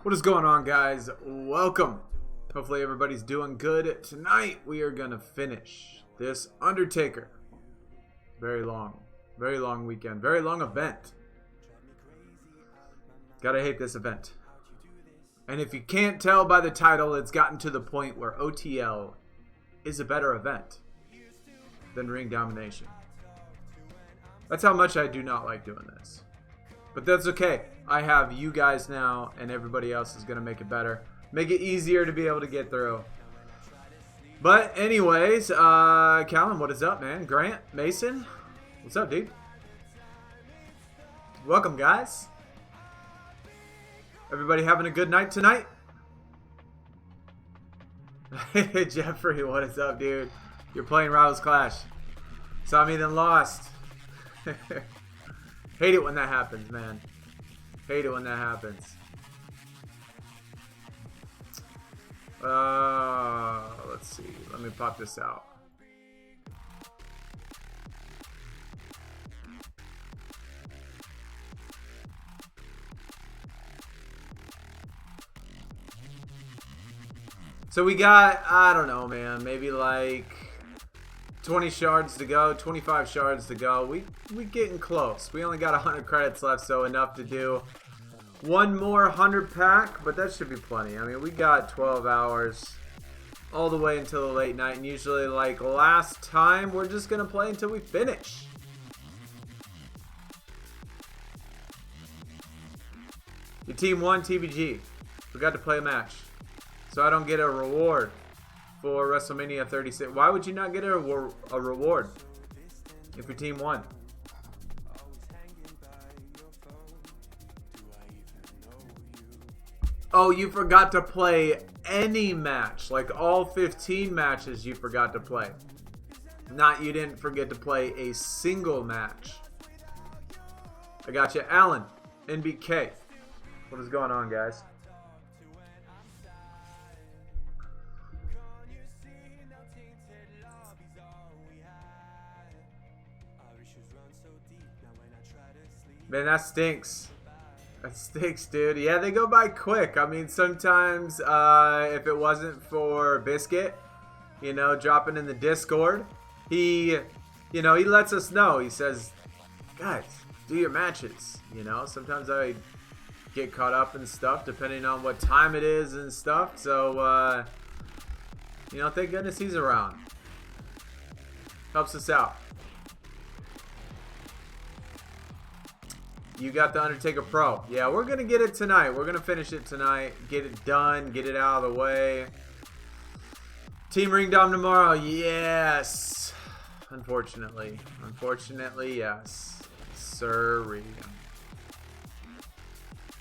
What is going on, guys? Welcome. Hopefully everybody's doing good. Tonight we are going to finish this Undertaker. Very long weekend. Very long event. Gotta hate this event. And if you can't tell by the title, it's gotten to the point where OTL is a better event than Ring Domination. That's how much I do not like doing this. But that's okay. I have you guys now, and everybody else is going to make it better. Make it easier to be able to get through. But anyways, Callum, what is up, man? Grant, Mason, what's up, dude? Welcome, guys. Everybody having a good night tonight? Hey, Jeffrey, what is up, dude? You're playing Rivals Clash. Saw me then lost. Hate it when that happens, man. Hate it when that happens. Let's see. Let me pop this out. So we got, I don't know, man, maybe like 20 shards to go, 25 shards to go. We getting close. We only got 100 credits left, so enough to do one more 100 pack, but that should be plenty. I mean, we got 12 hours all the way until the late night, and usually, like last time, we're just gonna play until we finish. Your team won, TBG. Forgot to play a match, so I don't get a reward for WrestleMania 36. Why would you not get a reward if your team won? Oh, you forgot to play any match. Like all 15 matches you forgot to play. Not you didn't forget to play a single match. I got you. Alan, NBK. What is going on, guys? Man, that stinks. That stinks, dude. Yeah, they go by quick. I mean, sometimes if it wasn't for Biscuit, you know, dropping in the Discord, he lets us know. He says, guys, do your matches. You know, sometimes I get caught up in stuff depending on what time it is and stuff. So, you know, thank goodness he's around. Helps us out. You got the Undertaker Pro. Yeah, we're going to get it tonight. We're going to finish it tonight. Get it done. Get it out of the way. Team Ring Dom tomorrow. Yes. Unfortunately. Unfortunately, yes. Sorry.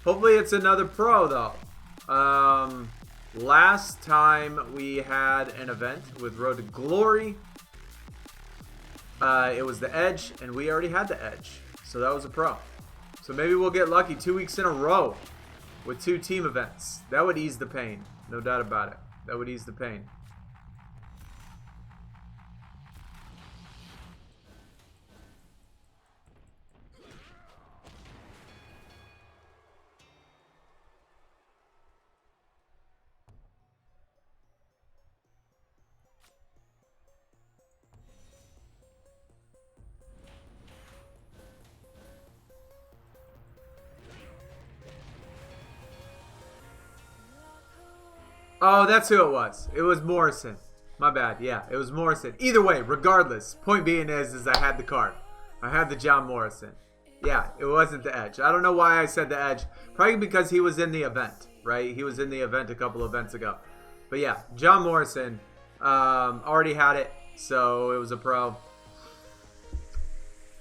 Hopefully it's another Pro, though. Last time we had an event with Road to Glory. It was the Edge, and we already had the Edge. So that was a Pro. So maybe we'll get lucky 2 weeks in a row with 2 team events. That would ease the pain. No doubt about it. That would ease the pain. Oh, that's who it was. It was Morrison. My bad. Yeah, it was Morrison. Either way, regardless, point being is I had the card. I had the John Morrison. Yeah, it wasn't the Edge. I don't know why I said the Edge. Probably because he was in the event, right? He was in the event a couple events ago. But yeah, John Morrison already had it, so it was a Pro.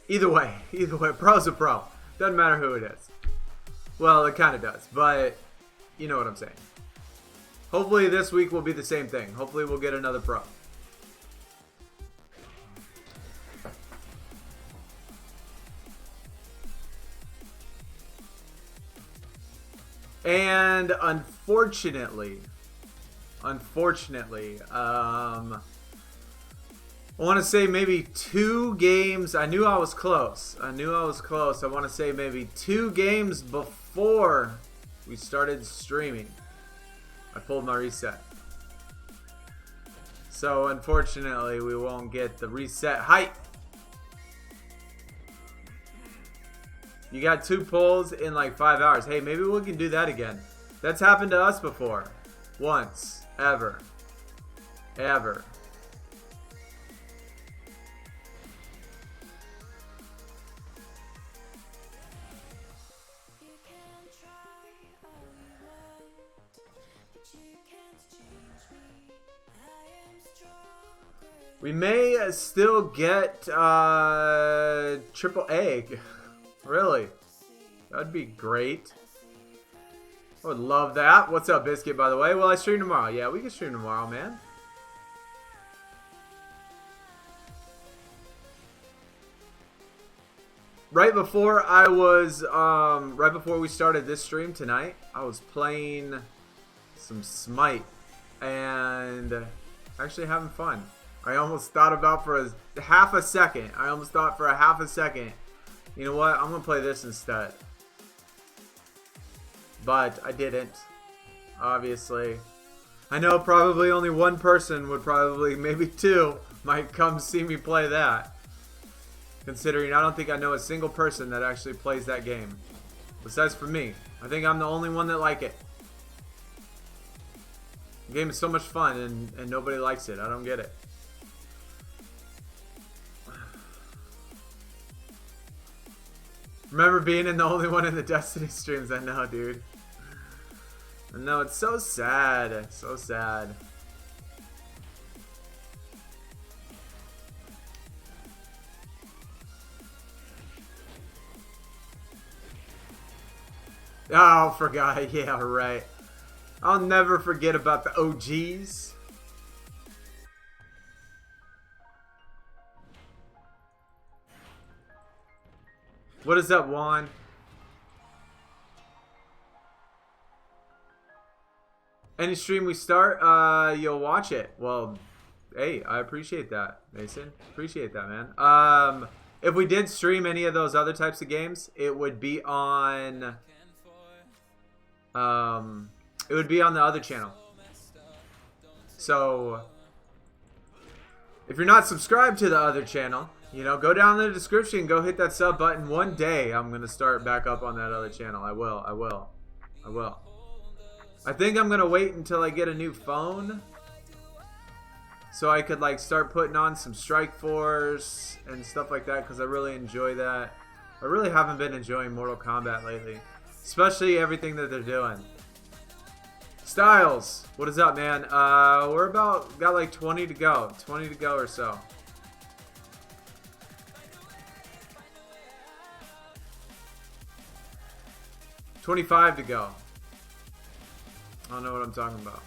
Either way, Pro's a Pro. Doesn't matter who it is. Well, it kind of does, but you know what I'm saying. Hopefully this week will be the same thing. Hopefully we'll get another Pro. And unfortunately, I want to say maybe 2 games. I knew I was close. I want to say maybe 2 games before we started streaming, I pulled my reset. So unfortunately, we won't get the reset height. You got 2 pulls in like 5 hours. Hey, maybe we can do that again. That's happened to us before. Once. Ever. Ever. We may still get triple egg. Really? That'd be great. I would love that. What's up, Biscuit, by the way? Well, I stream tomorrow. Yeah, we can stream tomorrow, man. Right before right before we started this stream tonight, I was playing some Smite and actually having fun. I almost thought about for a half a second. You know what? I'm going to play this instead. But I didn't. Obviously. I know probably only one person would probably, maybe 2, might come see me play that. Considering I don't think I know a single person that actually plays that game. Besides for me. I think I'm the only one that like it. The game is so much fun and nobody likes it. I don't get it. Remember being the only one in the Destiny streams? I know, dude. I know, it's so sad. So sad. Oh, forgot. Yeah, right. I'll never forget about the OGs. What is up, Juan? Any stream we start, you'll watch it. Well, hey, I appreciate that, Mason. Appreciate that, man. If we did stream any of those other types of games, it would be on the other channel. So if you're not subscribed to the other channel, you know, go down in the description, go hit that sub button. One day I'm gonna start back up on that other channel. I will. I think I'm gonna wait until I get a new phone, so I could like start putting on some Strike Force and stuff like that, because I really enjoy that. I really haven't been enjoying Mortal Kombat lately, especially everything that they're doing. Styles, what is up, man? We're got like 20 to go. 20 to go or so. $25 to go. I don't know what I'm talking about.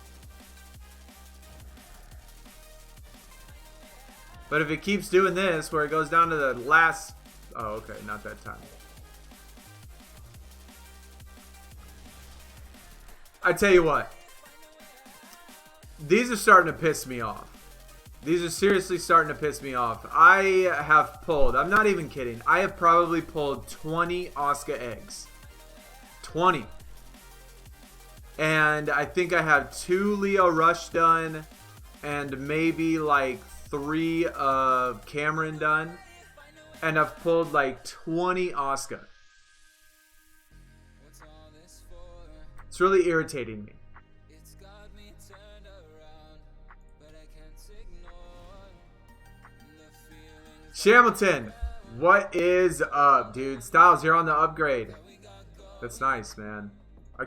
But if it keeps doing this, where it goes down to the last... Oh, okay, not that time. I tell you what. These are starting to piss me off. These are seriously starting to piss me off. I have pulled, I'm not even kidding, I have probably pulled 20 Oscar eggs. 20. And I think I have 2 Leo Rush done, and maybe like 3 of Cameron done. And I've pulled like 20 Oscar. It's really irritating me. Shamilton, what is up, dude? Styles, you're on the upgrade. That's nice, man. I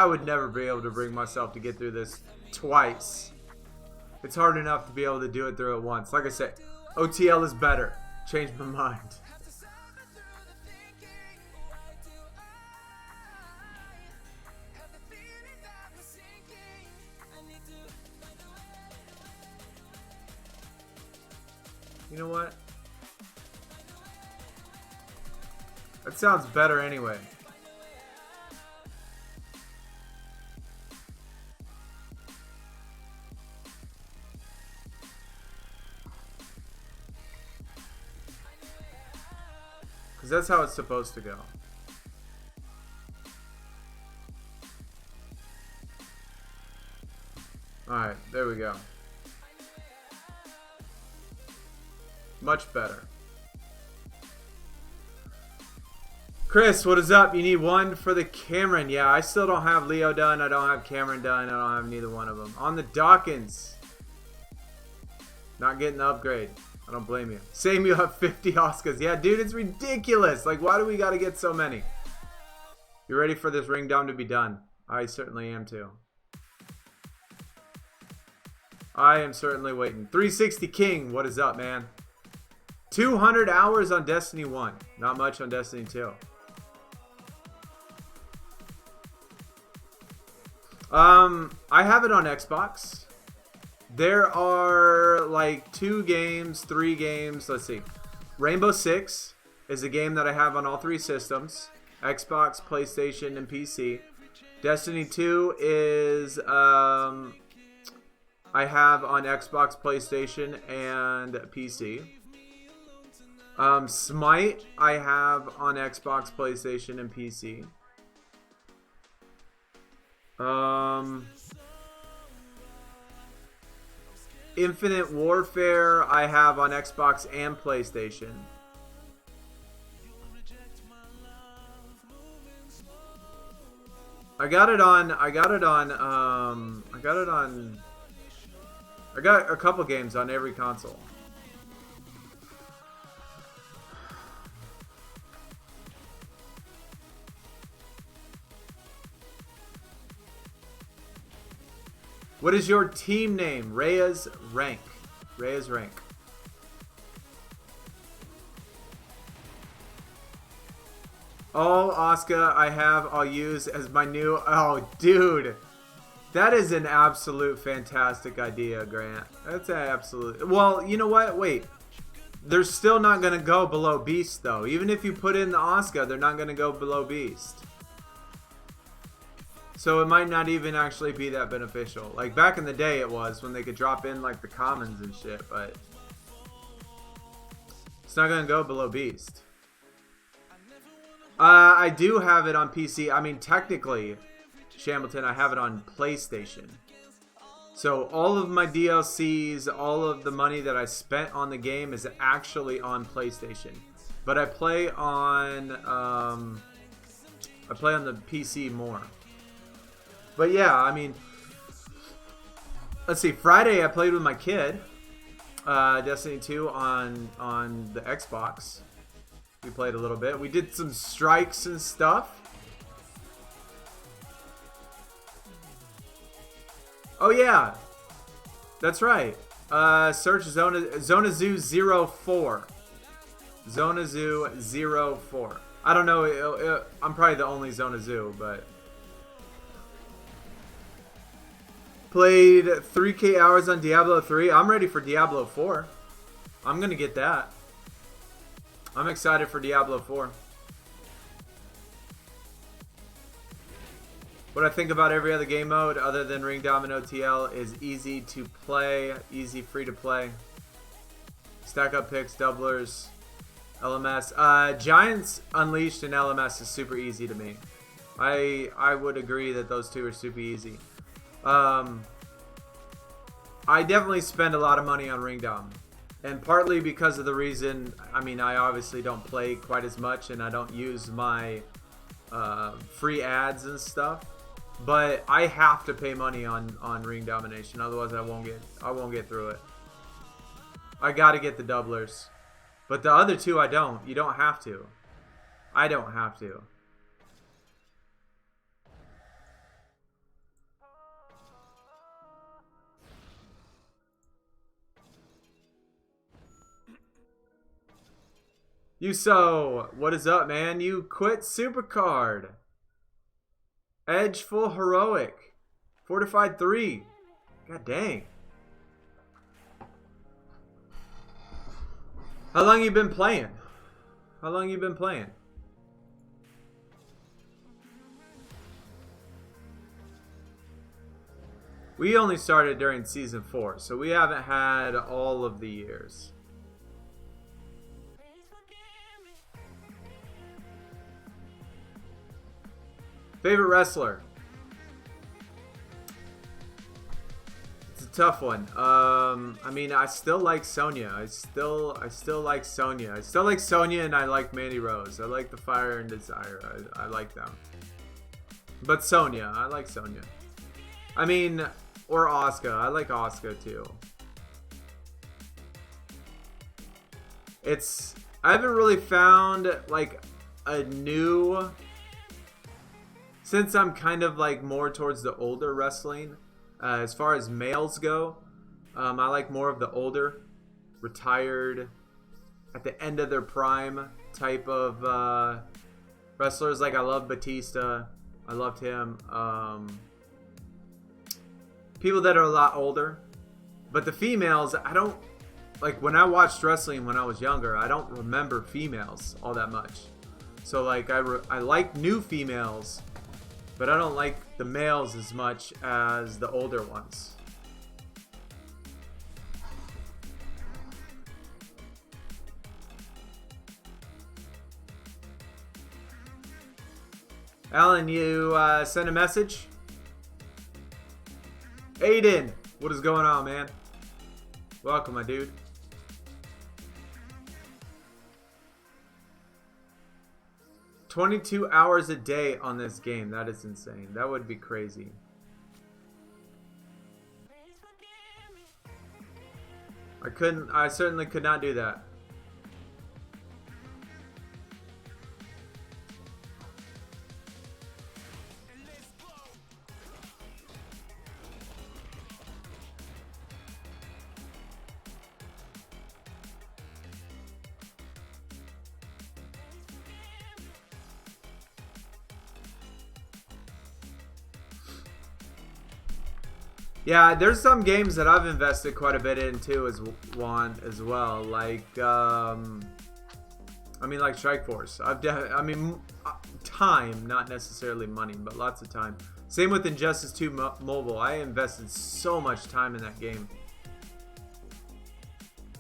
would never be able to bring myself to get through this twice. It's hard enough to be able to do it through it once. Like I said, OTL is better. Changed my mind. You know what? That sounds better anyway. Because that's how it's supposed to go. Alright, there we go. Much better. Chris, what is up? You need one for the Cameron. Yeah, I still don't have Leo done. I don't have Cameron done. I don't have neither one of them. On the Dawkins. Not getting the upgrade. I don't blame you. Same, you have 50 Oscars. Yeah, dude, it's ridiculous. Like, why do we got to get so many? You ready for this Ring Dom to be done? I certainly am too. I am certainly waiting. 360 King, what is up, man? 200 hours on Destiny 1. Not much on Destiny 2. I have it on Xbox. There are like 2 games, 3 games. Let's see. Rainbow Six is a game that I have on all 3 systems. Xbox, PlayStation, and PC. Destiny 2 is I have on Xbox, PlayStation, and PC. Smite I have on Xbox, PlayStation, and PC. Infinite Warfare I have on Xbox and PlayStation. I got a couple games on every console. What is your team name? Rhea's Rank. Rhea's Rank. All Oscar I have, I'll use as my new... Oh, dude. That is an absolute fantastic idea, Grant. That's an absolute... Well, you know what? Wait. They're still not going to go below Beast, though. Even if you put in the Oscar, they're not going to go below Beast. So it might not even actually be that beneficial. Like, back in the day it was, when they could drop in, like, the commons and shit, but... It's not going to go below Beast. I do have it on PC. I mean, technically, Shambleton, I have it on PlayStation. So all of my DLCs, all of the money that I spent on the game is actually on PlayStation. But I play on the PC more. But yeah, I mean, let's see. Friday I played with my kid, Destiny 2 on the Xbox. We played a little bit. We did some strikes and stuff. Oh yeah, that's right. Search Zonazoo 04. Zonazoo 04. I don't know. I'm probably the only Zonazoo, but. Played 3K hours on Diablo 3. I'm ready for Diablo 4. I'm going to get that. I'm excited for Diablo 4. What I think about every other game mode other than Ring Domination OTL is easy to play, easy free to play. Stack up picks, doublers, LMS. Giants Unleashed and LMS is super easy to me. I would agree that those two are super easy. I definitely spend a lot of money on Ring Dom. And partly because of the reason, I mean, I obviously don't play quite as much and I don't use my free ads and stuff. But I have to pay money on Ring Domination, otherwise I won't get through it. I gotta get the doublers. But the other two I don't. You don't have to. I don't have to. Yuso, what is up, man? You quit SuperCard. Edge full heroic. Fortified 3. God dang. How long you been playing? How long you been playing? We only started during Season 4, so we haven't had all of the years. Favorite wrestler? a tough one. I mean, I still like Sonya. I still like Sonya. I still like Sonya, and I like Mandy Rose. I like the Fire and Desire. I like them. But Sonya, I like Sonya. I mean, or Asuka. I like Asuka too. I haven't really found like a new, since I'm kind of like more towards the older wrestling. As far as males go, I like more of the older, retired, at the end of their prime type of wrestlers. Like I love Batista. I loved him. People that are a lot older. But the females, I don't, like when I watched wrestling when I was younger, I don't remember females all that much. So like I like new females, but I don't like the males as much as the older ones. Alan, you sent a message? Aiden, what is going on, man? Welcome, my dude. $22 hours a day on this game. That is insane. That would be crazy. I certainly could not do that. Yeah, there's some games that I've invested quite a bit in too as well. Like, I mean, like Strike Force. I mean, time, not necessarily money, but lots of time. Same with Injustice 2 Mobile. I invested so much time in that game.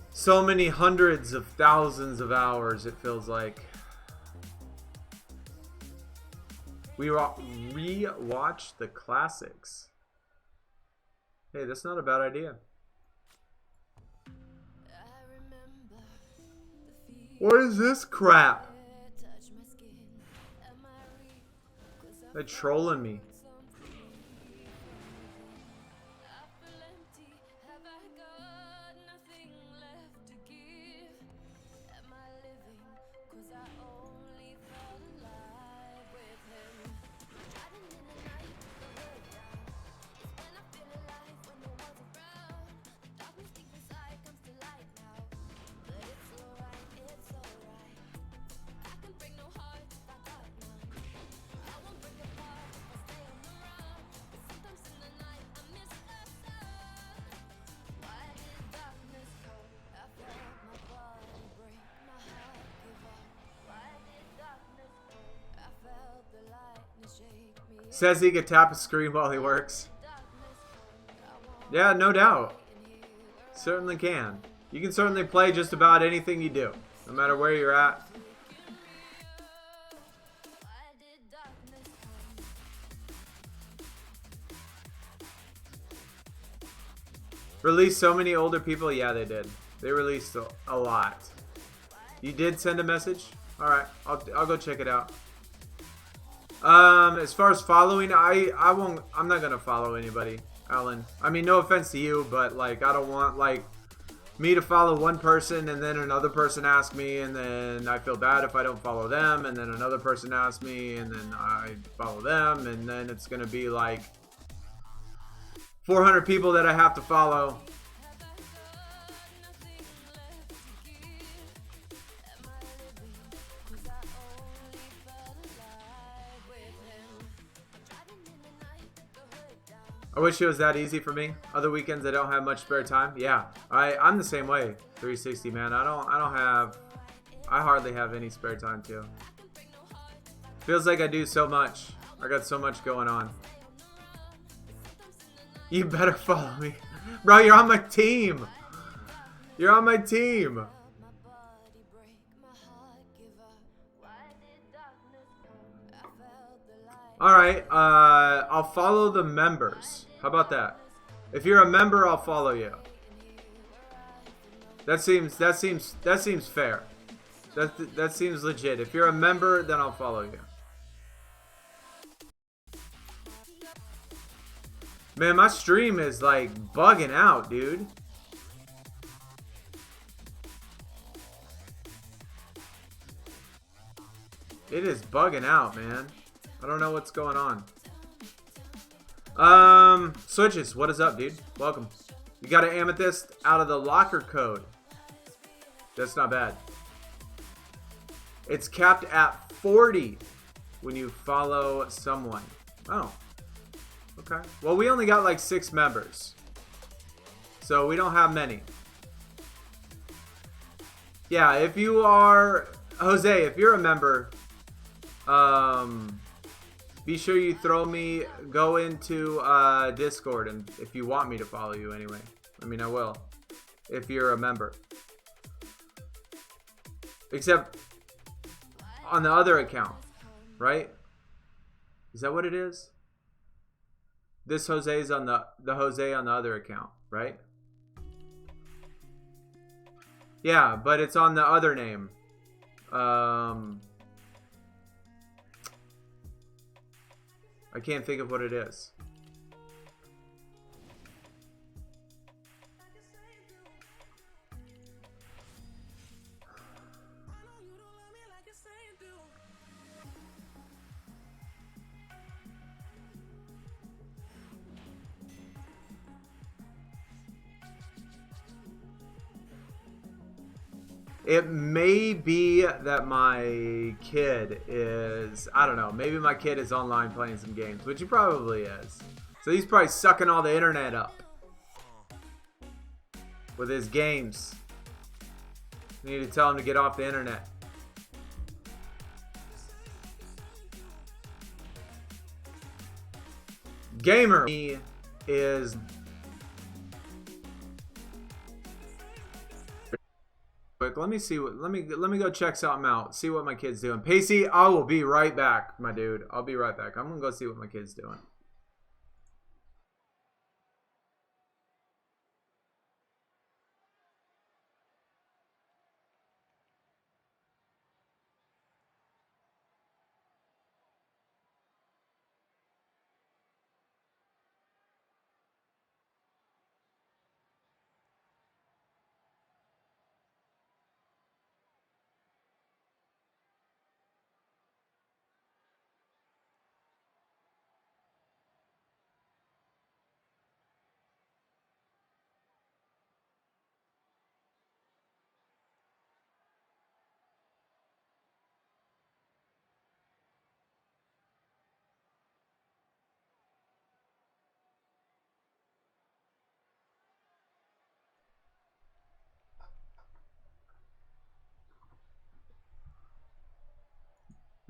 So many hundreds of thousands of hours, it feels like. We re-watch the classics. Hey, that's not a bad idea. What is this crap? They're trolling me. Says he could tap a screen while he works. Yeah, no doubt. Certainly can. You can certainly play just about anything you do, no matter where you're at. Released so many older people? Yeah, they did. They released a lot. You did send a message? Alright, I'll go check it out. As far as following, I'm not gonna follow anybody, Alan. I mean, no offense to you, but like I don't want like me to follow one person and then another person asks me and then I feel bad if I don't follow them and then another person asks me and then I follow them and then it's gonna be like 400 people that I have to follow. I wish it was that easy for me. Other weekends I don't have much spare time. Yeah, I'm the same way. 360, man. I hardly have any spare time too. Feels like I do so much. I got so much going on. You better follow me. Bro, you're on my team. You're on my team. Alright, I'll follow the members. How about that? If you're a member, I'll follow you. That seems fair. That seems legit. If you're a member, then I'll follow you. Man, my stream is like bugging out, dude. It is bugging out, man. I don't know what's going on. Switches, what is up, dude? Welcome. You got an amethyst out of the locker code. That's not bad. It's capped at 40 when you follow someone. Oh. Okay. Well, we only got like 6 members. So we don't have many. Yeah, if you are... Jose, if you're a member... be sure you go into Discord, and if you want me to follow you anyway. I mean, I will. If you're a member. Except on the other account, right? Is that what it is? This Jose's on the Jose on the other account, right? Yeah, but it's on the other name. I can't think of what it is. It may be that my kid is, I don't know, maybe my kid is online playing some games, which he probably is. So he's probably sucking all the internet up with his games. We need to tell him to get off the internet. Gamer is... Quick, let me see what let me go check something out. See what my kid's doing. Pacey, I will be right back, my dude. I'll be right back. I'm gonna go see what my kid's doing.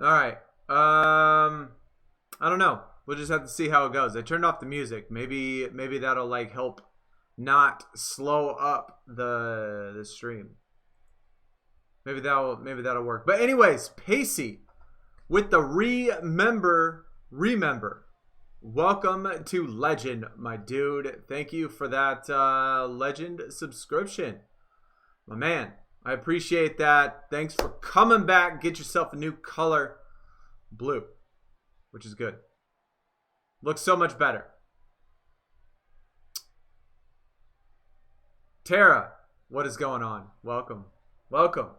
All right. I don't know. We'll just have to see how it goes. I turned off the music. Maybe that'll like help not slow up the stream. Maybe that'll work. But anyways, Pacey with the remember. Welcome to Legend, my dude. Thank you for that Legend subscription. My man, I appreciate that. Thanks for coming back. Get yourself a new color. Blue, which is good. Looks so much better. Tara, what is going on? Welcome. Welcome.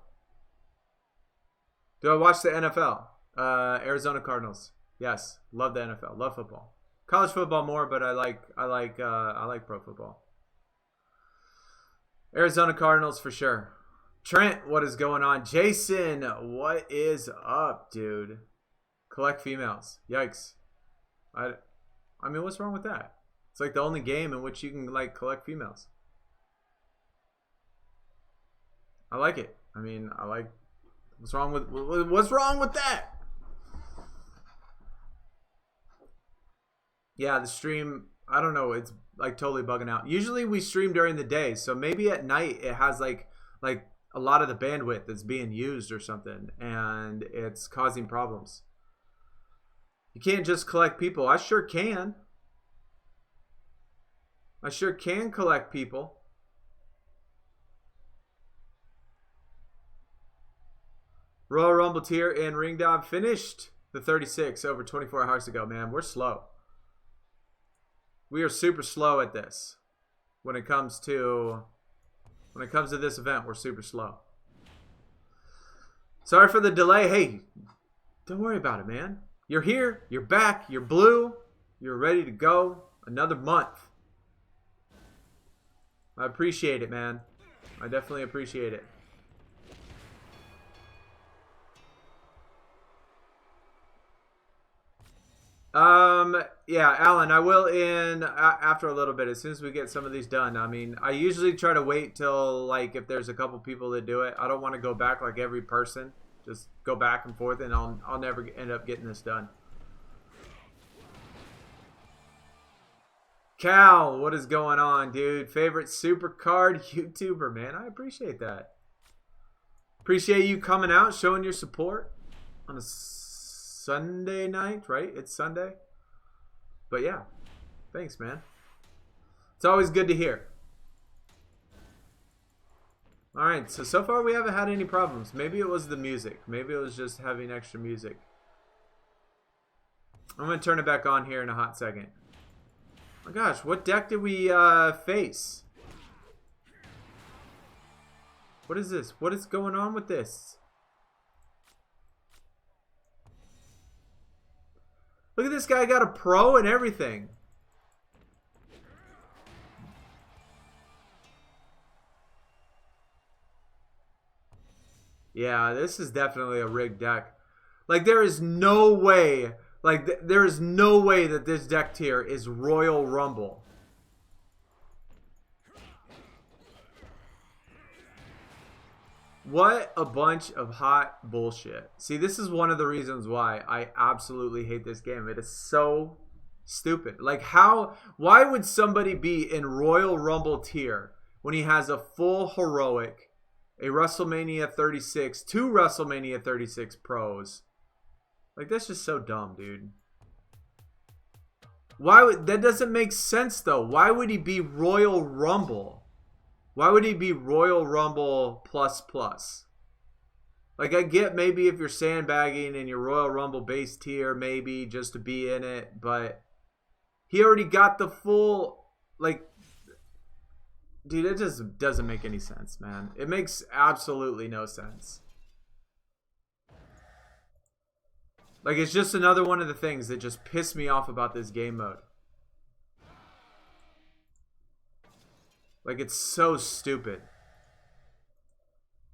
Do I watch the NFL? Arizona Cardinals. Yes, love the NFL. Love football. College football more, but I like pro football. Arizona Cardinals for sure. Trent, what is going on? Jason, what is up, dude? Collect females. Yikes. I mean, what's wrong with that? It's like the only game in which you can like collect females. I like it. I mean, I like. What's wrong with that? Yeah, the stream, I don't know, it's like totally bugging out. Usually we stream during the day, so maybe at night it has like a lot of the bandwidth that's being used or something, and it's causing problems. You can't just collect people. I sure can. I sure can collect people. Royal Rumble tier and Ring Dom finished the 36 over 24 hours ago, man. We're slow. We are super slow at this. When it comes to this event, we're super slow. Sorry for the delay. Hey, don't worry about it, man. You're here, you're back, you're blue, you're ready to go. Another month. I appreciate it, man. I definitely appreciate it. Yeah, Alan, I will in after a little bit, as soon as we get some of these done. I mean, I usually try to wait till, like, if there's a couple people that do it. I don't want to go back like every person. Just go back and forth, and I'll never end up getting this done. Cal, what is going on, dude? Favorite SuperCard YouTuber, man. I appreciate that. Appreciate you coming out, showing your support on a Sunday night, right? It's Sunday. But yeah, thanks, man. It's always good to hear. Alright, so far we haven't had any problems. Maybe it was the music. Maybe it was just having extra music. I'm going to turn it back on here in a hot second. Oh my gosh, what deck did we face? What is this? What is going on with this? Look at this guy, got a pro and everything. Yeah, this is definitely a rigged deck. Like, there is no way, there is no way that this deck tier is Royal Rumble. What a bunch of hot bullshit. See, this is one of the reasons why I absolutely hate this game. It is so stupid. Like, why would somebody be in Royal Rumble tier when he has a full heroic, a WrestleMania 36, two WrestleMania 36 pros? Like, that's just so dumb, dude. That doesn't make sense, though. Why would he be Royal Rumble? Why would he be Royal Rumble plus plus? Like, I get maybe if you're sandbagging and your Royal Rumble base tier, maybe just to be in it, but he already got the full, like, dude, it just doesn't make any sense, man. It makes absolutely no sense. Like, it's just another one of the things that just piss me off about this game mode. Like, it's so stupid.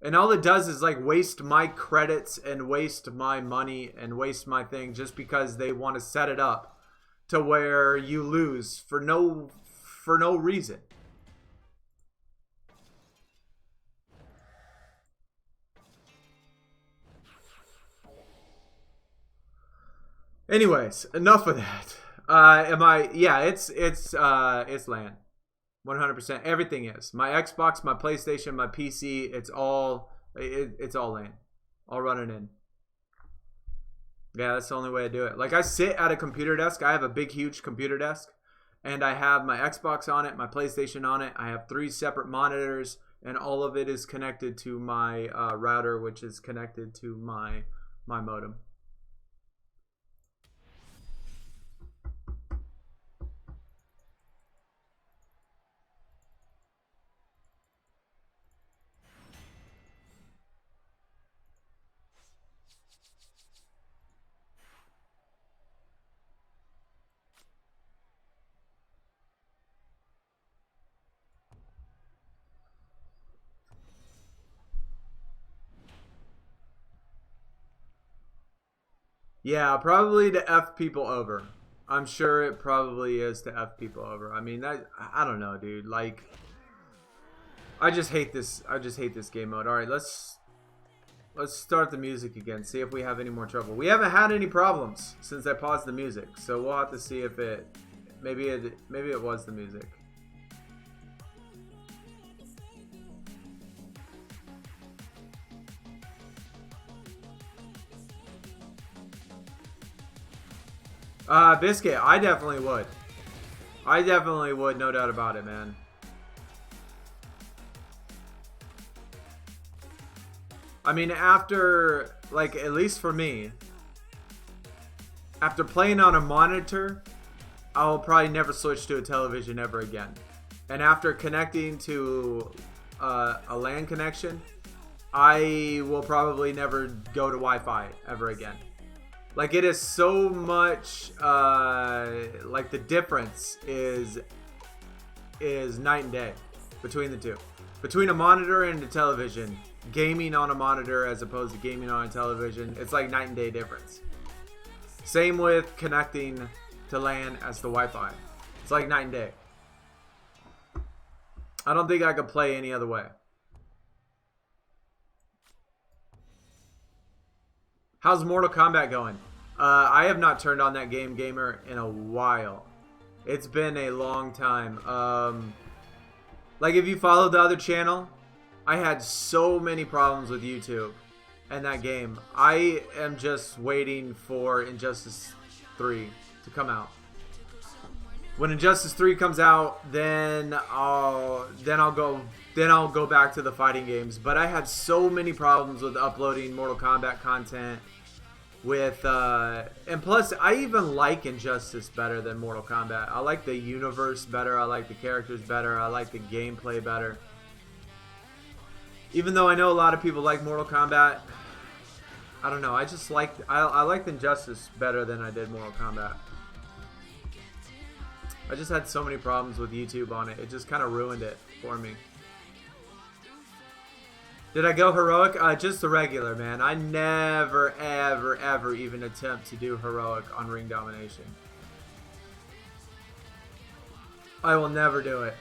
And all it does is, like, waste my credits and waste my money and waste my thing just because they want to set it up to where you lose for no reason. Anyways, enough of that. Yeah, it's LAN. 100%. Everything is. My Xbox, my PlayStation, my PC, it's all LAN. All running in. Yeah, that's the only way I do it. Like, I sit at a computer desk. I have a big, huge computer desk. And I have my Xbox on it, my PlayStation on it. I have 3 separate monitors. And all of it is connected to my router, which is connected to my modem. Yeah, probably to F people over. I'm sure it probably is to F people over. I mean, I don't know, dude. Like, I just hate this. I just hate this game mode. All right, let's start the music again. See if we have any more trouble. We haven't had any problems since I paused the music, so we'll have to see if maybe it was the music. Biscuit, I definitely would. I definitely would, no doubt about it, man. I mean, after, like, at least for me, after playing on a monitor, I'll probably never switch to a television ever again. And after connecting to a LAN connection, I will probably never go to Wi-Fi ever again. Like, it is so much, like, the difference is night and day between the two. Between a monitor and a television, gaming on a monitor as opposed to gaming on a television, it's like night and day difference. Same with connecting to LAN as to Wi-Fi. It's like night and day. I don't think I could play any other way. How's Mortal Kombat going? I have not turned on that game, gamer, in a while. It's been a long time. Like, if you follow the other channel, I had so many problems with YouTube and that game. I am just waiting for Injustice 3 to come out. When Injustice 3 comes out, then I'll go back to the fighting games. But I had so many problems with uploading Mortal Kombat content. And plus, I even like Injustice better than Mortal Kombat. I like the universe better. I like the characters better. I like the gameplay better. Even though I know a lot of people like Mortal Kombat, I don't know. I just liked I liked Injustice better than I did Mortal Kombat. I just had so many problems with YouTube on it. It just kind of ruined it for me. Did I go heroic? Just the regular, man. I never, ever, ever even attempt to do heroic on Ring Domination. I will never do it.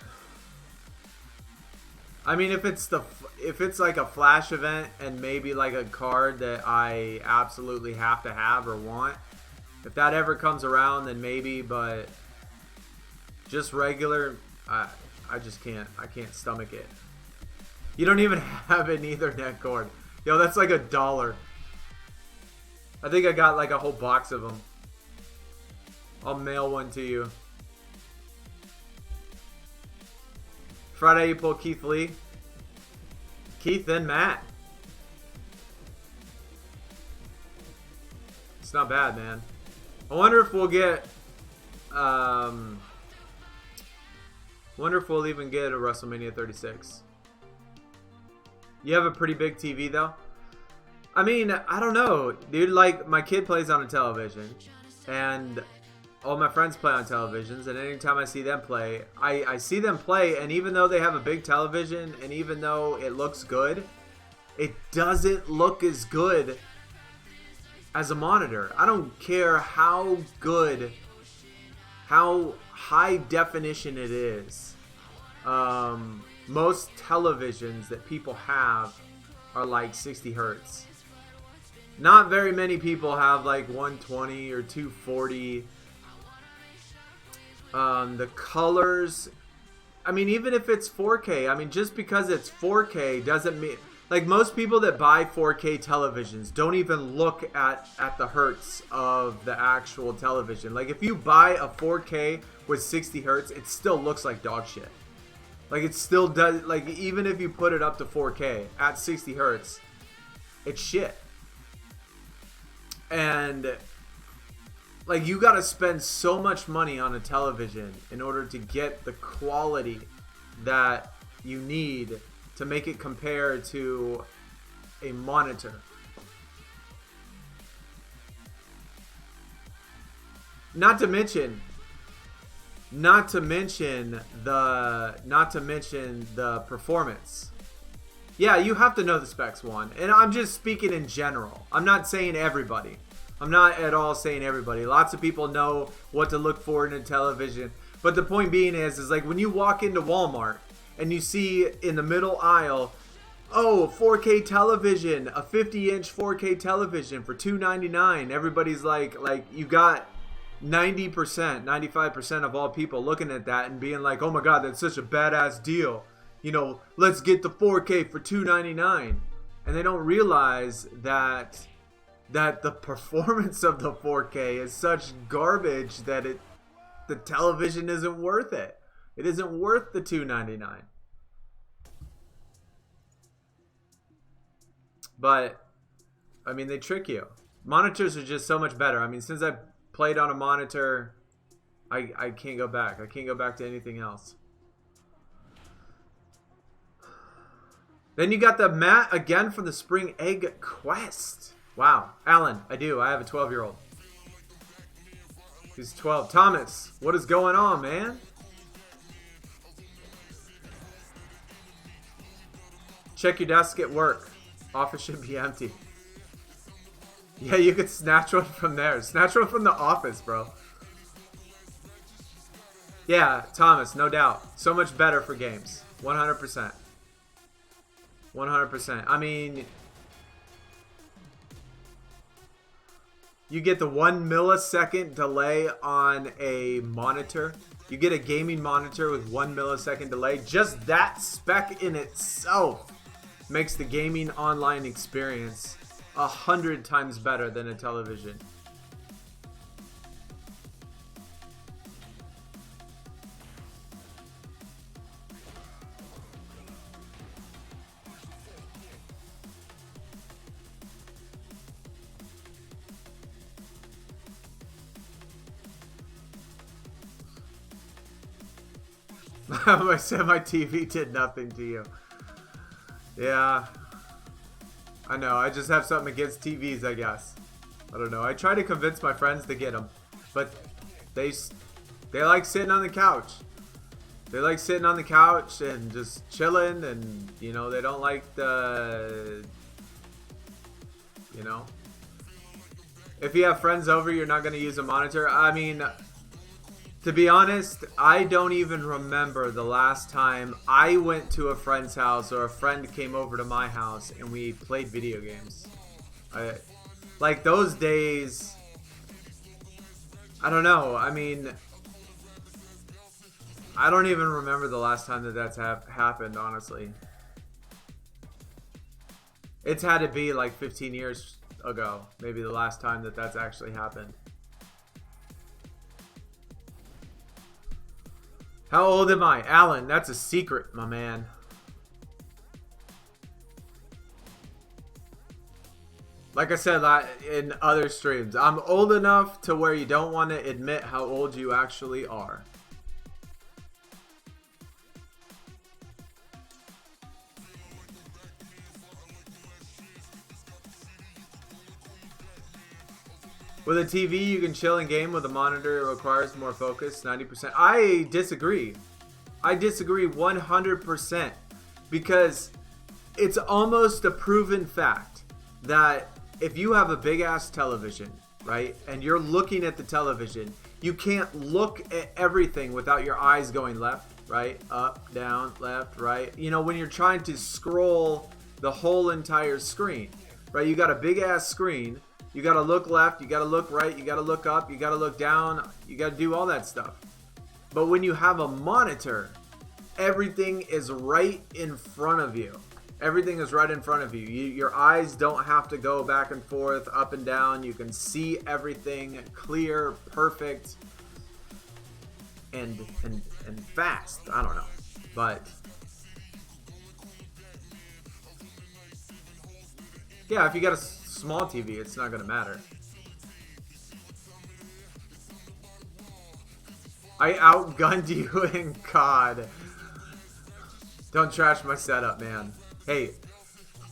I mean, if it's like a flash event and maybe like a card that I absolutely have to have or want, if that ever comes around, then maybe. But just regular, I just can't. I can't stomach it. You don't even have an Ethernet cord. Yo, that's like $1. I think I got like a whole box of them. I'll mail one to you. Friday you pull Keith Lee. Keith and Matt. It's not bad, man. I wonder if we'll get... wonder if we'll even get a WrestleMania 36. You have a pretty big TV, though? I mean, I don't know. Dude, like, my kid plays on a television. And all my friends play on televisions. And anytime I see them play, I see them play. And even though they have a big television, and even though it looks good, it doesn't look as good as a monitor. I don't care how good, how high definition it is. Most televisions that people have are like 60 hertz. Not very many people have like 120 or 240. The colors, I mean, even if it's 4K, I mean, just because it's 4K doesn't mean, like, most people that buy 4K televisions don't even look at the hertz of the actual television. Like, if you buy a 4K with 60 hertz, it still looks like dog shit. Like, it still does, like, even if you put it up to 4K at 60 hertz, it's shit. And, like, you gotta spend so much money on a television in order to get the quality that you need to make it compare to a monitor. Not to mention the performance. Yeah, you have to know the specs, one. And I'm just speaking in general. I'm not saying everybody. I'm not at all saying everybody. Lots of people know what to look for in a television. But the point being is like when you walk into Walmart and you see in the middle aisle, oh, 4K television, a 50-inch 4K television for $2.99. Everybody's like you got 90%, 95% of all people looking at that and being like, oh my God, that's such a badass deal. You know, let's get the 4K for $2.99. And they don't realize that the performance of the 4K is such garbage that the television isn't worth it. It isn't worth the $299. But I mean, they trick you. Monitors are just so much better. I mean, since I played on a monitor, I can't go back. I can't go back to anything else. Then you got the mat again from the Spring Egg Quest. Wow. Alan, I do. I have a 12-year-old. He's 12. Thomas, what is going on, man? Check your desk at work. Office should be empty. Yeah, you could snatch one from there. Snatch one from the office, bro. Yeah, Thomas, no doubt. So much better for games. 100%. 100%. I mean, you get the 1 millisecond delay on a monitor. You get a gaming monitor with 1 millisecond delay. Just that spec in itself makes the gaming online experience 100 times better than a television. I said my TV did nothing to you. Yeah. I know. I just have something against TVs, I guess. I don't know. I try to convince my friends to get them. But they like sitting on the couch. They like sitting on the couch and just chilling. And, you know, they don't like the... You know? If you have friends over, you're not going to use a monitor. I mean... To be honest, I don't even remember the last time I went to a friend's house or a friend came over to my house and we played video games. Like those days, I don't know. I mean, I don't even remember the last time that that's happened, honestly. It's had to be like 15 years ago, maybe the last time that that's actually happened. How old am I? Alan, that's a secret, my man. Like I said in other streams, I'm old enough to where you don't want to admit how old you actually are. With a TV, you can chill and game. With a monitor, it requires more focus, 90%. I disagree. I disagree 100%. Because it's almost a proven fact that if you have a big-ass television, right, and you're looking at the television, you can't look at everything without your eyes going left, right, up, down, left, right. You know, when you're trying to scroll the whole entire screen, right, you got a big-ass screen. You gotta look left, you gotta look right, you gotta look up, you gotta look down, you gotta do all that stuff. But when you have a monitor, everything is right in front of you. Everything is right in front of you. Your eyes don't have to go back and forth, up and down. You can see everything clear, perfect, and fast. I don't know. But yeah, if you got a small TV, it's not gonna matter. I outgunned you in COD. Don't trash my setup, man. Hey,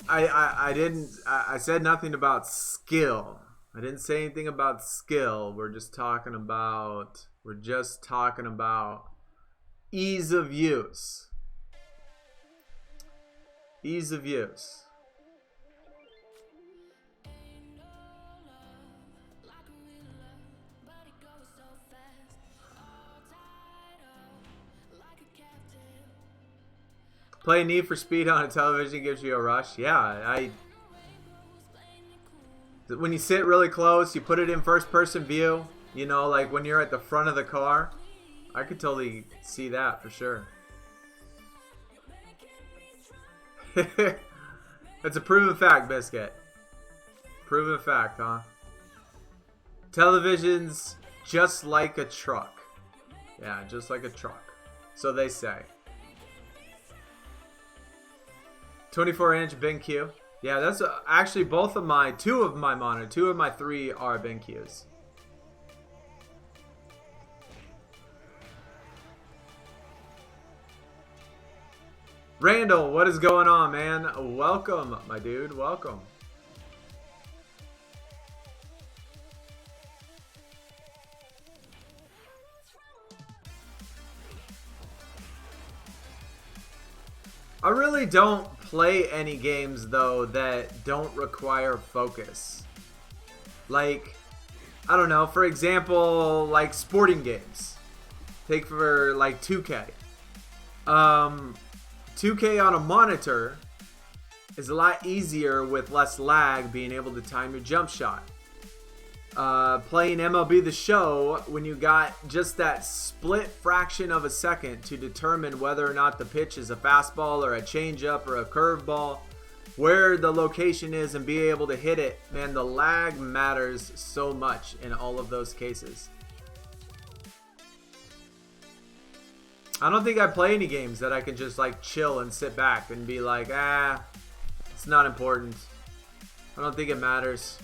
I said nothing about skill. I didn't say anything about skill. We're just talking about ease of use. Ease of use. Playing Need for Speed on a television gives you a rush. Yeah, when you sit really close, you put it in first person view, you know, like when you're at the front of the car. I could totally see that for sure. That's a proven fact, Biscuit. Proven fact, huh? Television's just like a truck. Yeah, just like a truck. So they say. 24-inch BenQ. Yeah, that's actually two of my 3 are BenQs. Randall, what is going on, man? Welcome, my dude. Welcome. I really don't play any games, though, that don't require focus. Like, I don't know, for example, like sporting games. Take for, like, 2K. 2K on a monitor is a lot easier with less lag, being able to time your jump shot. Playing MLB The Show, when you got just that split fraction of a second to determine whether or not the pitch is a fastball or a changeup or a curveball, where the location is and be able to hit it, man, the lag matters so much in all of those cases. I don't think I play any games that I can just like chill and sit back and be like, it's not important. I don't think it matters.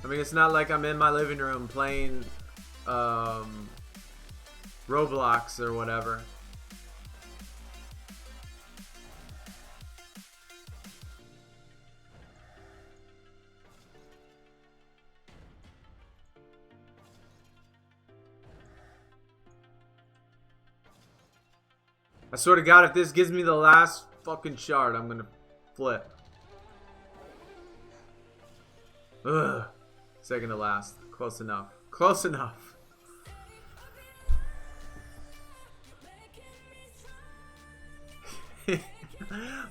I mean, it's not like I'm in my living room playing Roblox or whatever. I swear to God, if this gives me the last fucking shard, I'm gonna flip. Ugh. Second to last. Close enough. Close enough.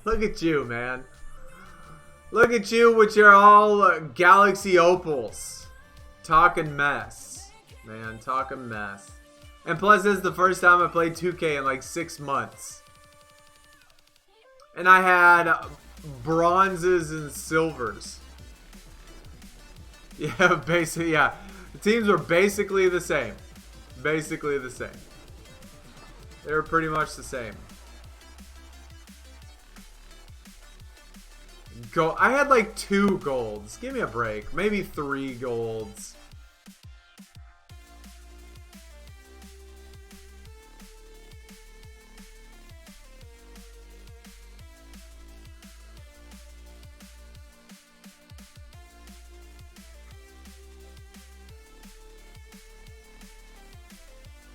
Look at you, man. Look at you with your all Galaxy Opals. Talking mess. Man, talking mess. And plus, this is the first time I played 2K in like 6 months. And I had bronzes and silvers. Yeah, basically, yeah. The teams were basically the same. Basically the same. They were pretty much the same. I had like 2 golds. Give me a break. Maybe 3 golds.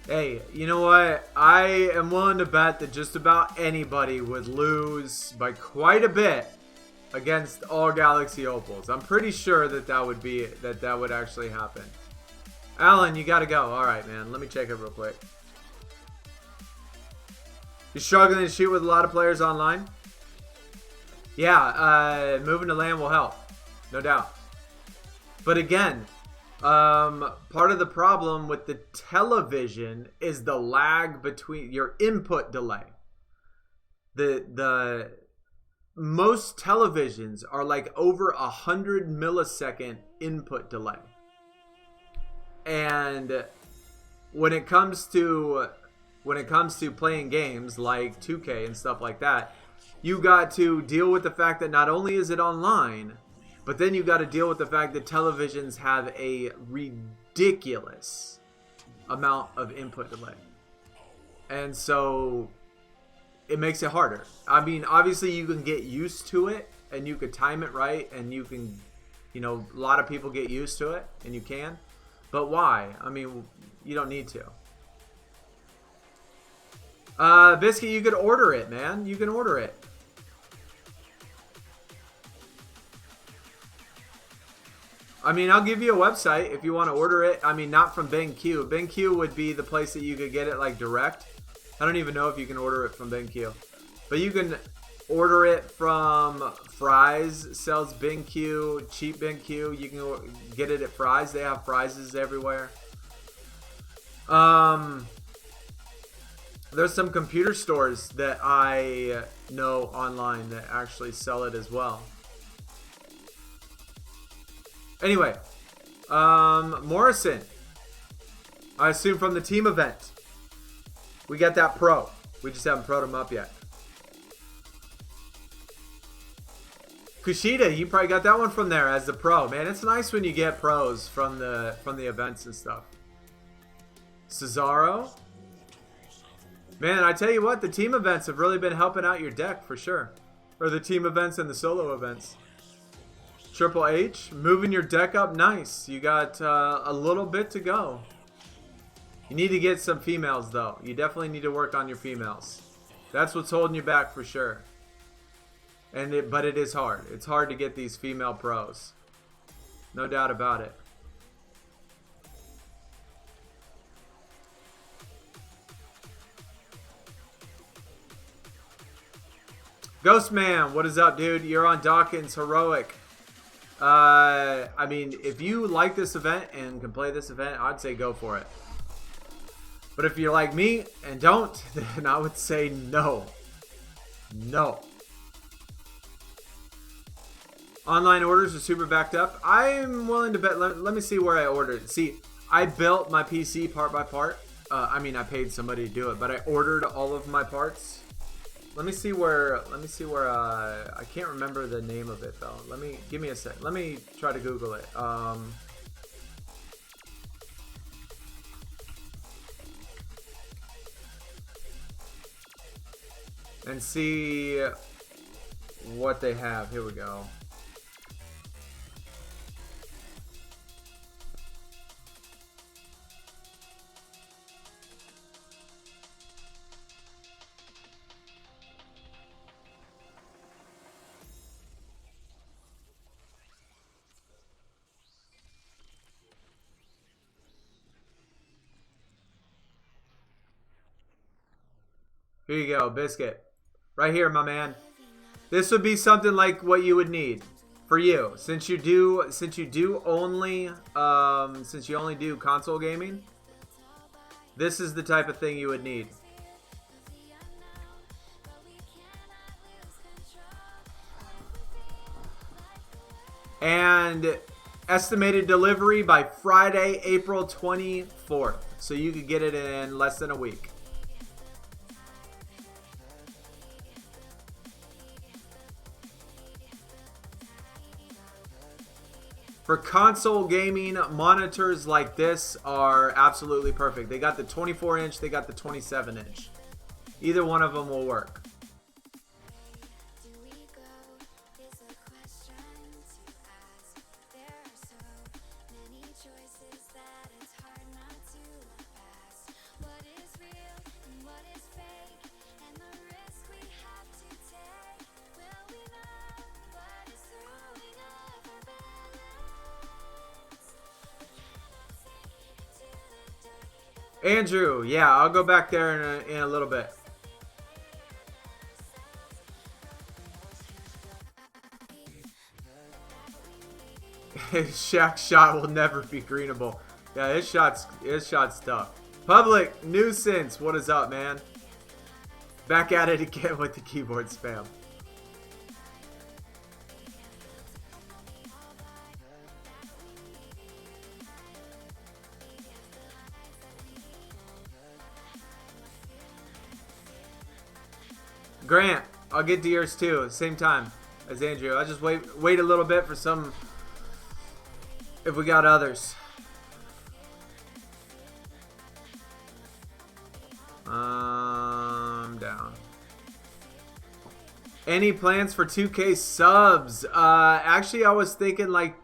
Hey, you know what? I am willing to bet that just about anybody would lose by quite a bit against all Galaxy Opals. I'm pretty sure that that would actually happen. Alan, you gotta go. All right, man. Let me check it real quick. You're struggling to shoot with a lot of players online? Yeah, moving to LAN will help. No doubt. But again, part of the problem with the television is the lag between your input delay. The most televisions are like over 100 millisecond input delay. And when it comes to playing games like 2K and stuff like that, you got to deal with the fact that not only is it online, but then you got to deal with the fact that televisions have a ridiculous amount of input delay. And so it makes it harder. I mean, obviously you can get used to it and you could time it right and you can, you know, a lot of people get used to it and you can. But why? I mean, you don't need to. Biscuit, you could order it, man. You can order it. I mean, I'll give you a website if you want to order it. I mean, not from BenQ. BenQ would be the place that you could get it like direct. I don't even know if you can order it from BenQ. But you can order it from Fry's, sells BenQ, cheap BenQ. You can get it at Fry's. They have Fry's everywhere. There's some computer stores that I know online that actually sell it as well. Anyway, Morrison, I assume from the team event. We got that pro. We just haven't pro'd him up yet. Kushida, you probably got that one from there as the pro. Man, it's nice when you get pros from the events and stuff. Cesaro. Man, I tell you what, the team events have really been helping out your deck for sure. Or the team events and the solo events. Triple H, moving your deck up nice. You got a little bit to go. You need to get some females though. You definitely need to work on your females. That's what's holding you back for sure. But it is hard. It's hard to get these female pros. No doubt about it. Ghostman, what is up, dude? You're on Dawkins Heroic. I mean, if you like this event and can play this event, I'd say go for it. But if you're like me and don't, then I would say no. No. Online orders are super backed up. I'm willing to bet. Let me see where I ordered. See, I built my PC part by part. I mean, I paid somebody to do it, but I ordered all of my parts. Let me see where. I can't remember the name of it though. Give me a sec. Let me try to Google it. And see what they have. Here we go. Here you go, Biscuit. Right here, my man. This would be something like what you would need for you, since you only do console gaming. This is the type of thing you would need. And estimated delivery by Friday, April 24th. So you could get it in less than a week. For console gaming, monitors like this are absolutely perfect. They got the 24-inch, they got the 27-inch. Either one of them will work. Andrew, yeah, I'll go back there in a little bit. Shaq's shot will never be greenable. Yeah, his shot's tough. Public nuisance, what is up, man? Back at it again with the keyboard spam. Grant, I'll get to yours too, same time as Andrew. I'll just wait a little bit for some, if we got others. Down. Any plans for 2K subs? Actually, I was thinking like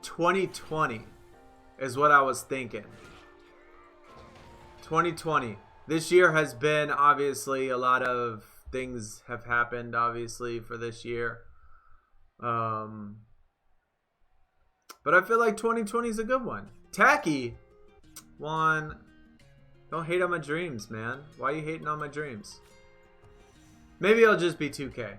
2020 is what I was thinking. 2020. This year has been, obviously, a lot of things have happened, obviously, for this year. But I feel like 2020 is a good one. Tacky. Juan, don't hate on my dreams, man. Why are you hating on my dreams? Maybe it'll just be 2K.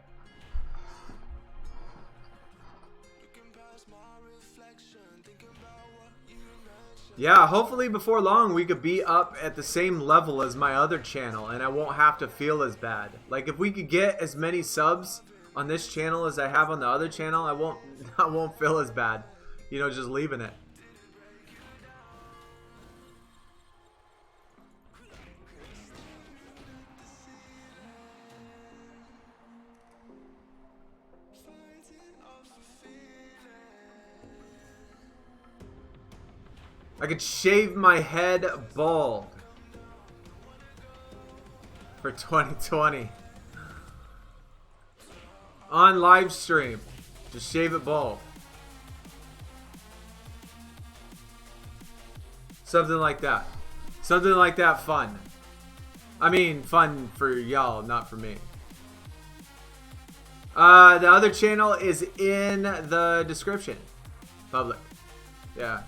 Yeah, hopefully before long we could be up at the same level as my other channel and I won't have to feel as bad. Like if we could get as many subs on this channel as I have on the other channel, I won't feel as bad. You know, just leaving it. I could shave my head bald for 2020 on live stream. Just shave it bald. Something like that. Something like that fun. I mean, fun for y'all, not for me. The other channel is in the description. Public. Yeah.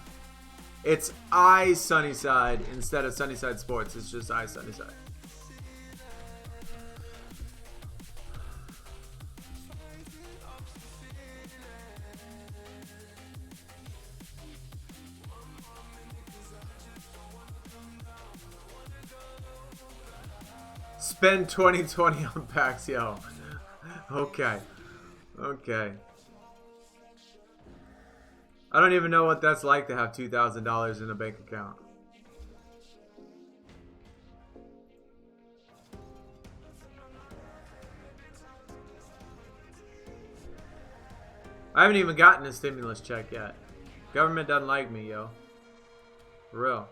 It's SunnySyde instead of SunnySyde Sports. It's just SunnySyde. Spend 2020 on packs, yo. Okay. Okay. I don't even know what that's like to have $2,000 in a bank account. I haven't even gotten a stimulus check yet. Government doesn't like me, yo. For real.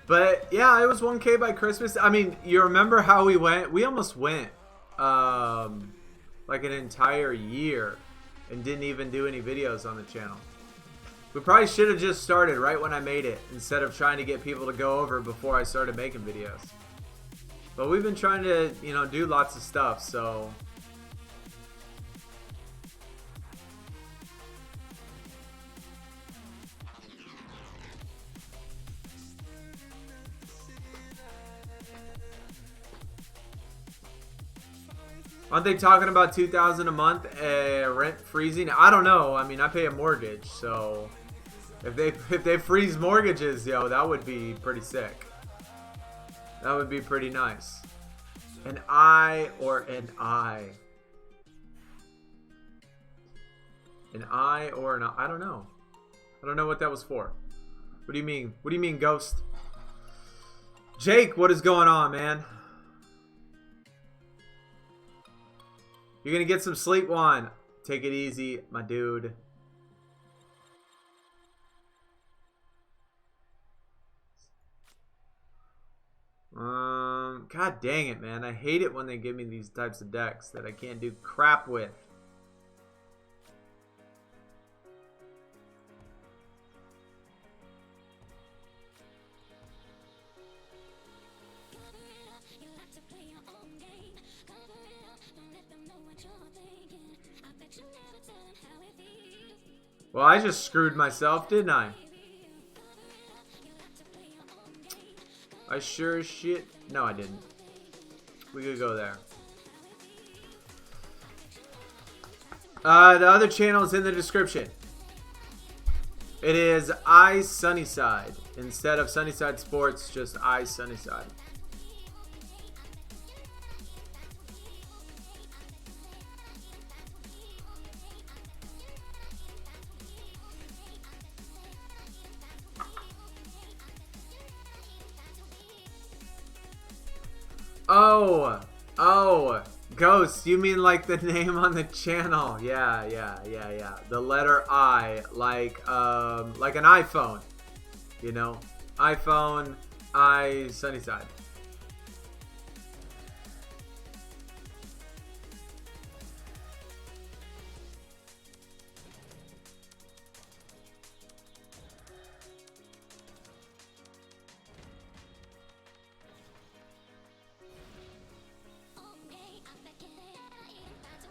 But yeah, it was 1K by Christmas. I mean, you remember how we went? We almost went like an entire year and didn't even do any videos on the channel. We probably should have just started right when I made it instead of trying to get people to go over before I started making videos. But we've been trying to, you know, do lots of stuff, so... Aren't they talking about $2,000 a month rent freezing? I don't know. I mean, I pay a mortgage, so if they freeze mortgages, yo, that would be pretty sick. That would be pretty nice. An I or an I. An I or an I. I don't know. I don't know what that was for. What do you mean? What do you mean, Ghost? Jake, what is going on, man? You're gonna get some sleep, Juan. Take it easy, my dude. God dang it, man. I hate it when they give me these types of decks that I can't do crap with. Well, I just screwed myself, didn't I? I sure as shit. No, I didn't. We could go there. The other channel is in the description. It is SunnySyde. Instead of SunnySyde Sports, just SunnySyde. Oh, Ghost, you mean like the name on the channel? Yeah. The letter I, like an iPhone, you know, iPhone, SunnySyde.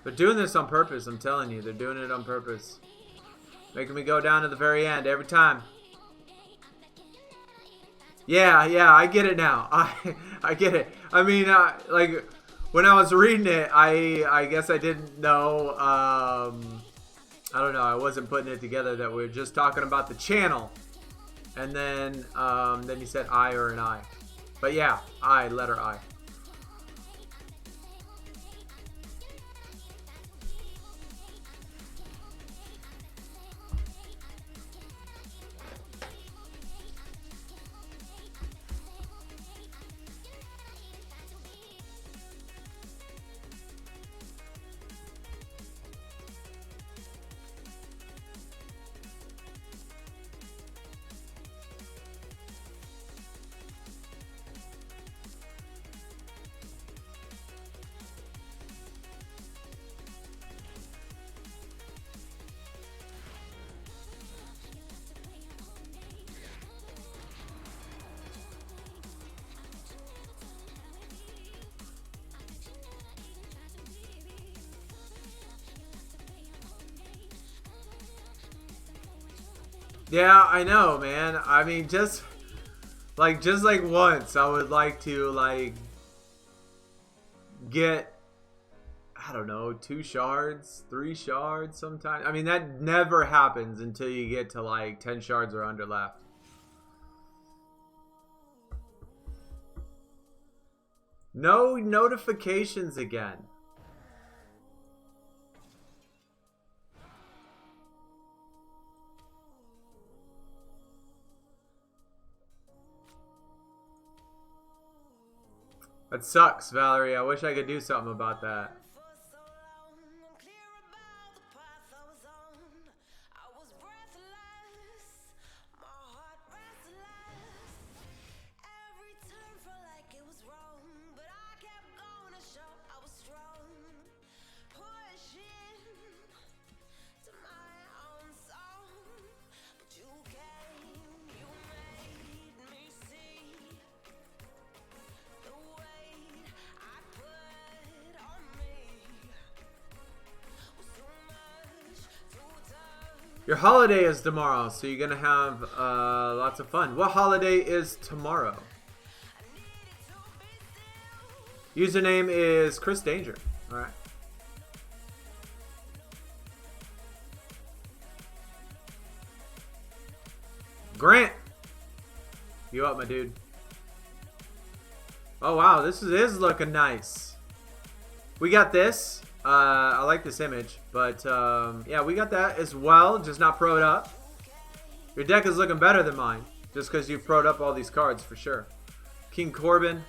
They're doing this on purpose, I'm telling you. They're doing it on purpose. Making me go down to the very end every time. Yeah, I get it now. I get it. I mean, like, when I was reading it, I guess I didn't know, I don't know, I wasn't putting it together that we were just talking about the channel. And then you said I or an I. But yeah, I, letter I. Yeah, I know, man. I mean, just like once, I would like to like get, I don't know, 2 shards, 3 shards sometimes. I mean, that never happens until you get to like 10 shards or under left. No notifications again. That sucks, Valerie. I wish I could do something about that. Your holiday is tomorrow, so you're gonna have lots of fun. What holiday is tomorrow? Username is Chris Danger. All right. Grant, you up, my dude? Oh wow, this is looking nice. We got this. I like this image, but yeah, we got that as well, just not pro'd up. Your deck is looking better than mine, just because you've pro'd up all these cards for sure. King Corbin.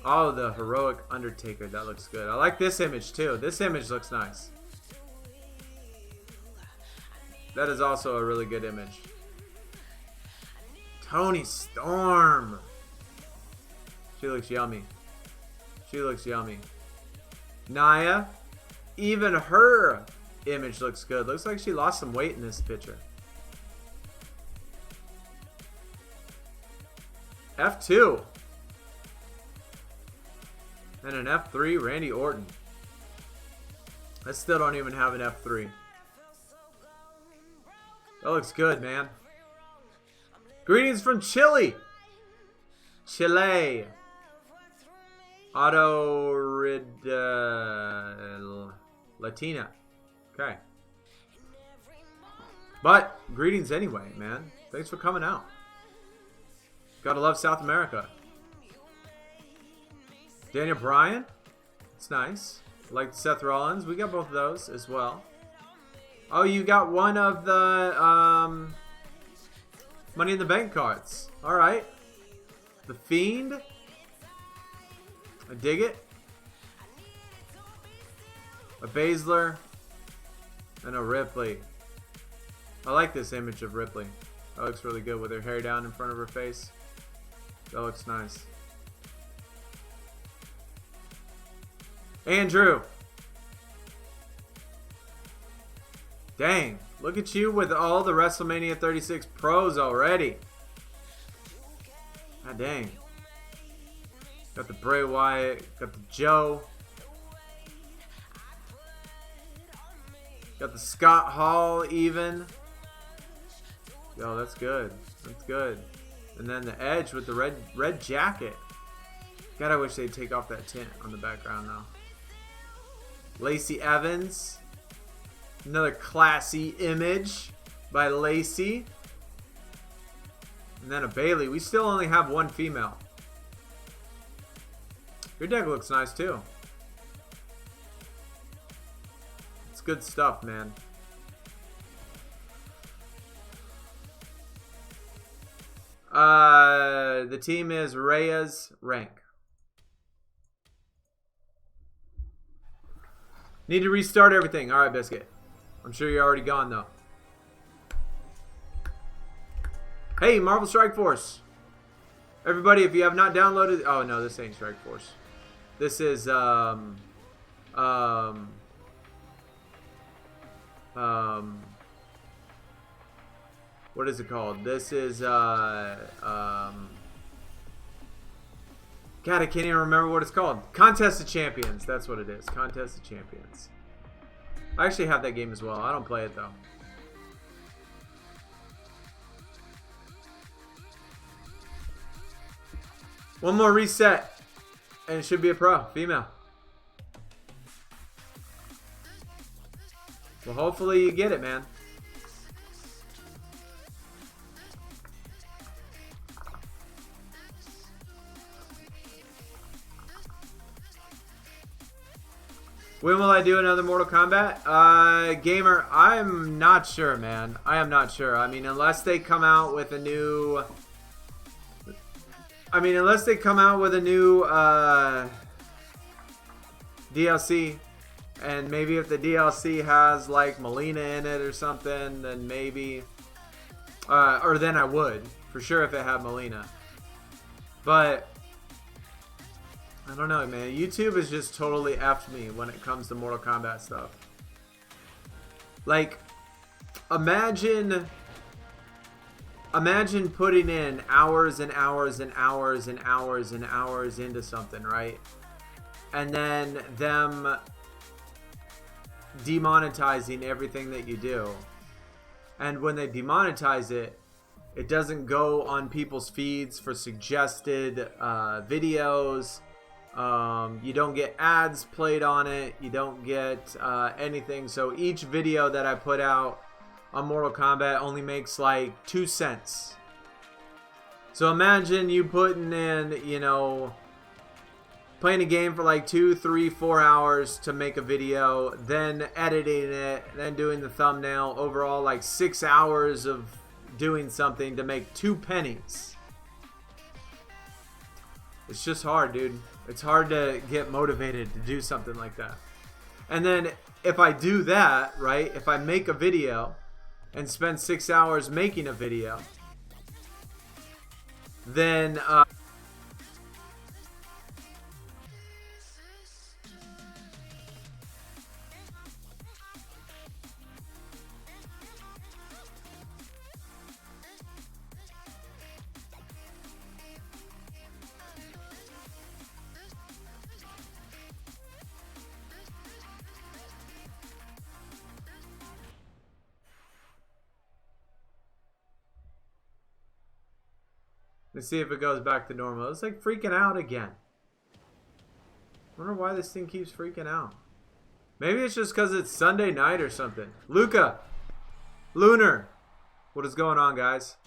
Oh, the heroic Undertaker, that looks good. I like this image too. This image looks nice. That is also a really good image. Tony Storm. She looks yummy. She looks yummy. Naya, even her image looks good. Looks like she lost some weight in this picture. F2. And an F3, Randy Orton. I still don't even have an F3. That looks good, man. Greetings from Chile. Chile. Auto Latina. Okay. But greetings anyway, man. Thanks for coming out. Gotta love South America. Daniel Bryan. It's nice. Like Seth Rollins. We got both of those as well. Oh, you got one of the Money in the Bank cards. Alright. The Fiend. I dig it. A Baszler. And a Ripley. I like this image of Ripley. That looks really good with her hair down in front of her face. That looks nice. Andrew. Dang. Look at you with all the WrestleMania 36 pros already. God dang. Got the Bray Wyatt. Got the Joe. Got the Scott Hall even. Yo, that's good. That's good. And then the Edge with the red jacket. God, I wish they'd take off that tint on the background though. Lacey Evans. Another classy image by Lacey. And then a Bailey. We still only have one female. Your deck looks nice too. It's good stuff, man. The team is Rhea's rank. Need to restart everything. Alright, Biscuit. I'm sure you're already gone though. Hey, Marvel Strike Force. Everybody, if you have not downloaded... Oh, no, this ain't Strike Force. This is, what is it called? This is, God, I can't even remember what it's called. Contest of Champions. That's what it is. Contest of Champions. I actually have that game as well. I don't play it, though. One more reset, and it should be a pro, female. Well, hopefully you get it, man. When will I do another Mortal Kombat? Gamer, I'm not sure, man. I am not sure. I mean, unless they come out with a new... DLC, and maybe if the DLC has, like, Melina in it or something, then maybe... or then I would, for sure, if it had Melina. But... I don't know, man. YouTube has just totally effed me when it comes to Mortal Kombat stuff. Like, imagine putting in hours and hours and hours and hours and hours into something, right? And then them demonetizing everything that you do. And when they demonetize it, it doesn't go on people's feeds for suggested videos. You don't get ads played on it. You don't get anything. So each video that I put out on Mortal Kombat only makes like 2 cents. So imagine you putting in, you know, playing a game for like 2, 3, 4 hours to make a video, then editing it, then doing the thumbnail, overall like 6 hours of doing something to make 2 pennies. It's just hard, dude. It's hard to get motivated to do something like that. And then if I do that, right, if I make a video and spend 6 hours making a video, then let's see if it goes back to normal. It's like freaking out again. I wonder why this thing keeps freaking out. Maybe it's just because it's Sunday night or something. Luca! Lunar! What is going on, guys?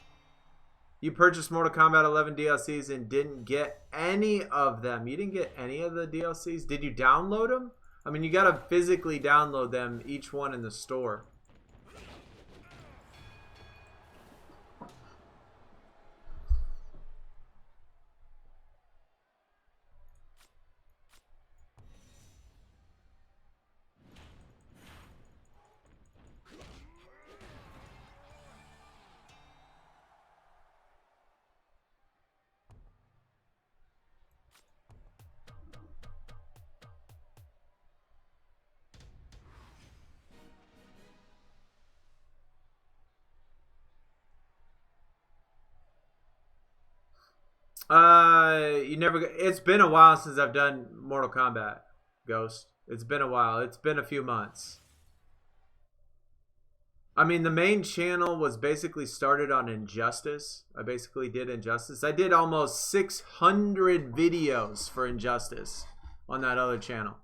You purchased Mortal Kombat 11 DLCs and didn't get any of them. You didn't get any of the DLCs? Did you download them? I mean, you gotta physically download them, each one in the store. It's been a while since I've done Mortal Kombat, Ghost. It's been a while. It's been a few months. I mean, the main channel was basically started on Injustice. I basically did Injustice. I did almost 600 videos for Injustice on that other channel.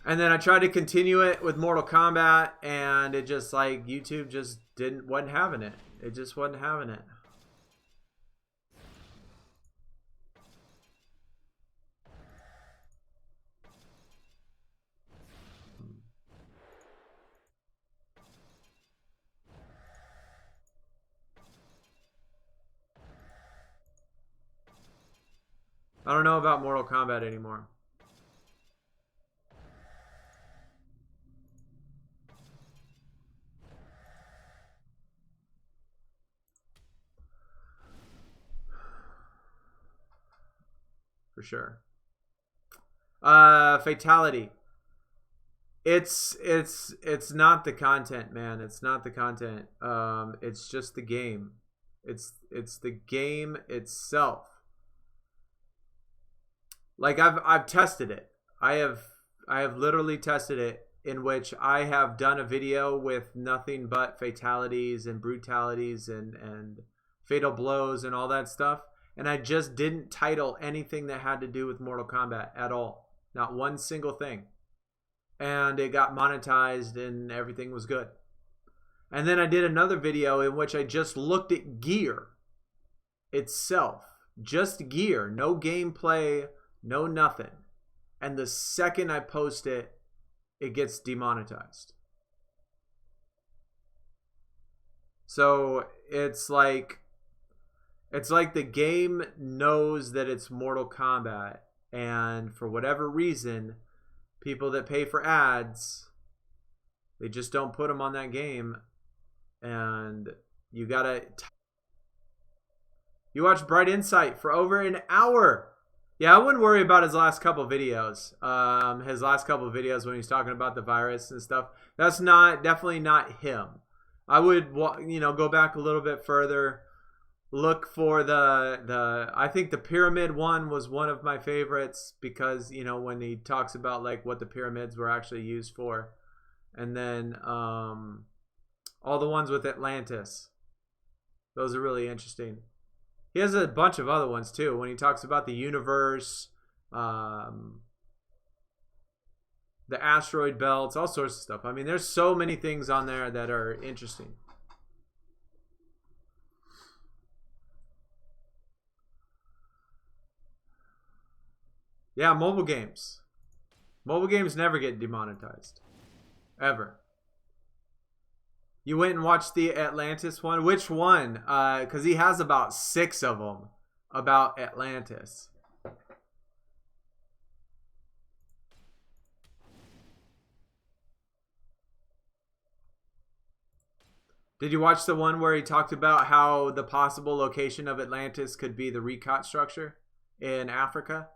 And then I tried to continue it with Mortal Kombat, and it just, like, YouTube just wasn't having it. It just wasn't having it. I don't know about Mortal Kombat anymore. For sure. Fatality. It's not the content, man. It's not the content. It's just the game. It's the game itself. Like I've tested it. I have literally tested it, in which I have done a video with nothing but fatalities and brutalities and fatal blows and all that stuff. and I just didn't title anything that had to do with Mortal Kombat at all. Not one single thing. And it got monetized and everything was good. And then I did another video in which I just looked at gear itself. Just gear. No gameplay. No nothing. And the second I post it, it gets demonetized. So it's like the game knows that it's Mortal Kombat, and for whatever reason, people that pay for ads, they just don't put them on that game. And you gotta... You watched Bright Insight for over an hour. Yeah, I wouldn't worry about his last couple videos. His last couple videos when he's talking about the virus and stuff. That's definitely not him. I would, go back a little bit further. Look for I think the pyramid one was one of my favorites because, when he talks about like what the pyramids were actually used for. And then all the ones with Atlantis. Those are really interesting. He has a bunch of other ones too. When he talks about the universe, the asteroid belts, all sorts of stuff. I mean, there's so many things on there that are interesting. Yeah, mobile games. Mobile games never get demonetized. Ever. You went and watched the Atlantis one? Which one? Because he has about 6 of them about Atlantis. Did you watch the one where he talked about how the possible location of Atlantis could be the Recot structure in Africa?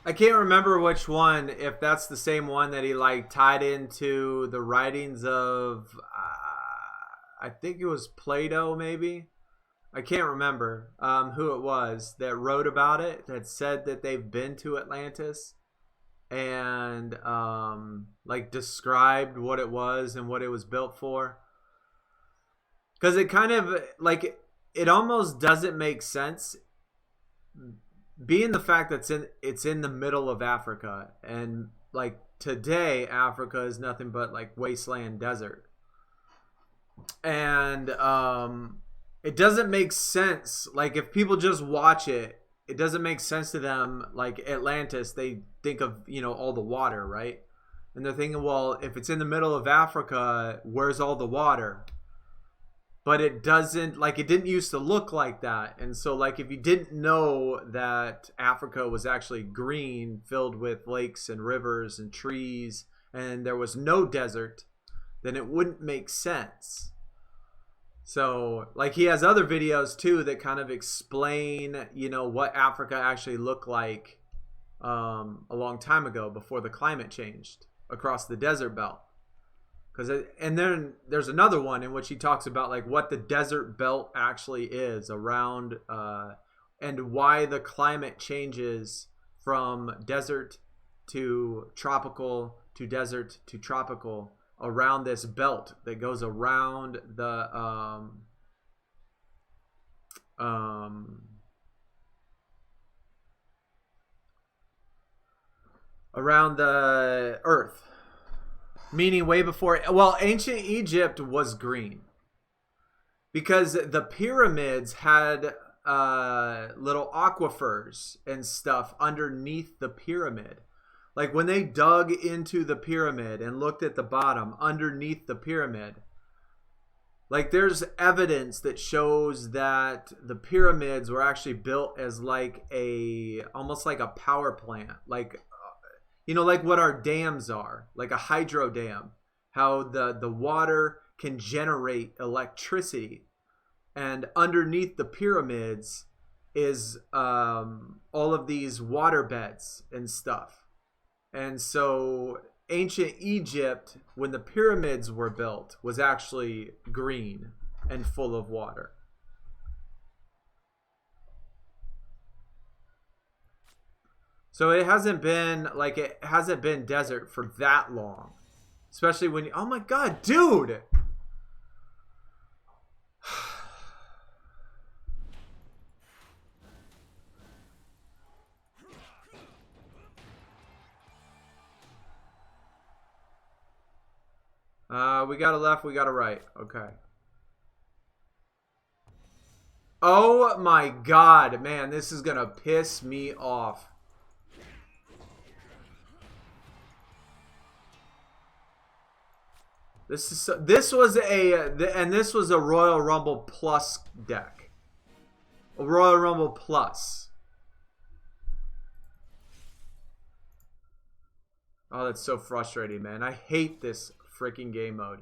I can't remember which one, if that's the same one that he like tied into the writings of, I think it was Plato maybe. I can't remember who it was that wrote about it, that said that they've been to Atlantis and like described what it was and what it was built for. Because it kind of like, it almost doesn't make sense, being the fact that it's in the middle of Africa, and like today Africa is nothing but like wasteland desert, and it doesn't make sense. Like if people just watch it, it doesn't make sense to them. Like Atlantis, they think of all the water, right? And they're thinking, well, if it's in the middle of Africa, where's all the water? But it doesn't, like, it didn't used to look like that. And so, like, if you didn't know that Africa was actually green, filled with lakes and rivers and trees, and there was no desert, then it wouldn't make sense. So, like, he has other videos, too, that kind of explain, what Africa actually looked like a long time ago before the climate changed across the desert belt. And then there's another one in which he talks about like what the desert belt actually is around, and why the climate changes from desert to tropical to desert to tropical around this belt that goes around the around the earth. Meaning way before, well, ancient Egypt was green because the pyramids had little aquifers and stuff underneath the pyramid. Like when they dug into the pyramid and looked at the bottom underneath the pyramid, like there's evidence that shows that the pyramids were actually built as like almost like a power plant, like like what our dams are, like a hydro dam, how the water can generate electricity, and underneath the pyramids is all of these water beds and stuff. And so ancient Egypt, when the pyramids were built, was actually green and full of water. So it hasn't been desert for that long. Especially when oh my god, dude! We got a left, we got a right. Okay. Oh my god, man, this is gonna piss me off. This was a Royal Rumble Plus deck. A Royal Rumble Plus. Oh, that's so frustrating, man. I hate this freaking game mode.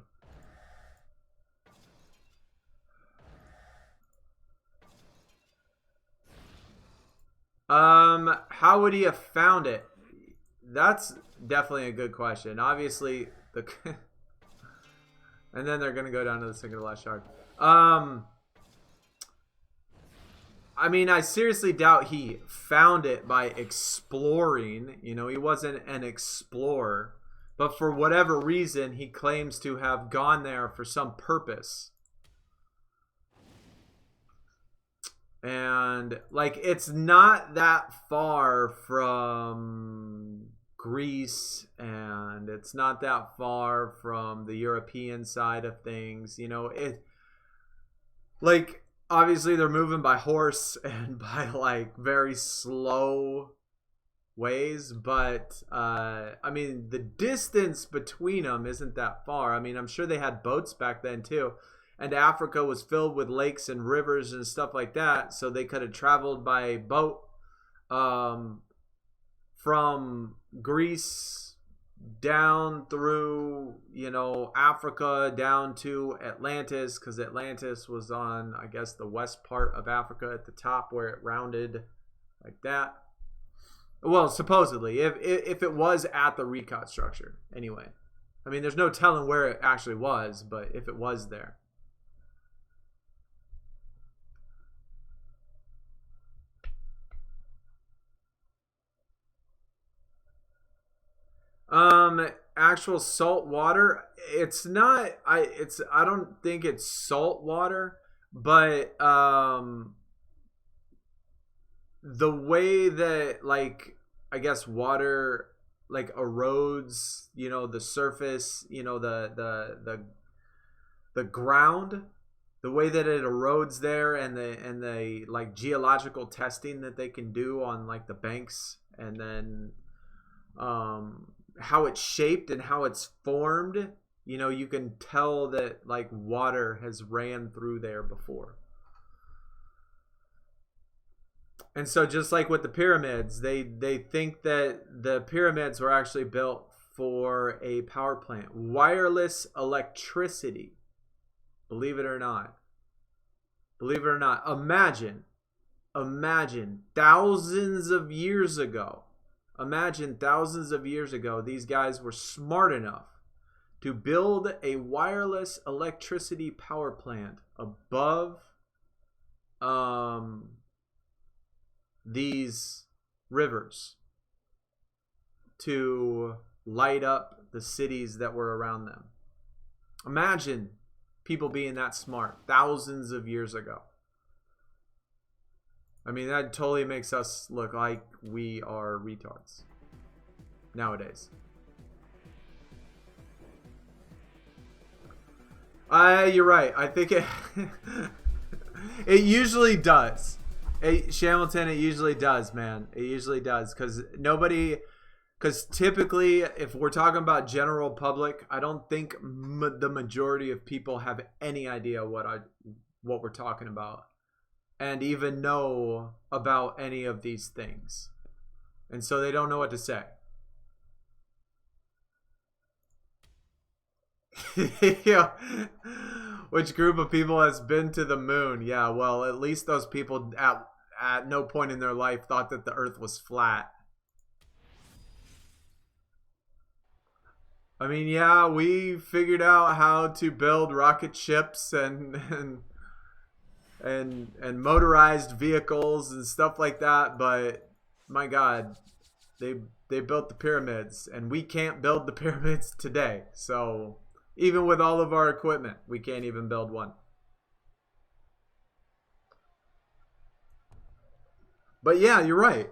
How would he have found it? That's definitely a good question. Obviously, and then they're gonna go down to the second to last shard. I mean, I seriously doubt he found it by exploring. He wasn't an explorer. But for whatever reason, he claims to have gone there for some purpose. And, like, it's not that far from Greece, and it's not that far from the European side of things. Like, obviously they're moving by horse and by, like, very slow ways, but I mean, the distance between them isn't that far. I mean, I'm sure they had boats back then too, and Africa was filled with lakes and rivers and stuff like that, so they could have traveled by boat from Greece down through Africa down to Atlantis, because Atlantis was on, I guess, the west part of Africa at the top where it rounded like that. Well, supposedly, if it was at the recon structure, anyway. I mean, there's no telling where it actually was, but if it was there. Actual salt water. It's not. I don't think it's salt water, but the way that, like, I guess water, like, erodes, the surface, the ground, the way that it erodes there, and the like geological testing that they can do on, like, the banks, and then how it's shaped and how it's formed, you can tell that, like, water has ran through there before. And so just like with the pyramids, they think that the pyramids were actually built for a power plant. Wireless electricity. Believe it or not. Believe it or not. Imagine thousands of years ago. Imagine thousands of years ago, these guys were smart enough to build a wireless electricity power plant above these rivers to light up the cities that were around them. Imagine people being that smart thousands of years ago. I mean, that totally makes us look like we are retards nowadays. You're right. I think it it usually does. Shamilton, it usually does, man. It usually does, because nobody Because typically, if we're talking about general public, I don't think the majority of people have any idea what we're talking about, and even know about any of these things, and so they don't know what to say. Yeah. Which group of people has been to the moon? Yeah, well, at least those people at no point in their life thought that the Earth was flat. I mean, yeah, we figured out how to build rocket ships and motorized vehicles and stuff like that, but my God, they built the pyramids, and we can't build the pyramids today. So even with all of our equipment, we can't even build one. But yeah, you're right.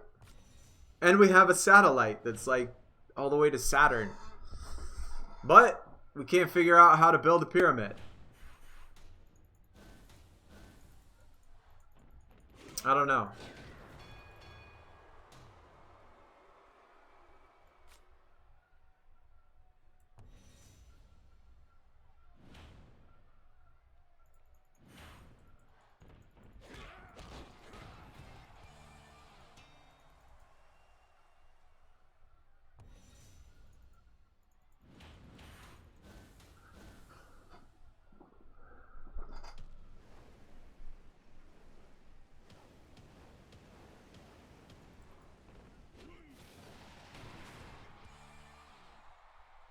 And we have a satellite that's like all the way to Saturn. But we can't figure out how to build a pyramid. I don't know.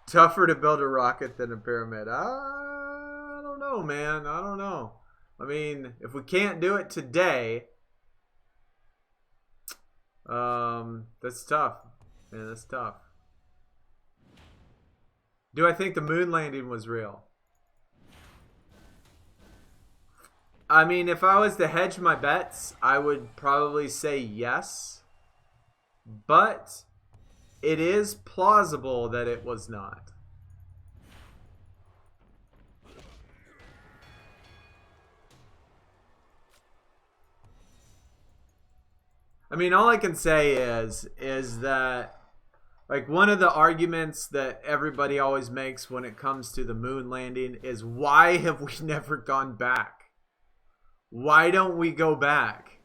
Tougher to build a rocket than a pyramid. I don't know, man. I don't know. I mean, if we can't do it today, that's tough. Man, that's tough. Do I think the moon landing was real? I mean, if I was to hedge my bets, I would probably say yes. But it is plausible that it was not. I mean, all I can say is that, like, one of the arguments that everybody always makes when it comes to the moon landing is, why have we never gone back? Why don't we go back?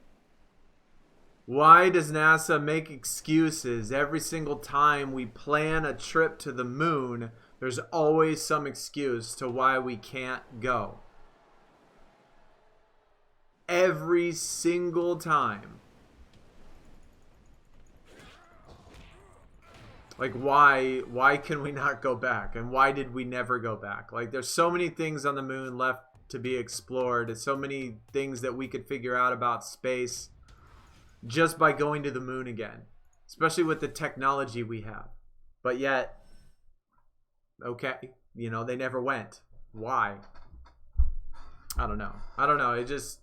Why does NASA make excuses every single time we plan a trip to the moon? There's always some excuse to why we can't go. Every single time. Like, why can we not go back? And why did we never go back? Like, there's so many things on the moon left to be explored. There's so many things that we could figure out about space just by going to the moon again, especially with the technology we have. But yet, okay, you know, they never went. Why? I don't know. I don't know. It just,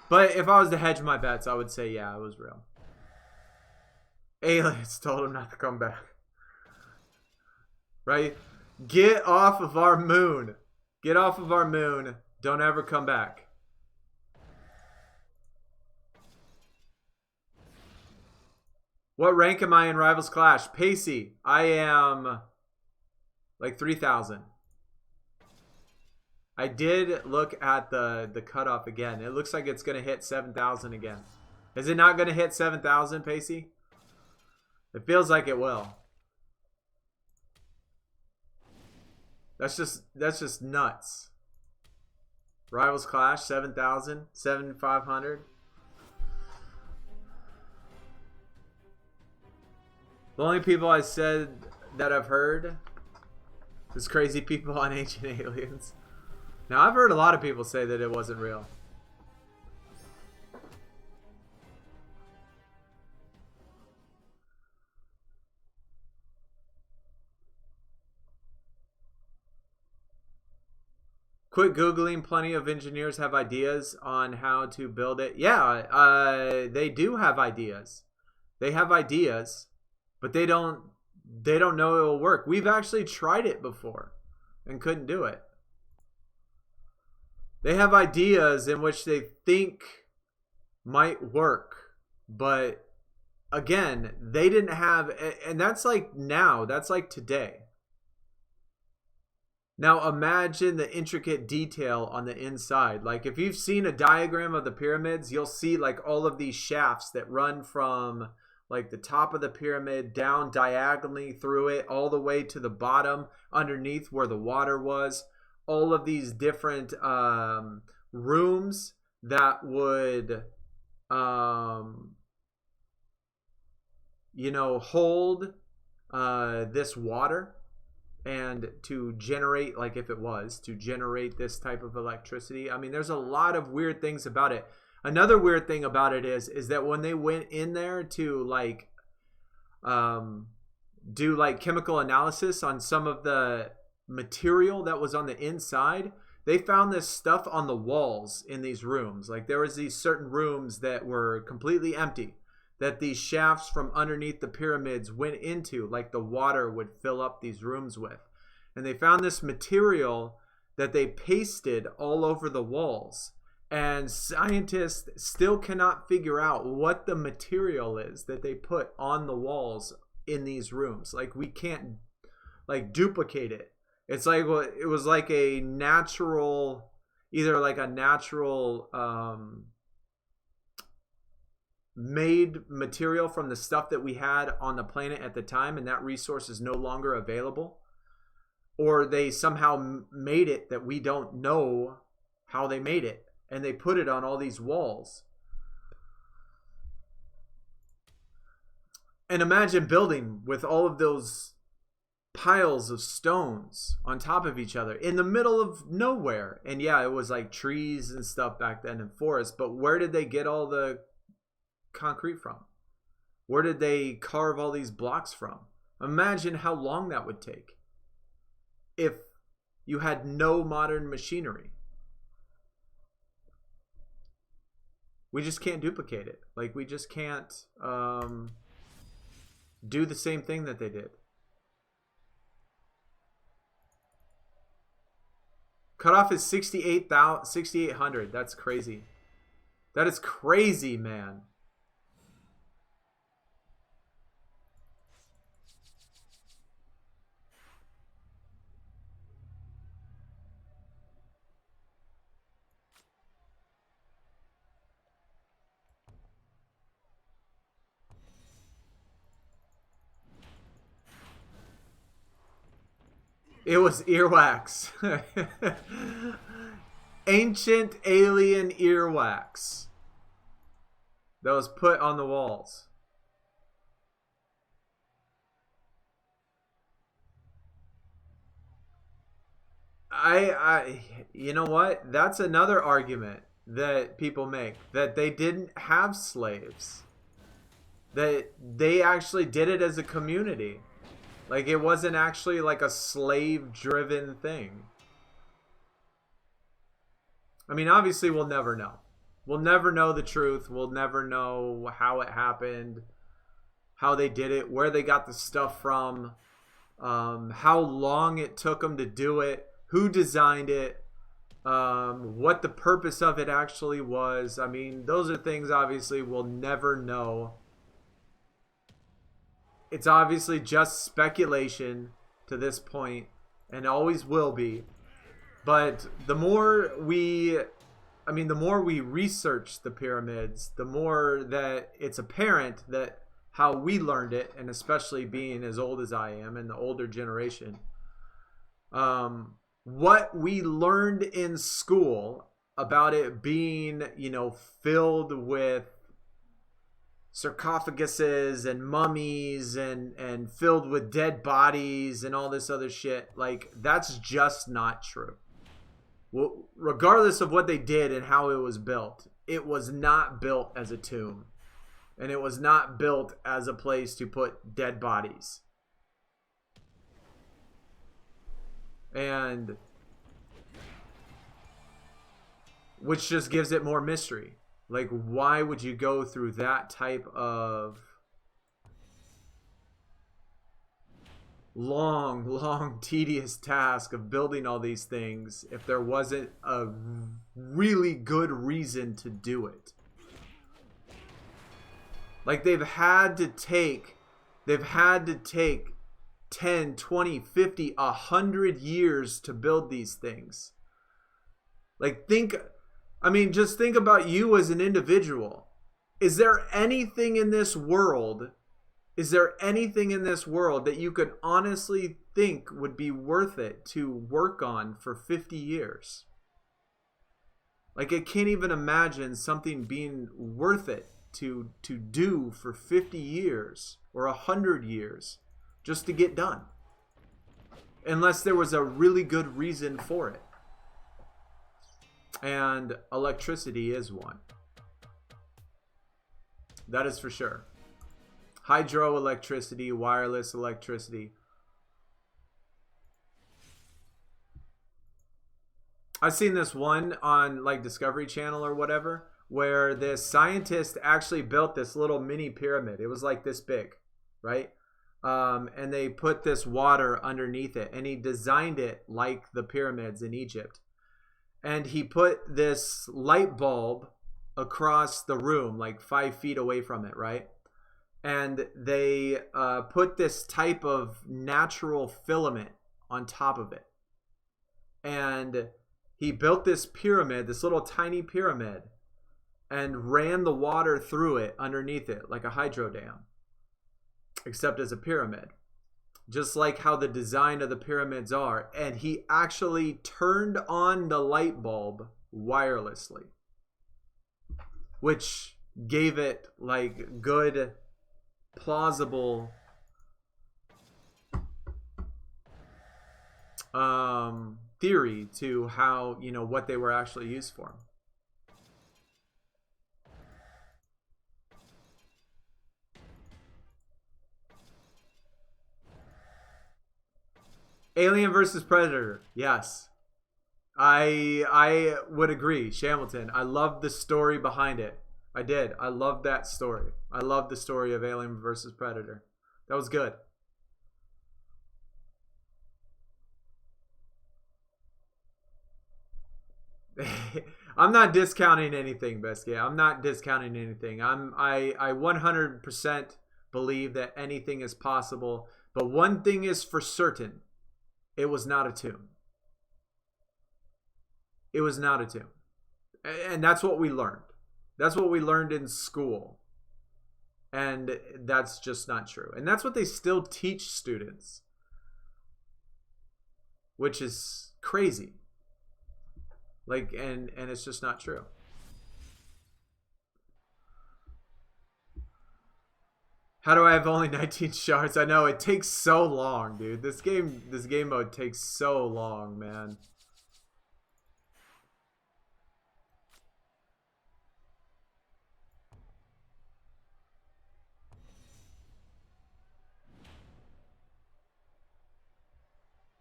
but if I was to hedge my bets, I would say, yeah, it was real. Aliens told him not to come back. Right? Get off of our moon. Get off of our moon. Don't ever come back. What rank am I in Rivals Clash? Pacey, I am like 3,000. I did look at the cutoff again. It looks like it's going to hit 7,000 again. Is it not going to hit 7,000, Pacey? It feels like it will. That's just nuts. Rivals Clash, 7,000, 7,500. The only people I said that I've heard is crazy people on Ancient Aliens. Now, I've heard a lot of people say that it wasn't real. Quit Googling. Plenty of engineers have ideas on how to build it. Yeah, they do have ideas. They have ideas, but they don't know it will work. We've actually tried it before and couldn't do it. They have ideas in which they think might work, but again, they didn't have, and that's like now, that's like today. Now imagine the intricate detail on the inside. Like if you've seen a diagram of the pyramids, you'll see like all of these shafts that run from like the top of the pyramid down diagonally through it all the way to the bottom underneath where the water was. All of these different rooms that would you know, hold this water, and to generate, like if it was to generate this type of electricity. I mean, there's a lot of weird things about it. Another weird thing about it is that when they went in there to like do like chemical analysis on some of the material that was on the inside, they found this stuff on the walls in these rooms. Like there was these certain rooms that were completely empty, that these shafts from underneath the pyramids went into, like the water would fill up these rooms with. And they found this material that they pasted all over the walls. And scientists still cannot figure out what the material is that they put on the walls in these rooms. Like we can't like duplicate it. It's like, well, it was like a natural, either like a natural made material from the stuff that we had on the planet at the time, and that resource is no longer available, or they somehow made it that we don't know how they made it, and they put it on all these walls. And imagine building with all of those piles of stones on top of each other in the middle of nowhere. And yeah, it was like trees and stuff back then and forests, but where did they get all the concrete from? Where did they carve all these blocks from? Imagine how long that would take if you had no modern machinery. We just can't duplicate it. Like we just can't do the same thing that they did. Cutoff is 6,800. That's crazy. That is crazy, man. It was earwax. Ancient alien earwax that was put on the walls. You know what? That's another argument that people make, that they didn't have slaves. That they actually did it as a community. Like it wasn't actually like a slave-driven thing. I mean, obviously we'll never know. We'll never know the truth. We'll never know how it happened, how they did it, where they got the stuff from, how long it took them to do it, who designed it, what the purpose of it actually was. I mean, those are things obviously we'll never know. It's obviously just speculation to this point, and always will be. But the more we research the pyramids, the more that it's apparent that how we learned it, and especially being as old as I am and the older generation, what we learned in school about it being, you know, filled with sarcophaguses and mummies and filled with dead bodies and all this other shit, like that's just not true. Well, regardless of what they did and how it was built, it was not built as a tomb, and it was not built as a place to put dead bodies. And which just gives it more mystery. Like, why would you go through that type of long, tedious task of building all these things if there wasn't a really good reason to do it? Like they've had to take 10, 20, 50, 100 years to build these things. Like just think about you as an individual. Is there anything in this world that you could honestly think would be worth it to work on for 50 years? Like I can't even imagine something being worth it to do for 50 years or 100 years just to get done. Unless there was a really good reason for it. And electricity is one. That is for sure. Hydroelectricity, wireless electricity. I've seen this one on like Discovery Channel or whatever, where this scientist actually built this little mini pyramid. It was like this big, right? And they put this water underneath it, and he designed it like the pyramids in Egypt. And he put this light bulb across the room, like 5 feet away from it, right? And they put this type of natural filament on top of it. And he built this pyramid, this little tiny pyramid, and ran the water through it underneath it like a hydro dam, except as a pyramid, just like how the design of the pyramids are. And he actually turned on the light bulb wirelessly, which gave it like good, plausible theory to how, what they were actually used for. Alien versus Predator. Yes. I would agree, Shamilton. I love the story behind it. I did. I love that story. I love the story of Alien versus Predator. That was good. I'm not discounting anything, Biscuit. I'm not discounting anything. I 100% believe that anything is possible. But one thing is for certain. It was not a tomb. It was not a tomb. And that's what we learned. That's what we learned in school. And that's just not true. And that's what they still teach students. Which is crazy. Like, and it's just not true. How do I have only 19 shards? I know, it takes so long, dude. This game mode takes so long, man.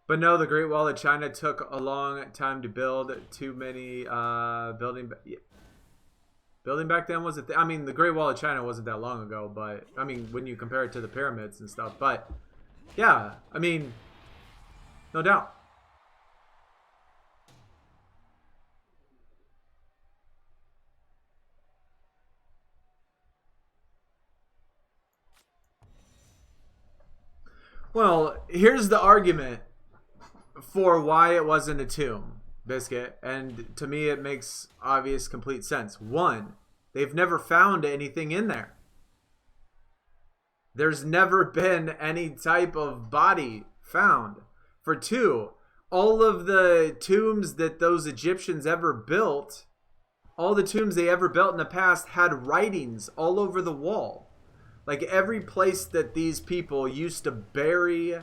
But no, the Great Wall of China took a long time to build. Too many building back then was I mean, the Great Wall of China wasn't that long ago, but I mean, when you compare it to the pyramids and stuff. But yeah, I mean, no doubt. Well, here's the argument for why it wasn't a tomb, Biscuit, and to me it makes obvious complete sense. One, they've never found anything in there. There's never been any type of body found. For two, all of the tombs that those Egyptians ever built, all the tombs they ever built in the past had writings all over the wall. Like every place that these people used to bury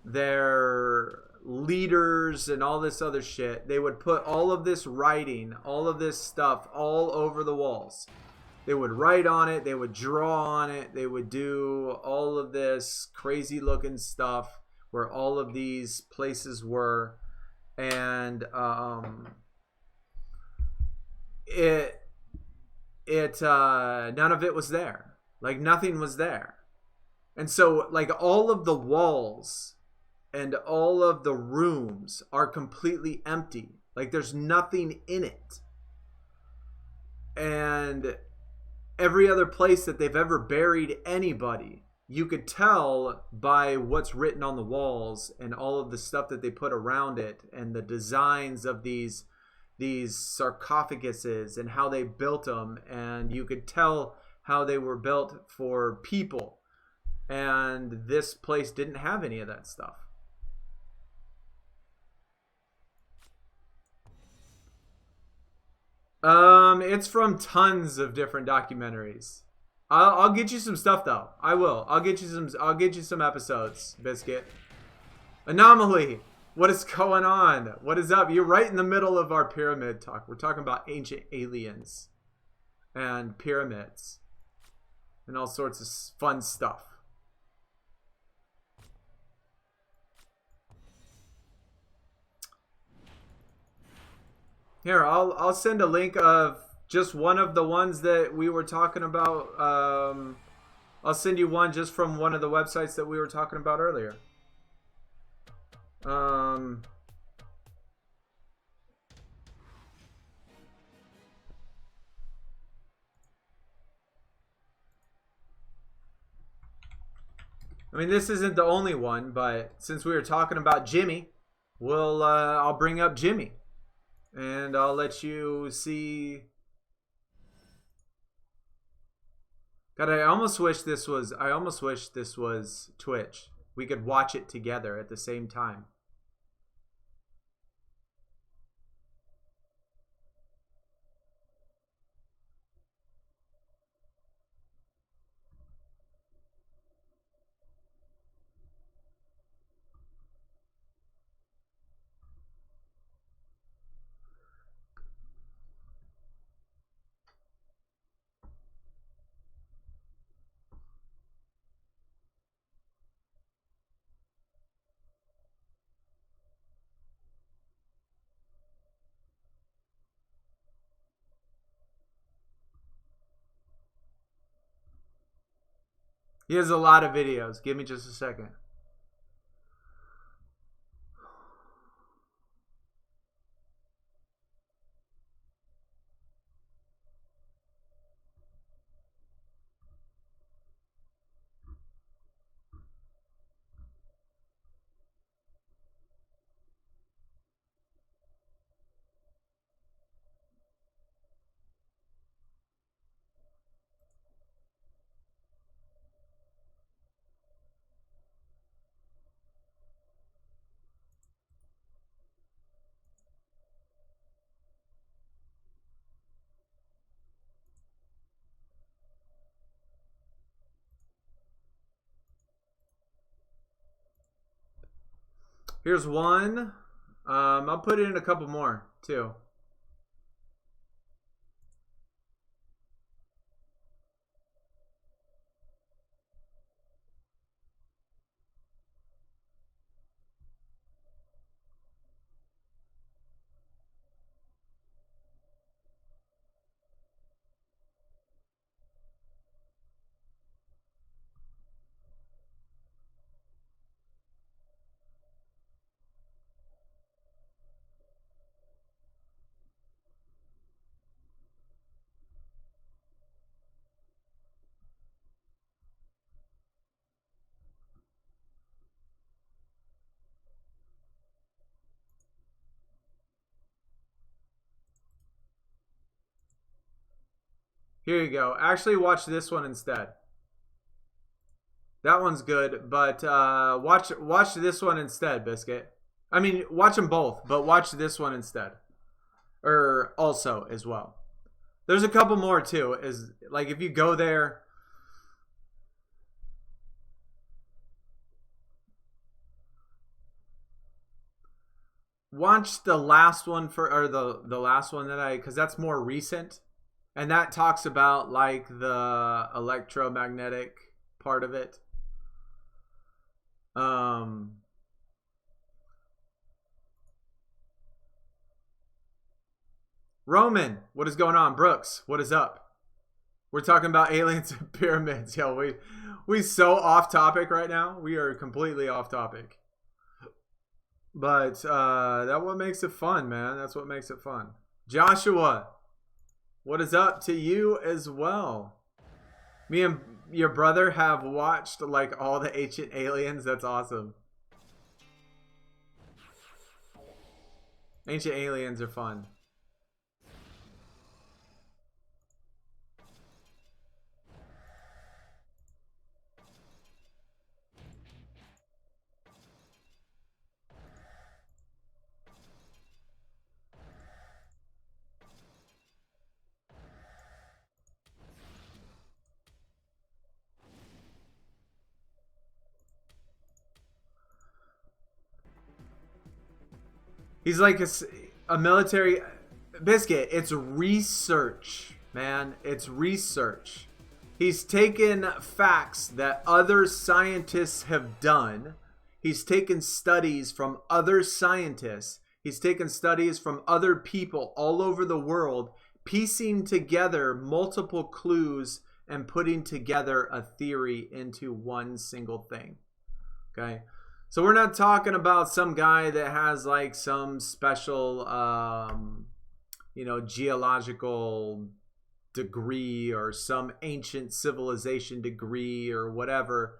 their leaders and all this other shit, they would put all of this writing, all of this stuff all over the walls. They would write on it, they would draw on it, they would do all of this crazy looking stuff where all of these places were. And none of it was there. Like nothing was there. And so like all of the walls and all of the rooms are completely empty. Like there's nothing in it. And every other place that they've ever buried anybody, you could tell by what's written on the walls and all of the stuff that they put around it and the designs of these sarcophaguses and how they built them, and you could tell how they were built for people. And this place didn't have any of that stuff. It's from tons of different documentaries. I'll get you some stuff though. I will. I'll get you some episodes, Biscuit. Anomaly. What is going on? What is up? You're right in the middle of our pyramid talk. We're talking about ancient aliens and pyramids and all sorts of fun stuff. Here, I'll send a link of just one of the ones that we were talking about. I'll send you one just from one of the websites that we were talking about earlier. I mean, this isn't the only one, but since we were talking about Jimmy, I'll bring up Jimmy, and I'll let you see. God, I almost wish this was Twitch. We could watch it together at the same time. He has a lot of videos. Give me just a second. Here's one. I'll put in a couple more too. Here you go. Actually, watch this one instead. That one's good, but watch this one instead, Biscuit. I mean, watch them both, but watch this one instead. Or also as well. There's a couple more too. Is like if you go there. Watch the last one or the last one that because that's more recent. And that talks about like the electromagnetic part of it. Roman, what is going on? Brooks, what is up? We're talking about aliens and pyramids. Yo, we so off topic right now. We are completely off topic. But that's what makes it fun, man. That's what makes it fun. Joshua, what is up to you as well? Me and your brother have watched like all the Ancient Aliens. That's awesome. Ancient Aliens are fun. He's like a military biscuit. It's research, man. It's research. He's taken facts that other scientists have done. He's taken studies from other scientists. He's taken studies from other people all over the world, piecing together multiple clues and putting together a theory into one single thing. Okay? So we're not talking about some guy that has like some special, you know, geological degree or some ancient civilization degree or whatever.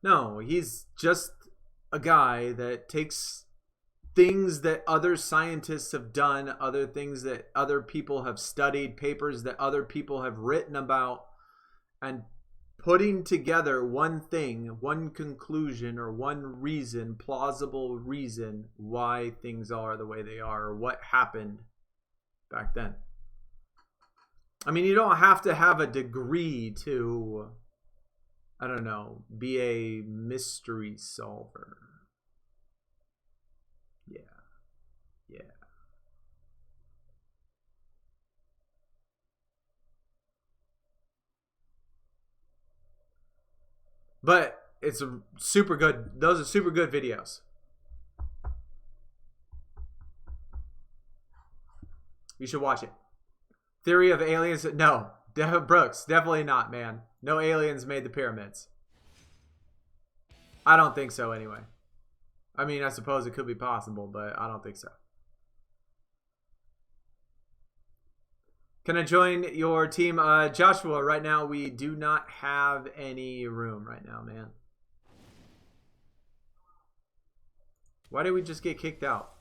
No, he's just a guy that takes things that other scientists have done, other things that other people have studied, papers that other people have written about, and putting together one thing, one conclusion, or one reason, plausible reason why things are the way they are, or what happened back then. I mean, you don't have to have a degree to, I don't know, be a mystery solver. Yeah. Yeah. But it's a super good. Those are super good videos. You should watch it. Theory of aliens. No. Brooks. Definitely not, man. No aliens made the pyramids. I don't think so anyway. I mean, I suppose it could be possible, but I don't think so. Can I join your team? Joshua, right now we do not have any room right now, man. Why did we just get kicked out?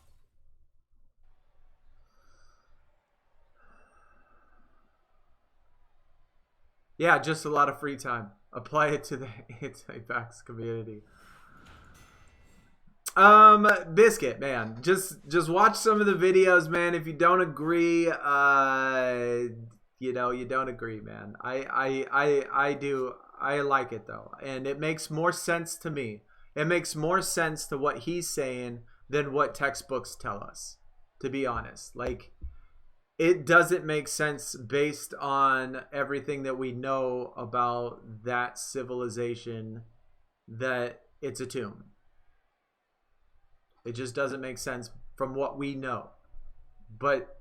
Yeah, just a lot of free time. Apply it to the anti-vax community. Biscuit, man. Just watch some of the videos, man. If you don't agree, you know, you don't agree, man. I do. I like it though, and it makes more sense to me. It makes more sense to what he's saying than what textbooks tell us, to be honest. Like, it doesn't make sense based on everything that we know about that civilization that it's a tomb. It just doesn't make sense from what we know. But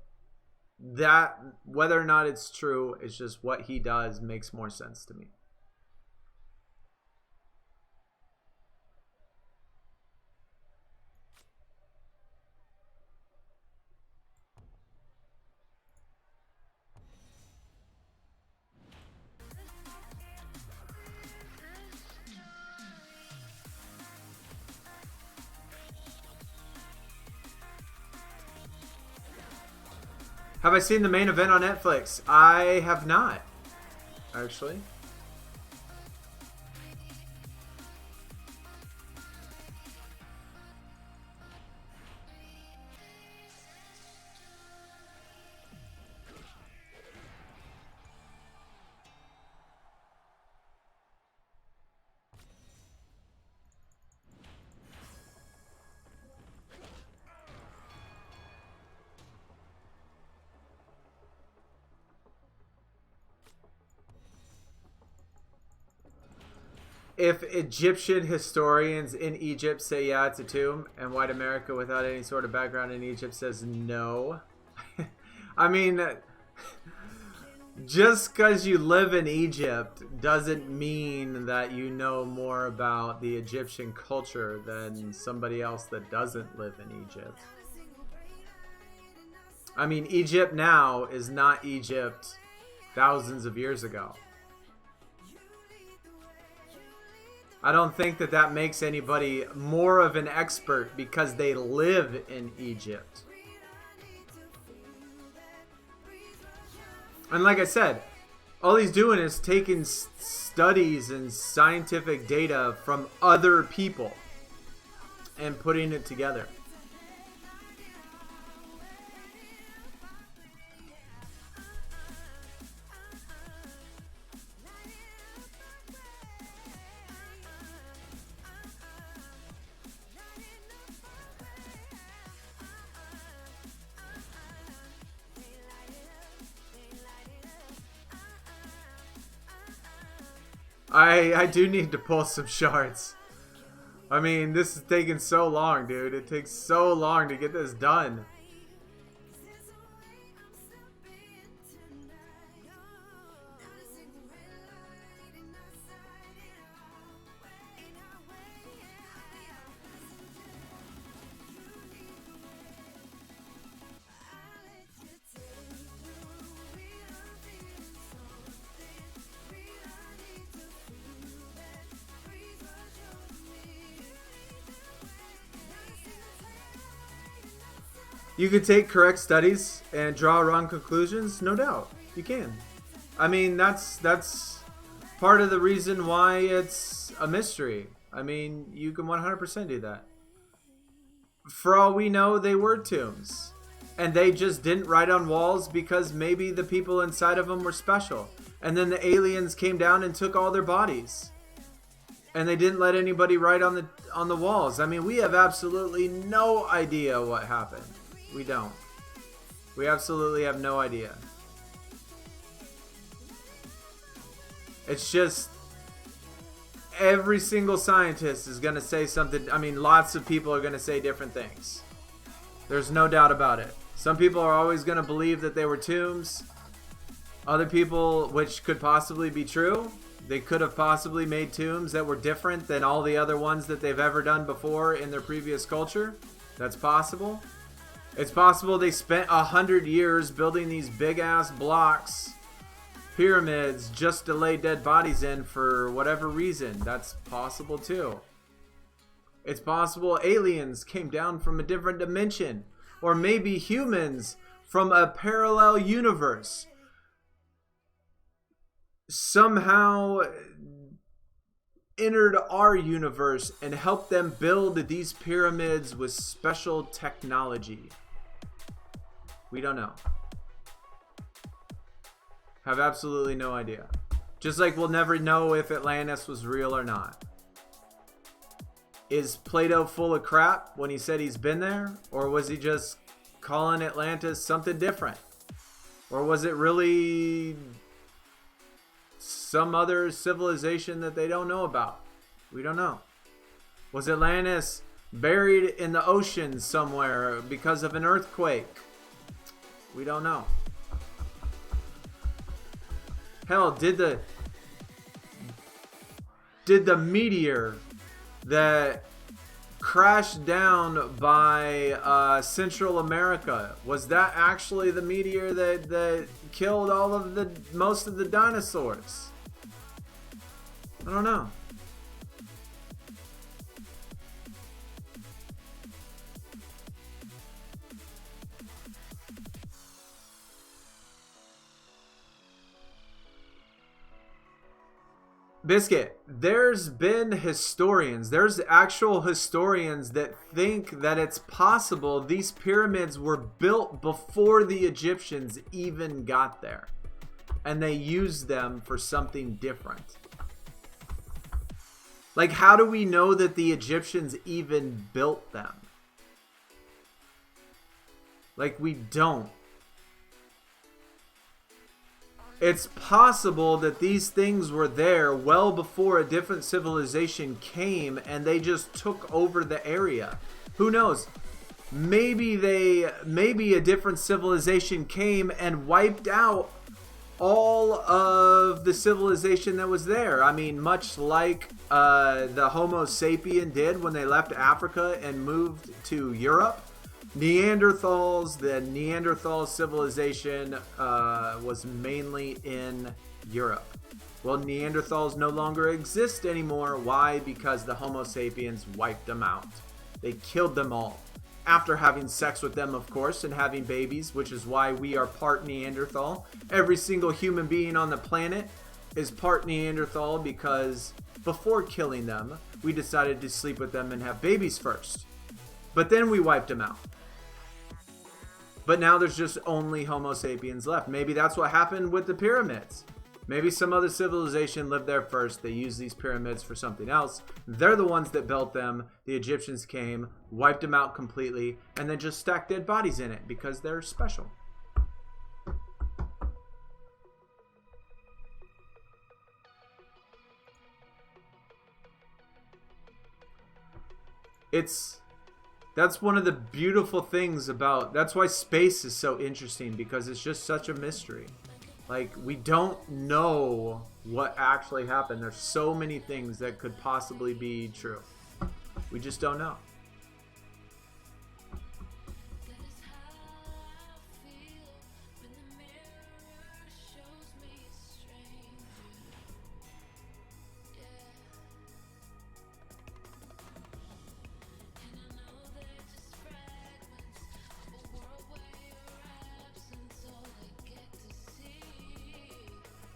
that, whether or not it's true, it's just what he does makes more sense to me. Have I seen the main event on Netflix? I have not, actually. If Egyptian historians in Egypt say, yeah, it's a tomb, and white America without any sort of background in Egypt says no, I mean, just because you live in Egypt doesn't mean that you know more about the Egyptian culture than somebody else that doesn't live in Egypt. I mean, Egypt now is not Egypt thousands of years ago. I don't think that that makes anybody more of an expert because they live in Egypt. And like I said, all he's doing is taking studies and scientific data from other people and putting it together. I do need to pull some shards. I mean, this is taking so long, dude. It takes so long to get this done. You could take correct studies and draw wrong conclusions, no doubt. You can. I mean, that's part of the reason why it's a mystery. I mean, you can 100% do that. For all we know, they were tombs. And they just didn't write on walls because maybe the people inside of them were special. And then the aliens came down and took all their bodies. And they didn't let anybody write on the walls. I mean, we have absolutely no idea what happened. We don't. We absolutely have no idea. It's just every single scientist is going to say something. I mean, lots of people are going to say different things. There's no doubt about it. Some people are always going to believe that they were tombs. Other people, which could possibly be true, they could have possibly made tombs that were different than all the other ones that they've ever done before in their previous culture. That's possible. It's possible they spent 100 years building these big-ass blocks, pyramids, just to lay dead bodies in for whatever reason. That's possible too. It's possible aliens came down from a different dimension. Or maybe humans from a parallel universe somehow entered our universe and helped them build these pyramids with special technology. We don't know. Have absolutely no idea. Just like we'll never know if Atlantis was real or not. Is Plato full of crap when he said he's been there? Or was he just calling Atlantis something different? Or was it really some other civilization that they don't know about? We don't know. Was Atlantis buried in the ocean somewhere because of an earthquake? We don't know. Hell, did the meteor that crashed down by Central America, was that actually the meteor that killed most of the dinosaurs? I don't know. Biscuit, there's been historians, there's actual historians that think that it's possible these pyramids were built before the Egyptians even got there. And they used them for something different. Like, how do we know that the Egyptians even built them? Like, we don't. It's possible that these things were there well before a different civilization came and they just took over the area. Who knows? Maybe a different civilization came and wiped out all of the civilization that was there. I mean, much like the Homo sapien did when they left Africa and moved to Europe. Neanderthals, the Neanderthal civilization was mainly in Europe. Well, Neanderthals no longer exist anymore. Why? Because the Homo sapiens wiped them out. They killed them all. After having sex with them, of course, and having babies, which is why we are part Neanderthal. Every single human being on the planet is part Neanderthal because before killing them, we decided to sleep with them and have babies first. But then we wiped them out. But now there's just only Homo sapiens left. Maybe that's what happened with the pyramids. Maybe some other civilization lived there first. They used these pyramids for something else. They're the ones that built them. The Egyptians came, wiped them out completely, and then just stacked dead bodies in it because they're special. That's one of the beautiful things about, that's why space is so interesting, because it's just such a mystery. Like, we don't know what actually happened. There's so many things that could possibly be true. We just don't know.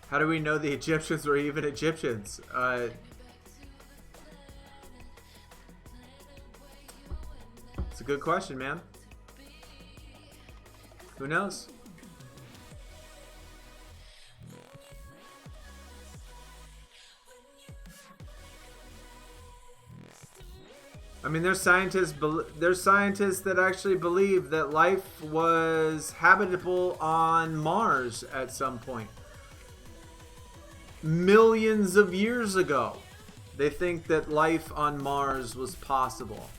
How do we know the Egyptians were even Egyptians? It's a good question, man. Who knows? I mean, there's scientists that actually believe that life was habitable on Mars at some point. Millions of years ago, they think that life on Mars was possible.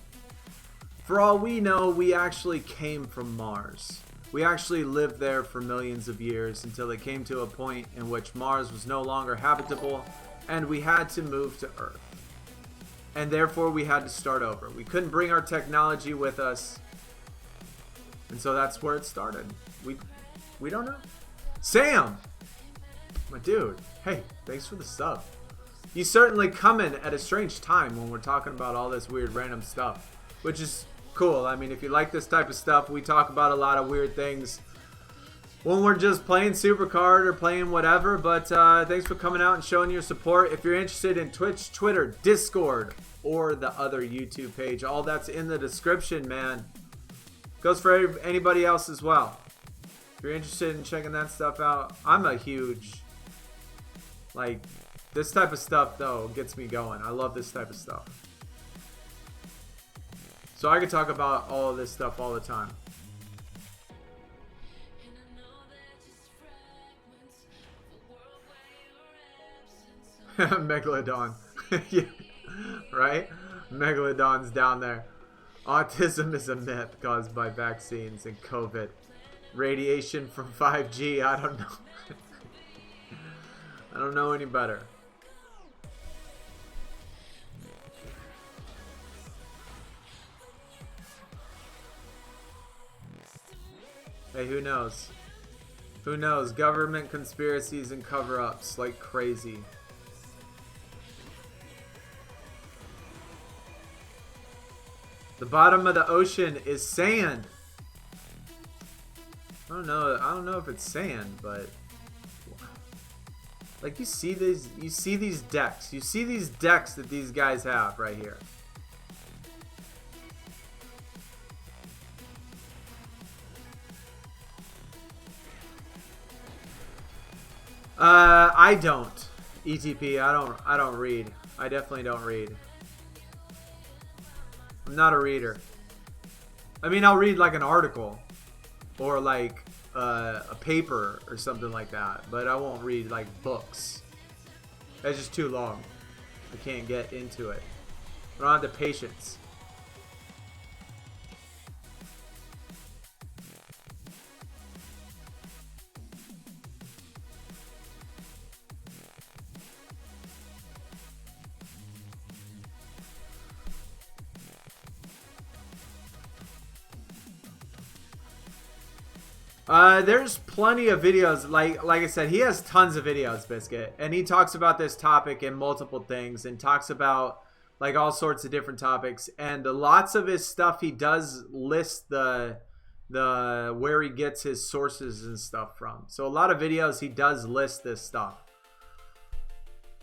For all we know, we actually came from Mars. We actually lived there for millions of years until it came to a point in which Mars was no longer habitable and we had to move to Earth. And therefore we had to start over. We couldn't bring our technology with us. And so that's where it started. We don't know. Sam! My dude. Hey, thanks for the sub. You certainly come in at a strange time when we're talking about all this weird random stuff, which is cool. I mean, if you like this type of stuff, we talk about a lot of weird things when we're just playing SuperCard or playing whatever. But thanks for coming out and showing your support. If you're interested in Twitch, Twitter, Discord, or the other YouTube page, all that's in the description, man. Goes for anybody else as well. If you're interested in checking that stuff out, I'm a huge... Like, this type of stuff, though, gets me going. I love this type of stuff. So I could talk about all of this stuff all the time. Megalodon. Yeah, right? Megalodon's down there. Autism is a myth caused by vaccines and COVID. Radiation from 5G, I don't know. I don't know any better. Hey, who knows? Who knows? Government conspiracies and cover-ups like crazy. The bottom of the ocean is sand. I don't know if it's sand, but like you see these decks. You see these decks that these guys have right here. I don't. ETP, I don't read. I definitely don't read. I'm not a reader. I mean, I'll read like an article or like a paper or something like that, but I won't read like books. That's just too long. I can't get into it. I don't have the patience. There's plenty of videos. Like I said, he has tons of videos, Biscuit, and he talks about this topic in multiple things, and talks about like all sorts of different topics. And lots of his stuff, he does list the where he gets his sources and stuff from. So a lot of videos he does list this stuff,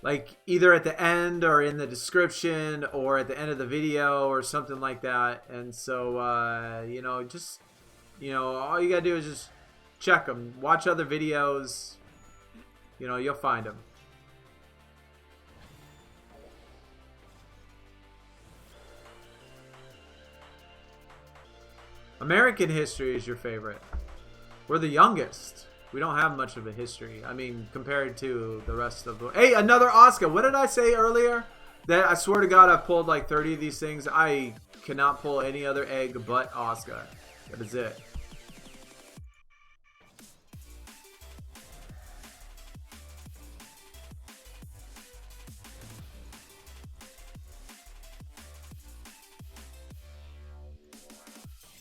like either at the end or in the description or at the end of the video or something like that. And so you know, just, you know, all you gotta do is just check them, watch other videos, you know, you'll find them. American history is your favorite. We're the youngest. We don't have much of a history. I mean, compared to the rest of the... Hey, another Oscar. What did I say earlier? That I swear to God, I've pulled like 30 of these things. I cannot pull any other egg but Oscar. That is it.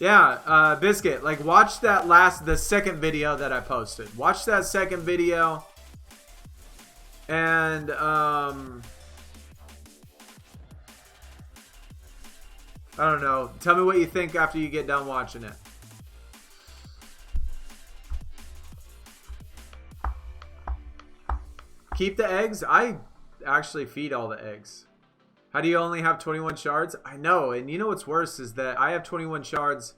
Yeah, Biscuit, like watch that the second video that I posted. Watch that second video. And, I don't know. Tell me what you think after you get done watching it. Keep the eggs? I actually feed all the eggs. How do you only have 21 shards? I know, and you know what's worse is that I have 21 shards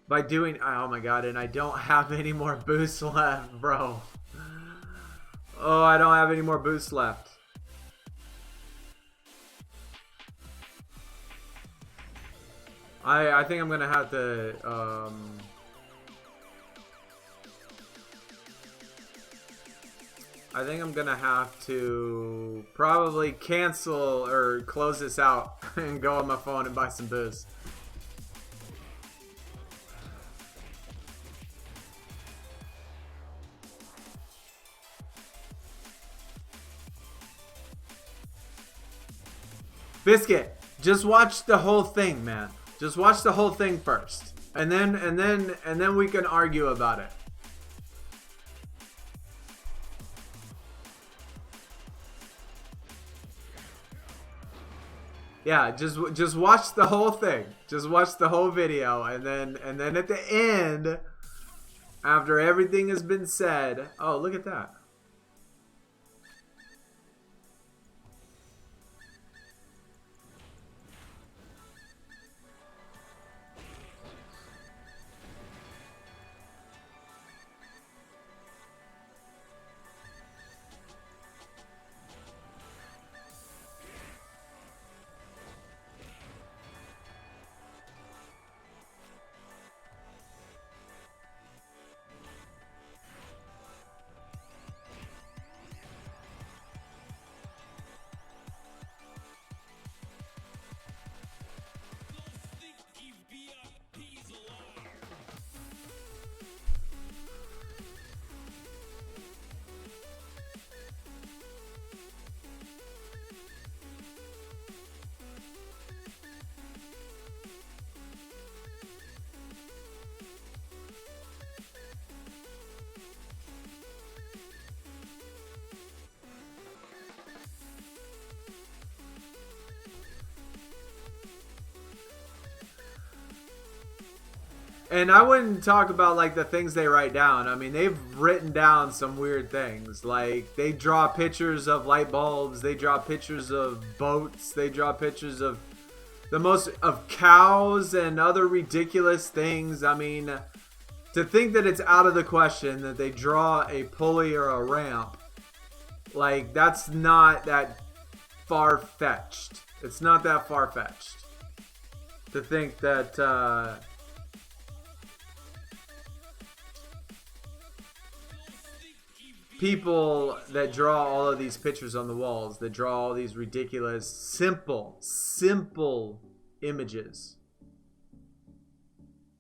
by doing... Oh my god, and I don't have any more boosts left, bro. Oh, I don't have any more boosts left. I think I'm gonna have to... I think I'm gonna have to probably cancel or close this out and go on my phone and buy some booze. Biscuit, just watch the whole thing, man. Just watch the whole thing first, and then we can argue about it. Yeah, just watch the whole thing. Just watch the whole video, and then at the end, after everything has been said, oh, look at that. And I wouldn't talk about like the things they write down. I mean, they've written down some weird things. Like they draw pictures of light bulbs, they draw pictures of boats, they draw pictures of of cows and other ridiculous things. I mean, to think that it's out of the question that they draw a pulley or a ramp, like that's not that far-fetched. It's not that far-fetched to think that people that draw all of these pictures on the walls, that draw all these ridiculous, simple images,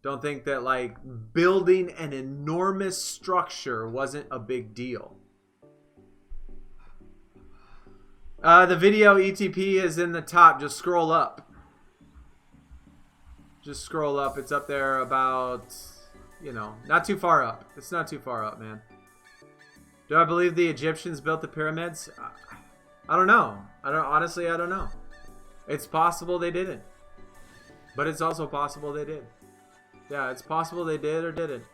don't think that like building an enormous structure wasn't a big deal. The video ETP is in the top. Just scroll up. Just scroll up. It's up there about you know, not too far up. It's not too far up, man. Do I believe the Egyptians built the pyramids? I don't know. Honestly, I don't know. It's possible they didn't. But it's also possible they did. Yeah, it's possible they did or didn't.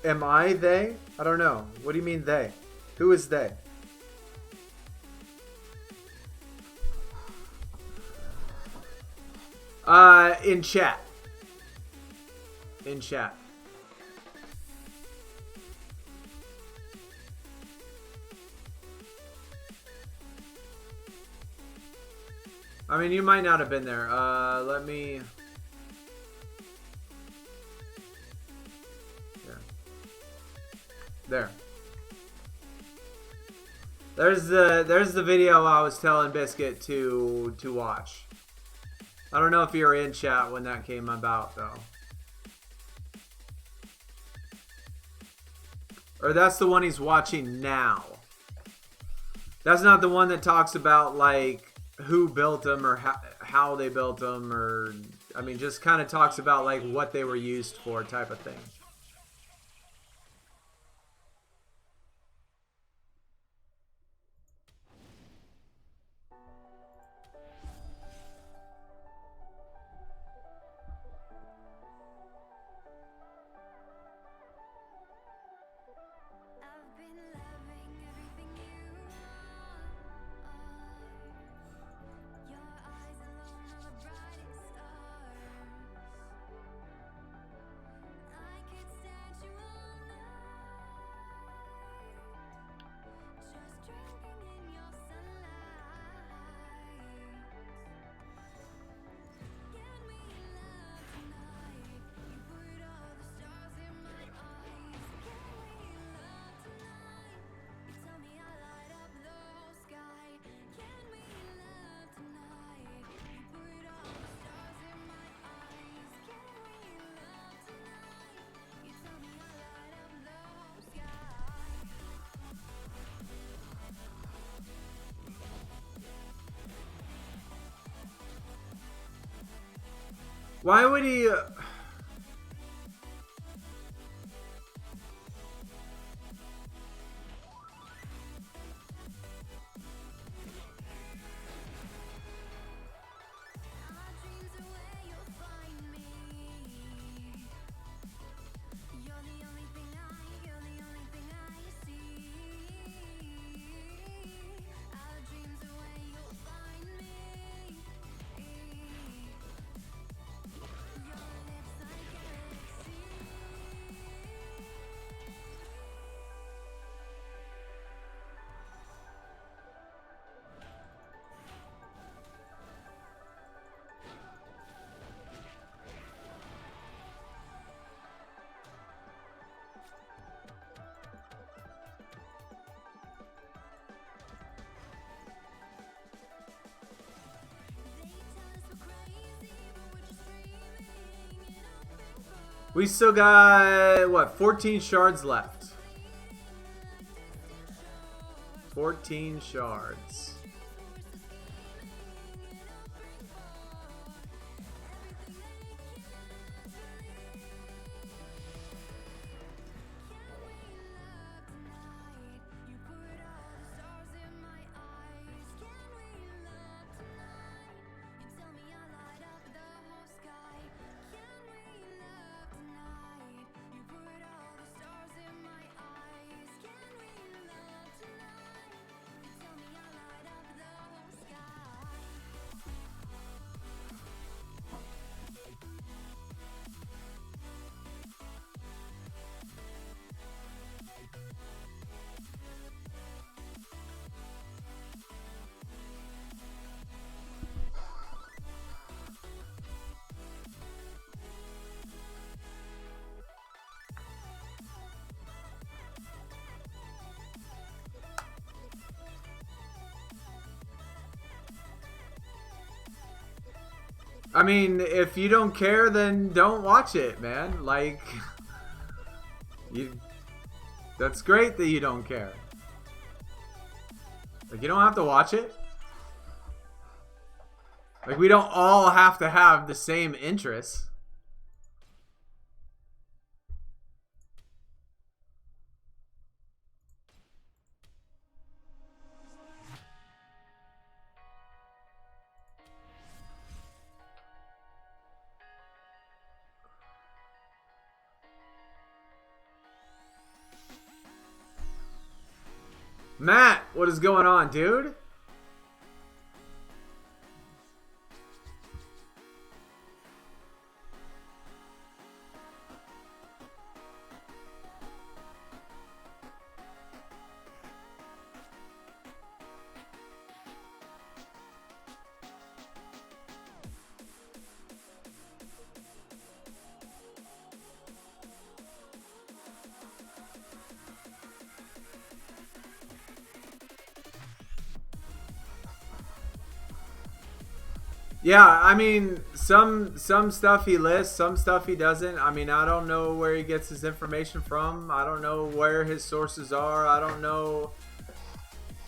Am I they? I don't know. What do you mean they? Who is they? In chat. In chat. I mean, you might not have been there. Let me... There. There's the video I was telling Biscuit to watch. I don't know if you were in chat when that came about though. Or that's the one he's watching now. That's not the one that talks about like who built them or how they built them, or I mean just kind of talks about like what they were used for type of thing. Why would he... We still got, what, 14 shards left. 14 shards. I mean, if you don't care, then don't watch it, man. Like, that's great that you don't care. Like, you don't have to watch it. Like, we don't all have to have the same interests. Matt, what is going on, dude? Yeah, I mean, some stuff he lists, some stuff he doesn't. I mean, I don't know where he gets his information from. I don't know where his sources are. I don't know,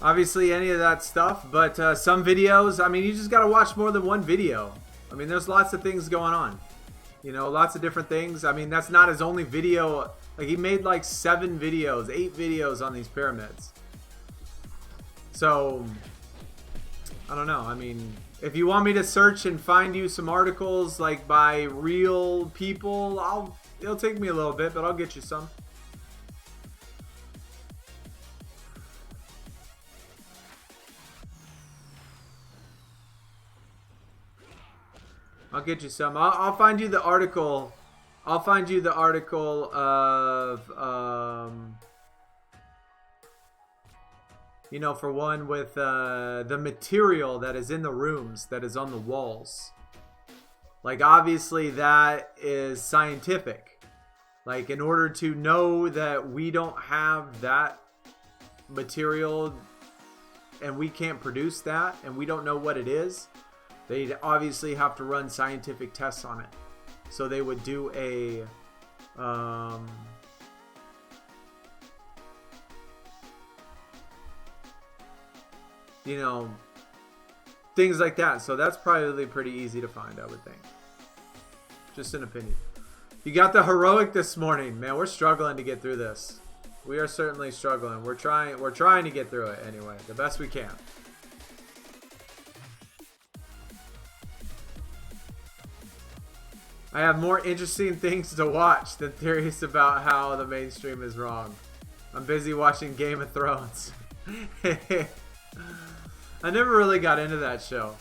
obviously, any of that stuff. But some videos, I mean, you just got to watch more than one video. I mean, there's lots of things going on. You know, lots of different things. I mean, that's not his only video. Like, he made like 7 videos, 8 videos on these pyramids. So, I don't know. I mean, if you want me to search and find you some articles like by real people, it'll take me a little bit, but I'll get you some. I'll get you some. I'll find you the article. I'll find you the article of you know, for one, with the material that is in the rooms, that is on the walls. Like, obviously, that is scientific. Like, in order to know that we don't have that material and we can't produce that and we don't know what it is, they'd obviously have to run scientific tests on it. So they would do a... you know, things like that. So that's probably pretty easy to find, I would think. Just an opinion. You got the heroic this morning, man. We're struggling to get through this. We are certainly struggling. We're trying to get through it anyway, the best we can. I have more interesting things to watch than theories about how the mainstream is wrong. I'm busy watching Game of Thrones. I never really got into that show.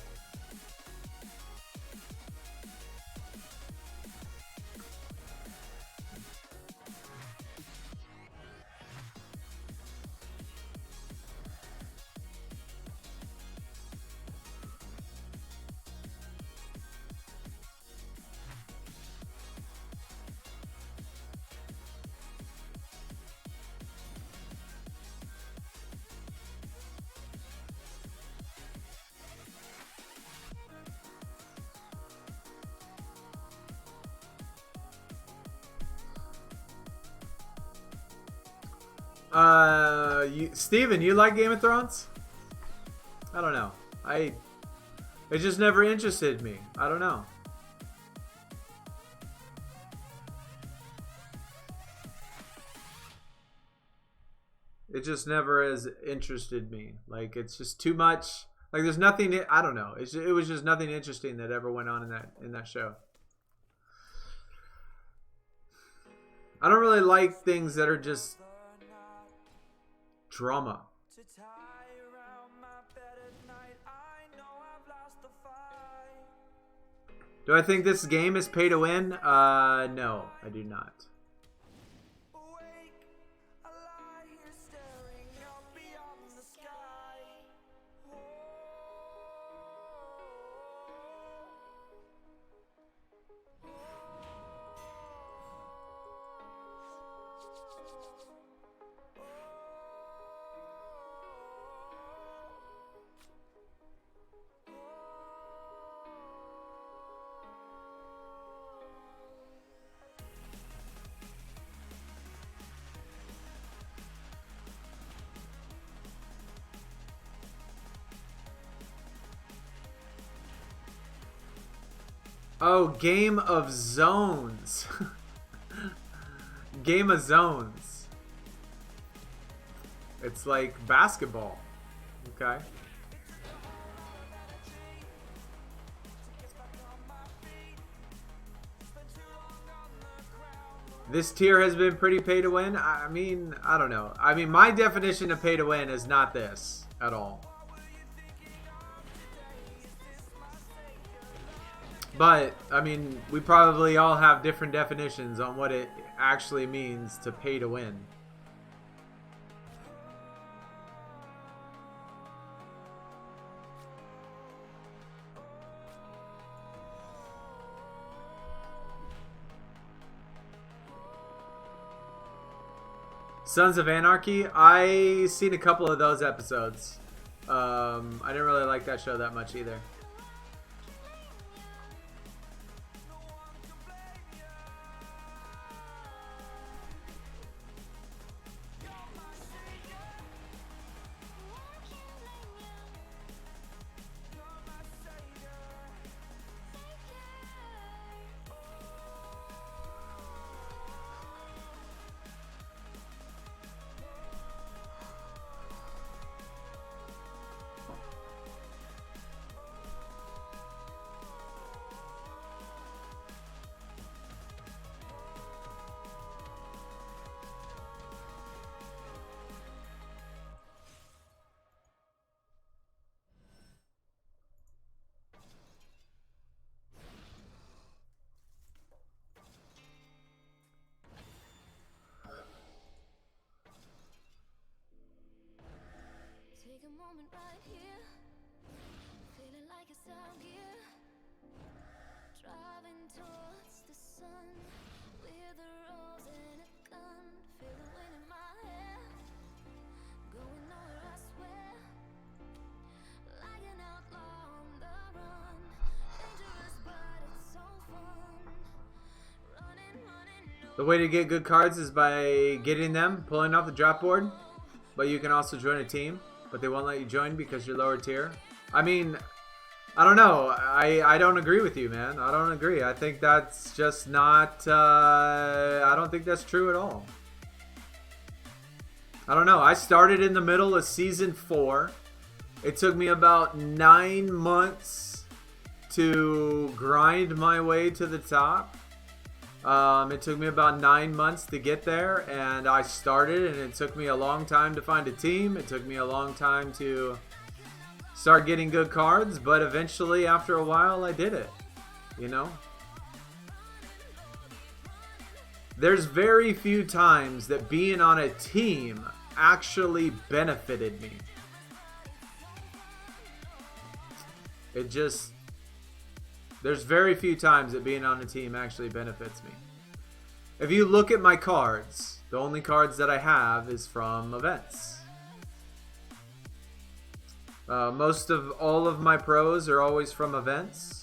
Steven, you like Game of Thrones? I don't know. It just never interested me. I don't know. It just never has interested me. Like, it's just too much. Like, there's nothing. I don't know. It was just nothing interesting that ever went on in that show. I don't really like things that are just drama. Do I think this game is pay to win? No, I do not. Oh, Game of Zones. Game of Zones. It's like basketball. Okay. This tier has been pretty pay to win. I mean, I don't know. I mean, my definition of pay to win is not this at all. But, I mean, we probably all have different definitions on what it actually means to pay to win. Sons of Anarchy, I seen a couple of those episodes. I didn't really like that show that much either. Take a moment right here, feeling like it's out here, driving towards the sun, with a rose and a gun, feel the wind in my hair, going nowhere I swear, like an outlaw on the run, dangerous but it's so fun, running, no. The way to get good cards is by getting them, pulling off the drop board, but you can also join a team. But they won't let you join because you're lower tier. I mean, I don't know. I don't agree with you, man. I don't agree. I think that's just not... I don't think that's true at all. I don't know. I started in the middle of Season 4. It took me about 9 months to grind my way to the top. It took me about 9 months to get there, and I started, and it took me a long time to find a team. It took me a long time to start getting good cards, but eventually, after a while, I did it, you know? There's very few times that being on a team actually benefited me. It just... There's very few times that being on a team actually benefits me. If you look at my cards, the only cards that I have is from events. Most of all of my pros are always from events.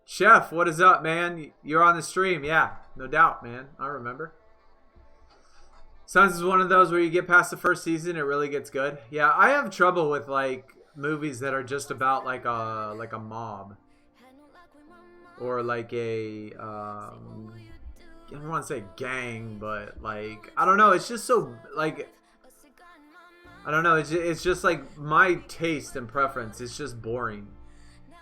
Chef, what is up, man? You're on the stream. Yeah, no doubt, man. I remember. Sons is one of those where you get past the first season, it really gets good. Yeah, I have trouble with like movies that are just about like a mob or like a I don't want to say gang, but like I don't know. It's just so like I don't know. It's just like my taste and preference. It's just boring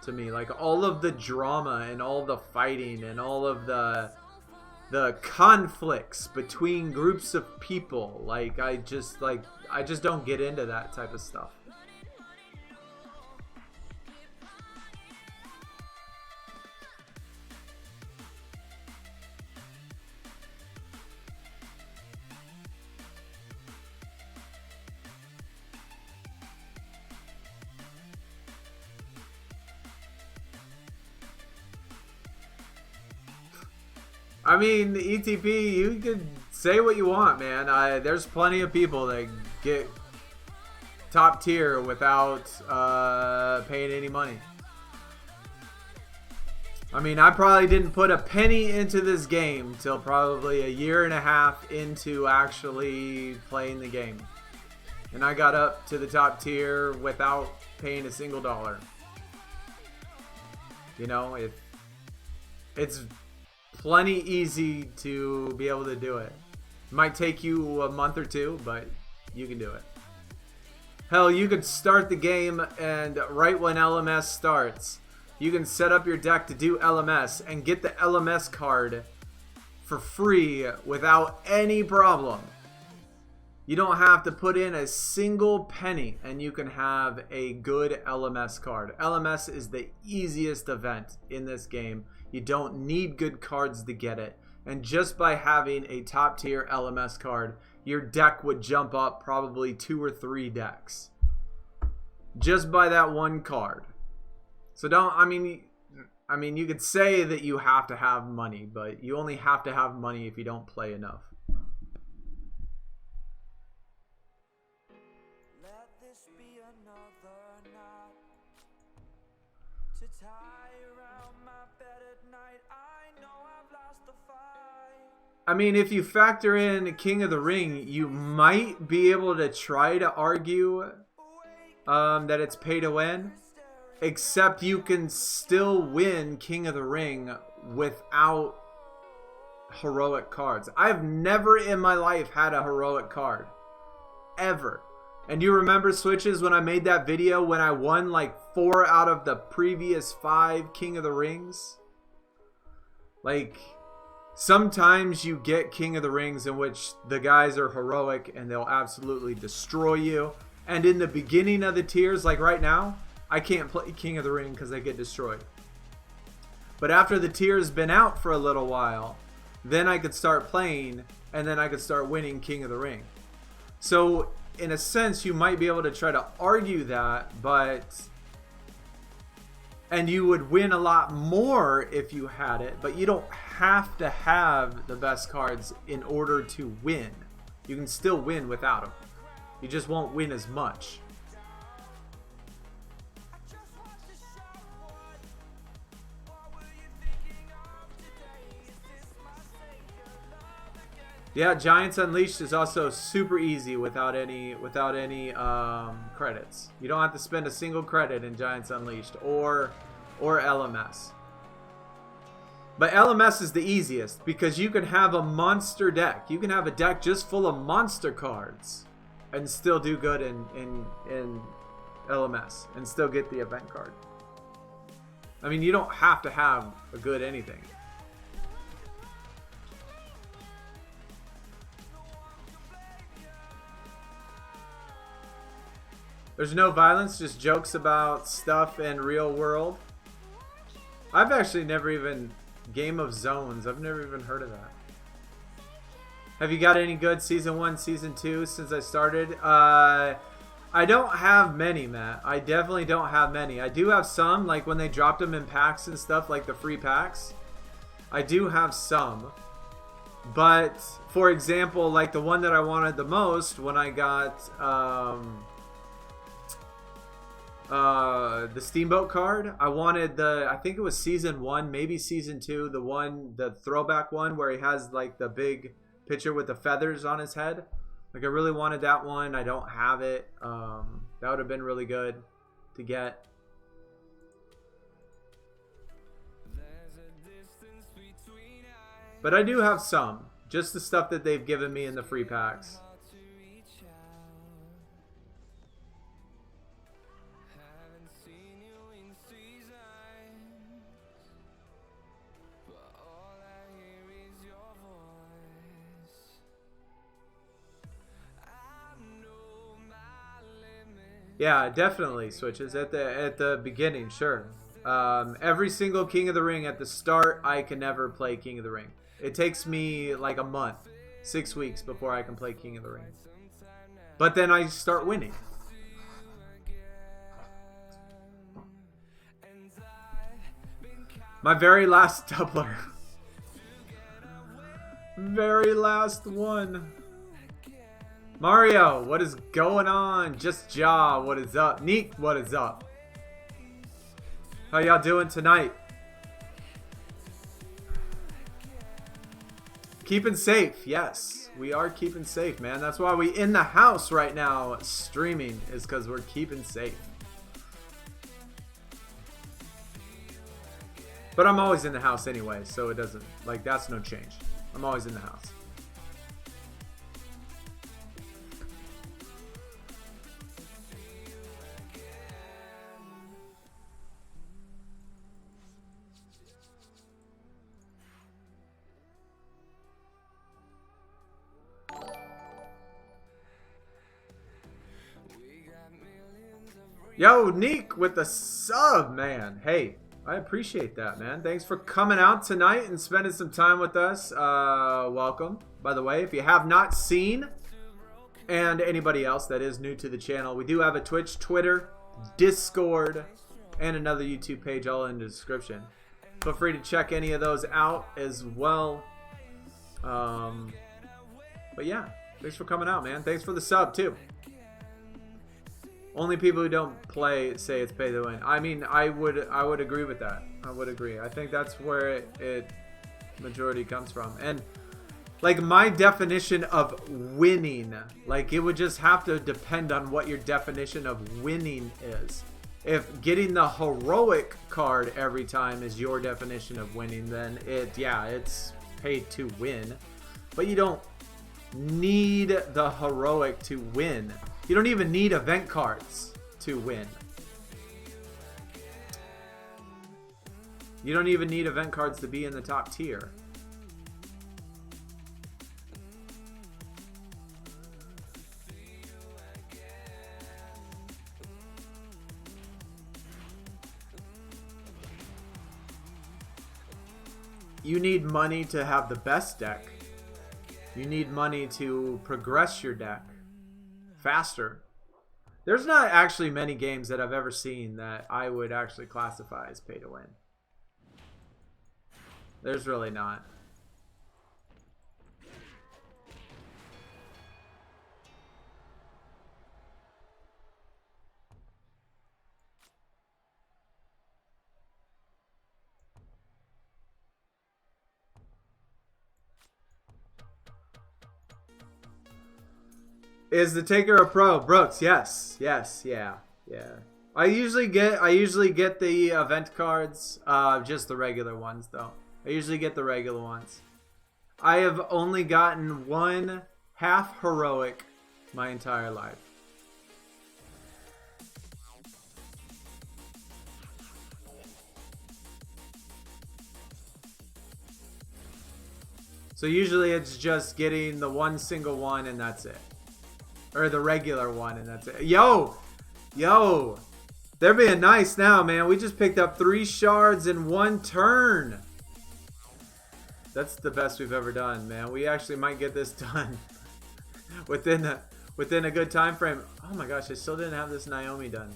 to me. Like all of the drama and all the fighting and all of the conflicts between groups of people, like I just don't get into that type of stuff. I mean, ETP, you could say what you want, man. There's plenty of people that get top tier without paying any money. I mean, I probably didn't put a penny into this game till probably a year and a half into actually playing the game. And I got up to the top tier without paying a single dollar. You know, it's plenty easy to be able to do it. It might take you a month or two, but you can do it. Hell, you could start the game and right when LMS starts, you can set up your deck to do LMS and get the LMS card for free without any problem. You don't have to put in a single penny and you can have a good LMS card. LMS is the easiest event in this game. You don't need good cards to get it. And just by having a top tier LMS card, your deck would jump up probably 2 or 3 decks. Just by that one card. So don't, I mean, you could say that you have to have money, but you only have to have money if you don't play enough. Let this be another knot to tie around my bed at night. I know I've lost the fight. I mean, if you factor in King of the Ring, you might be able to try to argue that it's pay to win. Except you can still win King of the Ring without heroic cards. I've never in my life had a heroic card. Ever. And you remember, Switches, when I made that video when I won like 4 out of the previous 5 King of the Rings? Like, sometimes you get King of the Rings in which the guys are heroic and they'll absolutely destroy you. And in the beginning of the tiers, like right now, I can't play King of the Ring because I get destroyed. But after the tier's been out for a little while, then I could start playing and then I could start winning King of the Ring. So in a sense, you might be able to try to argue that, and you would win a lot more if you had it, but you don't have to have the best cards in order to win. You can still win without them. You just won't win as much. Yeah, Giants Unleashed is also super easy without any credits. You don't have to spend a single credit in Giants Unleashed or LMS. But LMS is the easiest because you can have a monster deck. You can have a deck just full of monster cards and still do good in LMS and still get the event card. I mean, you don't have to have a good anything. There's no violence, just jokes about stuff in real world. I've actually never even... Game of Zones, I've never even heard of that. Have you got any good Season 1, Season 2 since I started? I don't have many, Matt. I definitely don't have many. I do have some, like when they dropped them in packs and stuff, like the free packs. I do have some. But, for example, like the one that I wanted the most when I got... the Steamboat card. I wanted I think it was Season 1, maybe Season 2, the throwback one where he has like the big picture with the feathers on his head. Like I really wanted that one. I don't have it. That would have been really good to get. But I do have some. Just the stuff that they've given me in the free packs. Yeah, definitely Switches at the beginning, sure. Every single King of the Ring at the start, I can never play King of the Ring. It takes me like a month, 6 weeks before I can play King of the Ring. But then I start winning. My very last doubler. Very last one. Mario, what is going on? Just Jaw, what is up? Neek, what is up? How y'all doing tonight? Keeping safe. Yes, we are keeping safe, man. That's why we in the house right now streaming, is because we're keeping safe. But I'm always in the house anyway, so it doesn't, like, that's no change. I'm always in the house. Yo, Neek with the sub, man. Hey, I appreciate that, man. Thanks for coming out tonight and spending some time with us. Welcome. By the way, if you have not seen, and anybody else that is new to the channel, we do have a Twitch, Twitter, Discord, and another YouTube page all in the description. Feel free to check any of those out as well. But yeah, thanks for coming out, man. Thanks for the sub, too. Only people who don't play say it's pay to win. I mean, I would agree with that. I would agree. I think that's where it majority comes from. And like my definition of winning, like it would just have to depend on what your definition of winning is. If getting the heroic card every time is your definition of winning, then it's paid to win. But you don't need the heroic to win. You don't even need event cards to win. You don't even need event cards to be in the top tier. You need money to have the best deck. You need money to progress your deck faster. There's not actually many games that I've ever seen that I would actually classify as pay to win. There's really not. Is the Taker a pro? Brooks, yes. Yes, yeah. I usually get the event cards, just the regular ones though. I usually get the regular ones. I have only gotten one half heroic my entire life. So usually it's just getting the one single one and that's it. Or the regular one, and that's it. Yo! They're being nice now, man. We just picked up 3 shards in 1 turn. That's the best we've ever done, man. We actually might get this done within a good time frame. Oh my gosh, I still didn't have this Naomi done.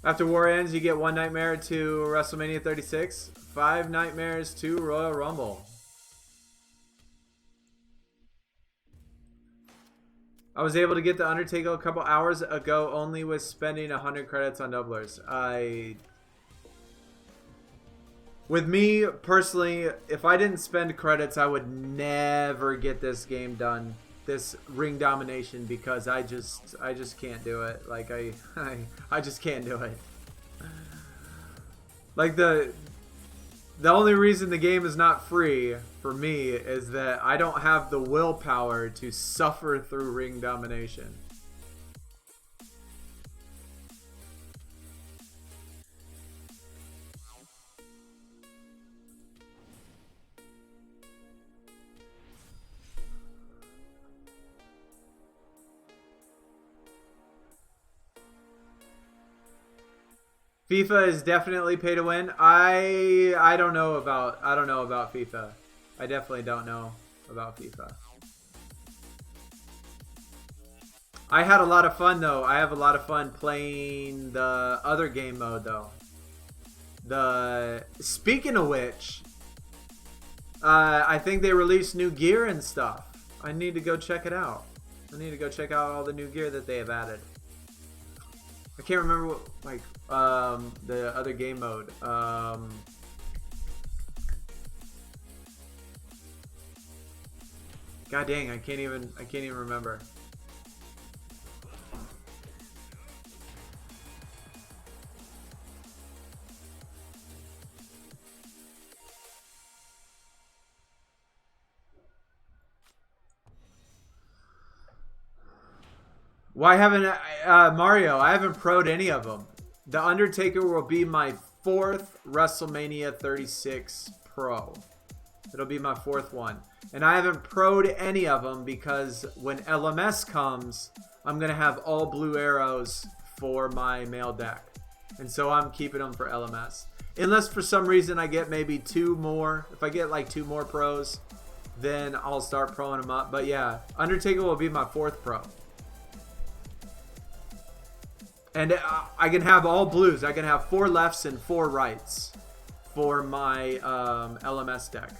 After war ends, you get 1 nightmare to WrestleMania 36, 5 nightmares to Royal Rumble. I was able to get the Undertaker a couple hours ago only with spending 100 credits on doublers. With me personally, if I didn't spend credits, I would never get this game done, this Ring Domination, because I just can't do it. Like I just can't do it. Like the only reason the game is not free for me is that I don't have the willpower to suffer through Ring Domination. FIFA is definitely pay to win. I don't know about FIFA. I definitely don't know about FIFA. I had a lot of fun though. I have a lot of fun playing the other game mode though. Speaking of which, I think they released new gear and stuff. I need to go check it out. I need to go check out all the new gear that they have added. I can't remember what, like, the other game mode. God dang, I can't even remember. Why haven't Mario? I haven't pro'd any of them. The Undertaker will be my 4th WrestleMania 36 Pro. It'll be my 4th one. And I haven't pro'd any of them because when LMS comes, I'm going to have all blue arrows for my male deck. And so I'm keeping them for LMS. Unless for some reason I get maybe 2 more. If I get like 2 more pros, then I'll start proing them up. But yeah, Undertaker will be my 4th pro. And I can have all blues. I can have 4 lefts and 4 rights for my LMS deck.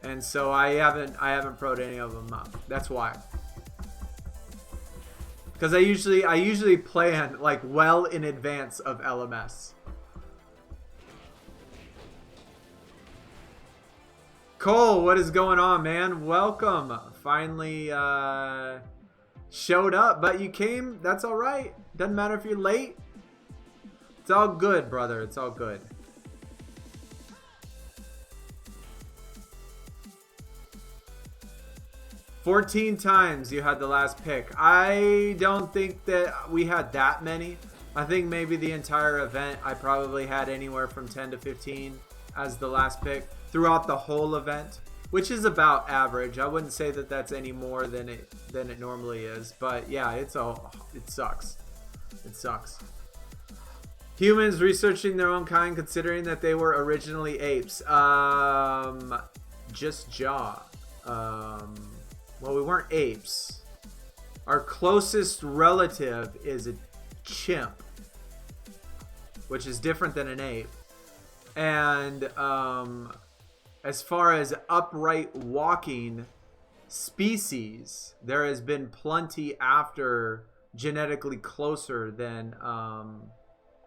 And so I haven't pro'd any of them up. That's why. Because I usually plan like well in advance of LMS. Cole, what is going on, man? Welcome. Finally showed up, but you came. That's all right. Doesn't matter if you're late. It's all good, brother. It's all good. "14 times you had the last pick." I don't think that we had that many. I think maybe the entire event I probably had anywhere from 10 to 15 as the last pick throughout the whole event, which is about average. I wouldn't say that that's any more than it normally is, but yeah, it sucks. It sucks. Humans researching their own kind, considering that they were originally apes. Just Jaw. Well, we weren't apes. Our closest relative is a chimp, which is different than an ape. And as far as upright walking species, there has been plenty after genetically closer than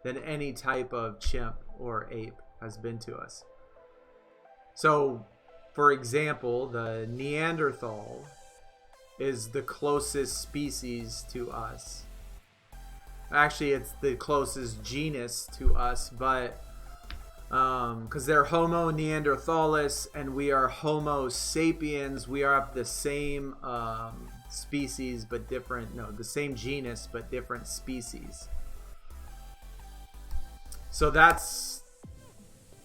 any type of chimp or ape has been to us. So, for example, the Neanderthal is the closest species to us. Actually, it's the closest genus to us, but because they're Homo neanderthalis and we are Homo sapiens, we are the same species but different. No, the same genus but different species. So that's,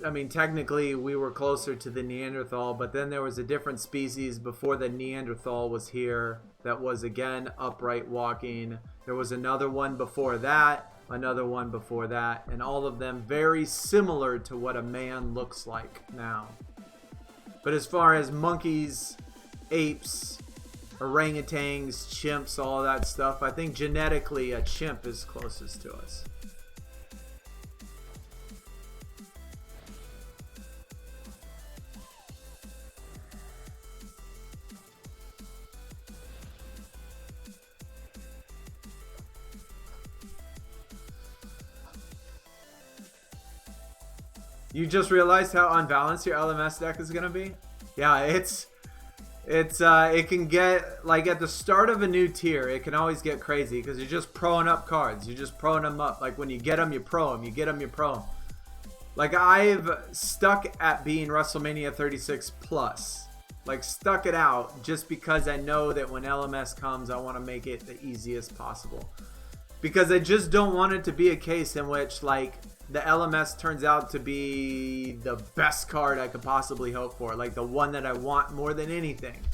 I mean, technically we were closer to the Neanderthal, but then there was a different species before the Neanderthal was here that was again upright walking. There was another one before that, another one before that, and all of them very similar to what a man looks like now. But as far as monkeys, apes, orangutans, chimps, all that stuff, I think genetically a chimp is closest to us. You just realized how unbalanced your LMS deck is gonna be? Yeah, it can get, like, at the start of a new tier, it can always get crazy because you're just proing up cards. You're just proing them up. Like, when you get them, you pro them. You get them, you pro them. Like, I've stuck at being WrestleMania 36 plus. Like, stuck it out just because I know that when LMS comes, I want to make it the easiest possible. Because I just don't want it to be a case in which, like, the LMS turns out to be the best card I could possibly hope for. Like, the one that I want more than anything.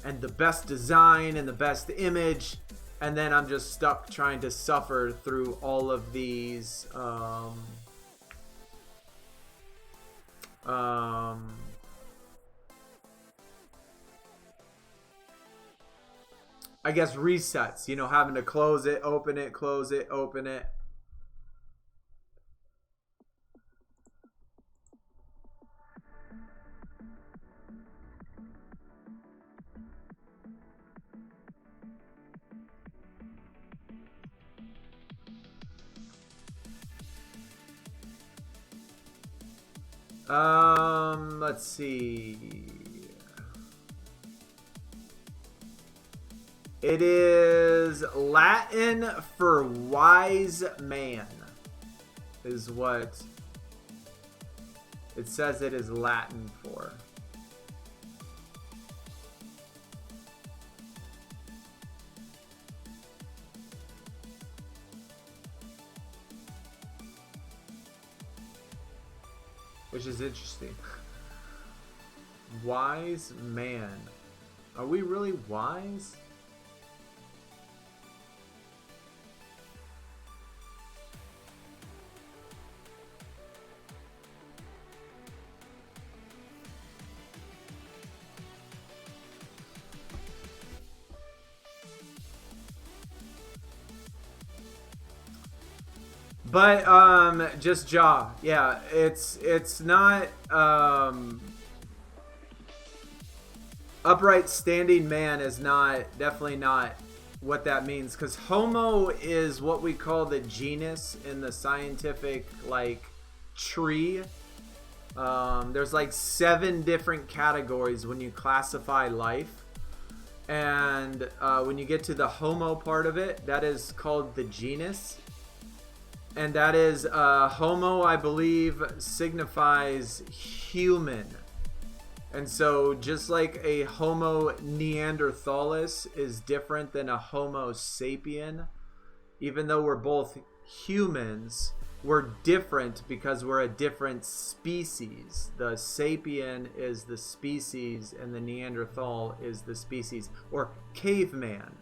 And the best design and the best image. And then I'm just stuck trying to suffer through all of these I guess resets, you know, having to close it, open it, close it, open it. Let's see. It is Latin for wise man, is what it says it is Latin for. Which is interesting. Wise man. Are we really wise? But just jaw. Yeah, it's not upright standing man is definitely not what that means, because homo is what we call the genus in the scientific like tree. There's like 7 different categories when you classify life, and when you get to the homo part of it, that is called the genus. And that is, homo, I believe, signifies human. And so just like a homo neanderthalis is different than a homo sapien, even though we're both humans, we're different because we're a different species. The sapien is the species and the Neanderthal is the species. Or caveman.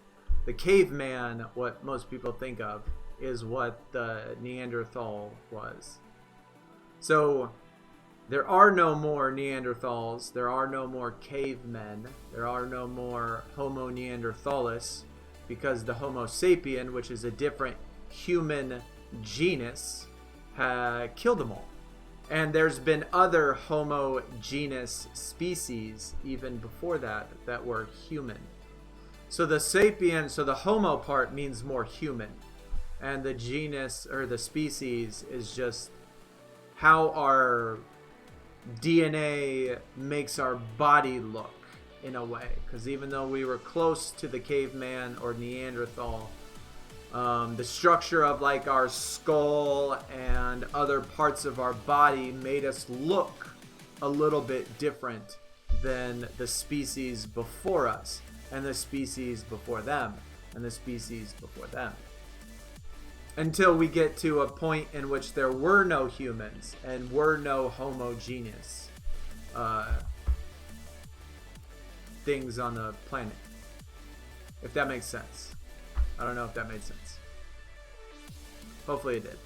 The caveman, what most people think of, is what the Neanderthal was. So there are no more Neanderthals, there are no more cavemen, there are no more Homo neanderthalis, because the Homo sapien, which is a different human genus, killed them all. And there's been other Homo genus species even before that that were human. So the sapien, so the Homo part means more human. And the genus or the species is just how our DNA makes our body look in a way. Because even though we were close to the caveman or Neanderthal, the structure of like our skull and other parts of our body made us look a little bit different than the species before us, and the species before them, and the species before them. Until we get to a point in which there were no humans and were no homogeneous things on the planet. If that makes sense. I don't know if that made sense. Hopefully it did.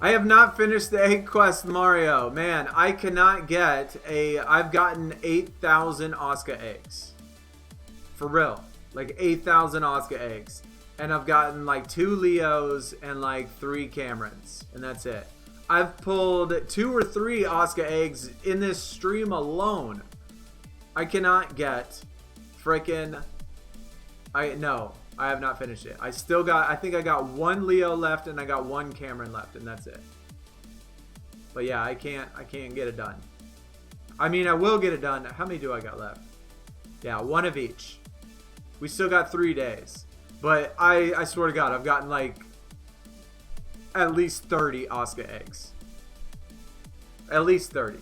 I have not finished the egg quest, Mario. Man, I cannot get I've gotten 8,000 Oscar eggs. For real. Like 8,000 Oscar eggs. And I've gotten like 2 Leos and like 3 Camerons. And that's it. I've pulled 2 or 3 Oscar eggs in this stream alone. I cannot get freaking... No. I have not finished it. I think I got 1 Leo left and I got 1 Cameron left, and that's it. But yeah, I can't get it done. I mean, I will get it done. How many do I got left? Yeah, 1 of each. We still got 3 days. But I swear to God, I've gotten like at least 30 Oscar eggs. At least 30.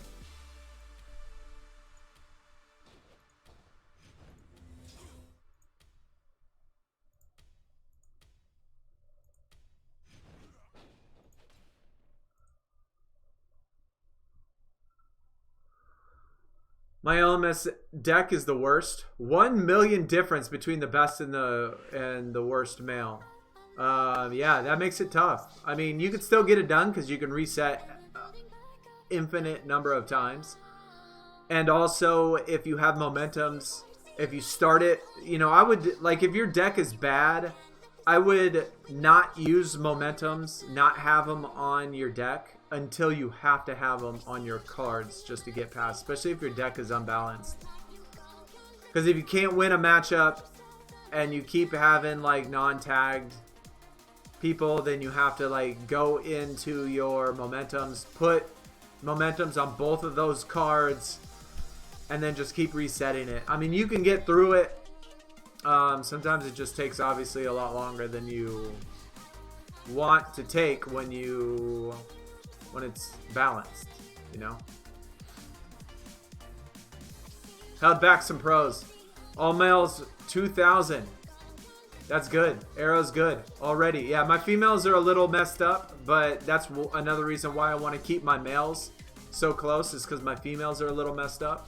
My LMS deck is the worst. 1 million difference between the best and the worst male. Yeah, that makes it tough. I mean, you could still get it done because you can reset infinite number of times. And also, if you have momentums, if you start it, you know, I would, like, if your deck is bad, I would not use momentums, not have them on your deck until you have to have them on your cards just to get past, especially if your deck is unbalanced. Because if you can't win a matchup and you keep having like non-tagged people, then you have to like go into your momentums, put momentums on both of those cards, and then just keep resetting it. I mean, you can get through it. Sometimes it just takes obviously a lot longer than you want to take when it's balanced, you know. Held back some pros. All males 2,000. That's good. Arrow's good already. Yeah, my females are a little messed up, but that's another reason why I want to keep my males so close, is because my females are a little messed up.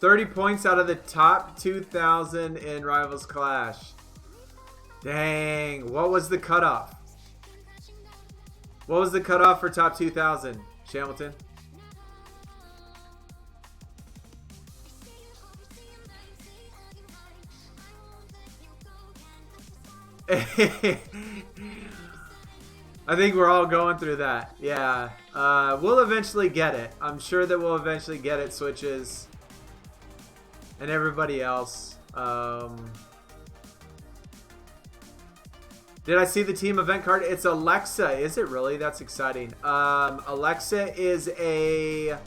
$30 points out of the top 2,000 in Rivals Clash. Dang, what was the cutoff? What was the cutoff for top 2,000, Shamilton? I think we're all going through that. Yeah, we'll eventually get it. I'm sure that we'll eventually get it, Switches and everybody else. Did I see the team event card? It's Alexa. Is it really? That's exciting. Alexa is a...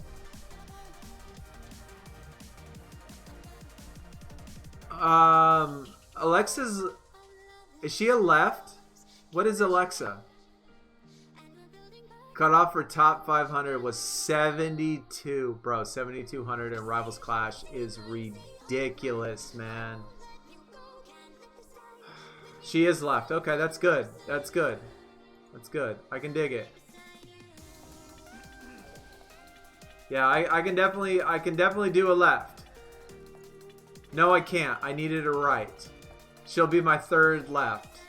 Alexa's... Is she a left? What is Alexa? Cutoff for top 500 was 72. Bro, 7,200 in Rivals Clash is ridiculous, man. She is left. Okay, that's good. That's good. That's good. I can dig it. Yeah, I can definitely do a left. No, I can't. I needed a right. She'll be my third left.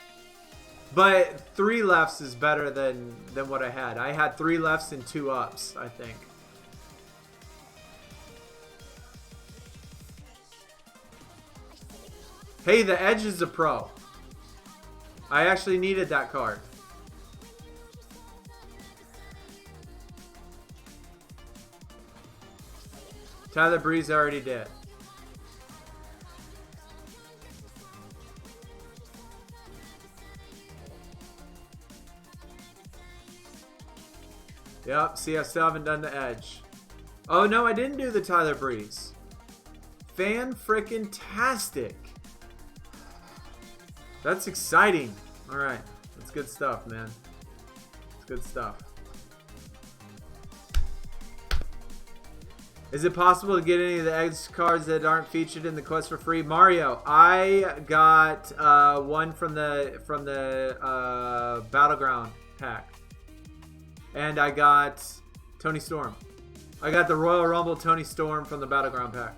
But 3 lefts is better than what I had. I had 3 lefts and 2 ups, I think. Hey, the Edge is a pro. I actually needed that card. Tyler Breeze already did. Yep, see, I still haven't done the Edge. Oh, no, I didn't do the Tyler Breeze. Fan-frickin-tastic. That's exciting. Alright, that's good stuff, man. It's good stuff. Is it possible to get any of the Edge cards that aren't featured in the quest for free? Mario, I got one from the Battleground pack. And I got Tony Storm. I got the Royal Rumble Tony Storm from the Battleground pack.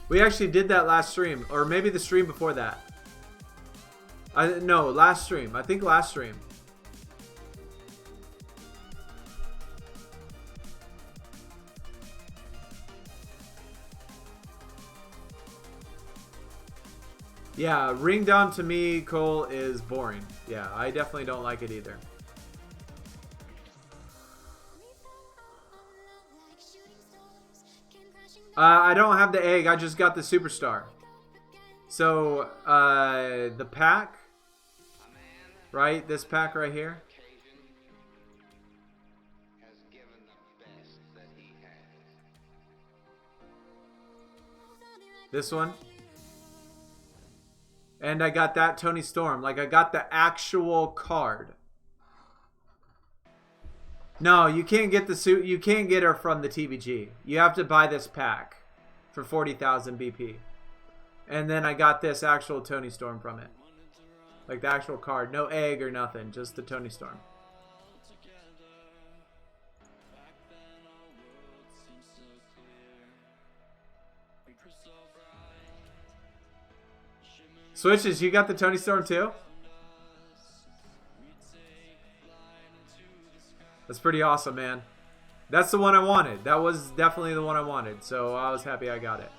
We actually did that last stream. Or maybe the stream before that. No, last stream. I think last stream. Yeah, Ring Dom to me, Cole, is boring. Yeah, I definitely don't like it either. I don't have the egg. I just got the Superstar. So, the pack, right? This pack right here. This one. And I got that Tony Storm. Like, I got the actual card. No, you can't get the suit. You can't get her from the TBG. You have to buy this pack for 40,000 BP. And then I got this actual Tony Storm from it. Like the actual card. No egg or nothing. Just the Tony Storm. Switches, you got the Tony Storm too? That's pretty awesome, man. That's the one I wanted. That was definitely the one I wanted. So I was happy I got it.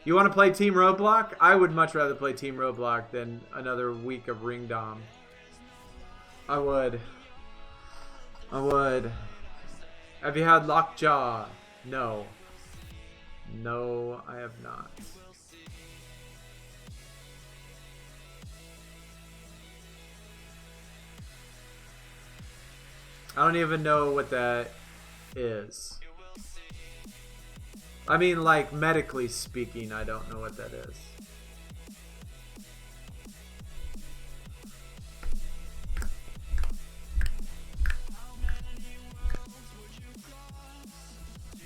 You want to play Team Roadblock? I would much rather play Team Roadblock than another week of Ring Dom. I would. I would. Have you had Lockjaw? No. No, I have not. I don't even know what that is. I mean, like, medically speaking, I don't know what that is.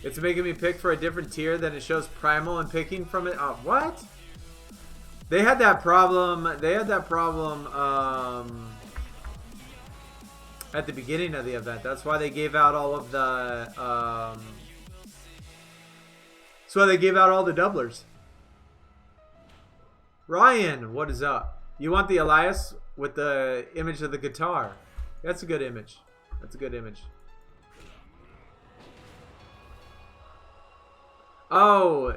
It's making me pick for a different tier than it shows Primal and picking from it. What? They had that problem. They had that problem at the beginning of the event. That's why they gave out all of the. That's why they gave out all the doublers. Ryan, what is up? You want the Elias with the image of the guitar? That's a good image. That's a good image. Oh,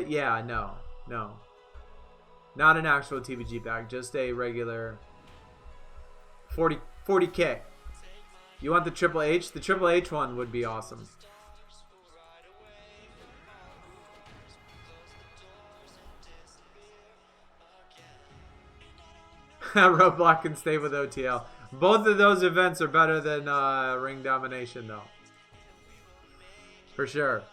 yeah, no. Not an actual TBG pack, just a regular 40K. You want the Triple H? The Triple H one would be awesome. Roadblock can stay with OTL. Both of those events are better than Ring Domination, though. For sure.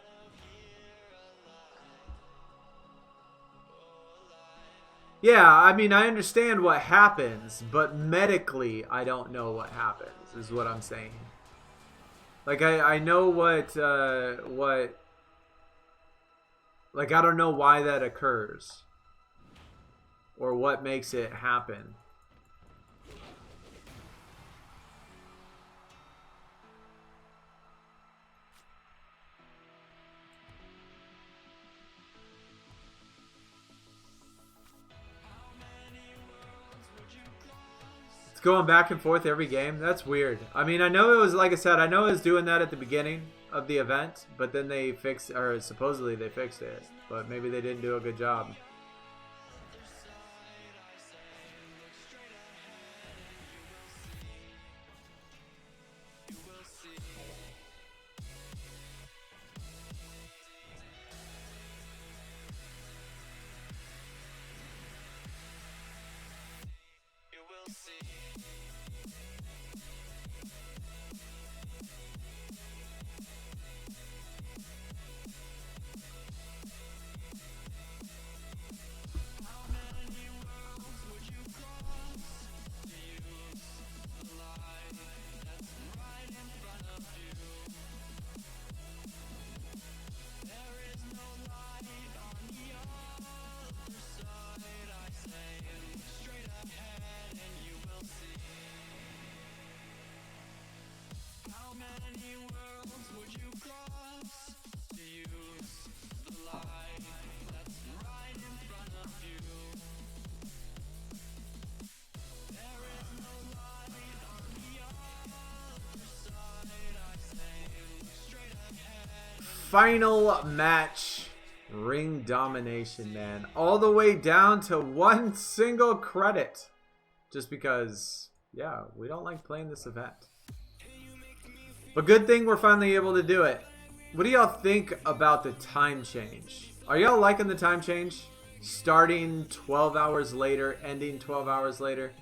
Yeah, I mean, I understand what happens, but medically, I don't know what happens, is what I'm saying. Like, I know what, like, I don't know why that occurs. Or what makes it happen. Going back and forth every game. That's weird. I mean, I know it was, like I said, I know it was doing that at the beginning of the event, but then they fixed, or supposedly they fixed it, but maybe they didn't do a good job. Final match, Ring Domination, man. All the way down to one single credit. Just because, yeah, we don't like playing this event. But good thing we're finally able to do it. What do y'all think about the time change? Are y'all liking the time change? Starting 12 hours later, ending 12 hours later.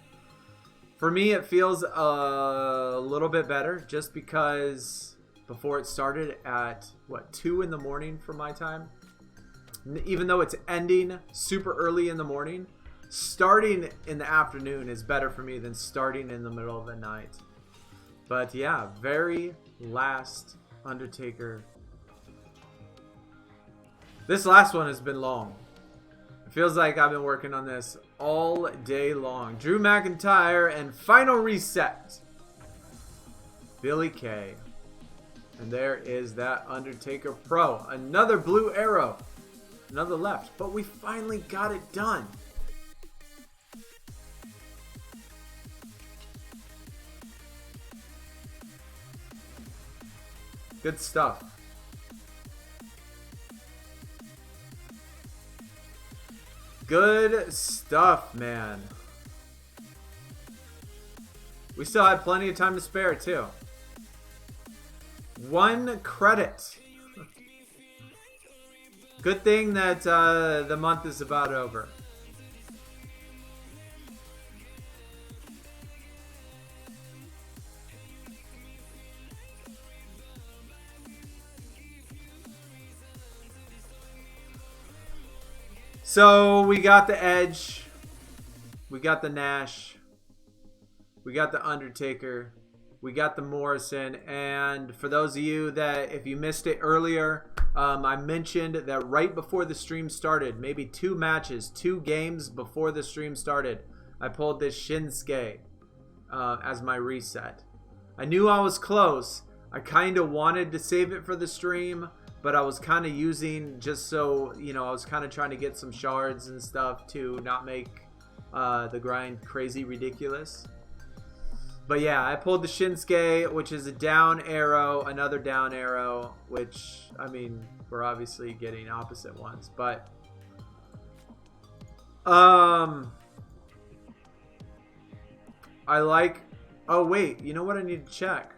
For me, it feels a little bit better just because before it started at, what, 2 in the morning for my time? Even though it's ending super early in the morning, starting in the afternoon is better for me than starting in the middle of the night. But yeah, very last Undertaker. This last one has been long. It feels like I've been working on this all day long. Drew McIntyre and Final Reset. Billy Kay. And there is that Undertaker Pro. Another blue arrow. Another left. But we finally got it done. Good stuff. Good stuff, man. We still had plenty of time to spare, too. 1 credit. Good thing that the month is about over. So we got the Edge, we got the Nash, we got the Undertaker, we got the Morrison, and for those of you that, if you missed it earlier, I mentioned that right before the stream started, maybe 2 matches, 2 games before the stream started, I pulled this Shinsuke as my reset. I knew I was close. I kind of wanted to save it for the stream, but I was kind of using just so, you know, I was kind of trying to get some shards and stuff to not make the grind crazy ridiculous. But yeah, I pulled the Shinsuke, which is a down arrow, another down arrow, which, I mean, we're obviously getting opposite ones, but I like, oh wait, you know what I need to check?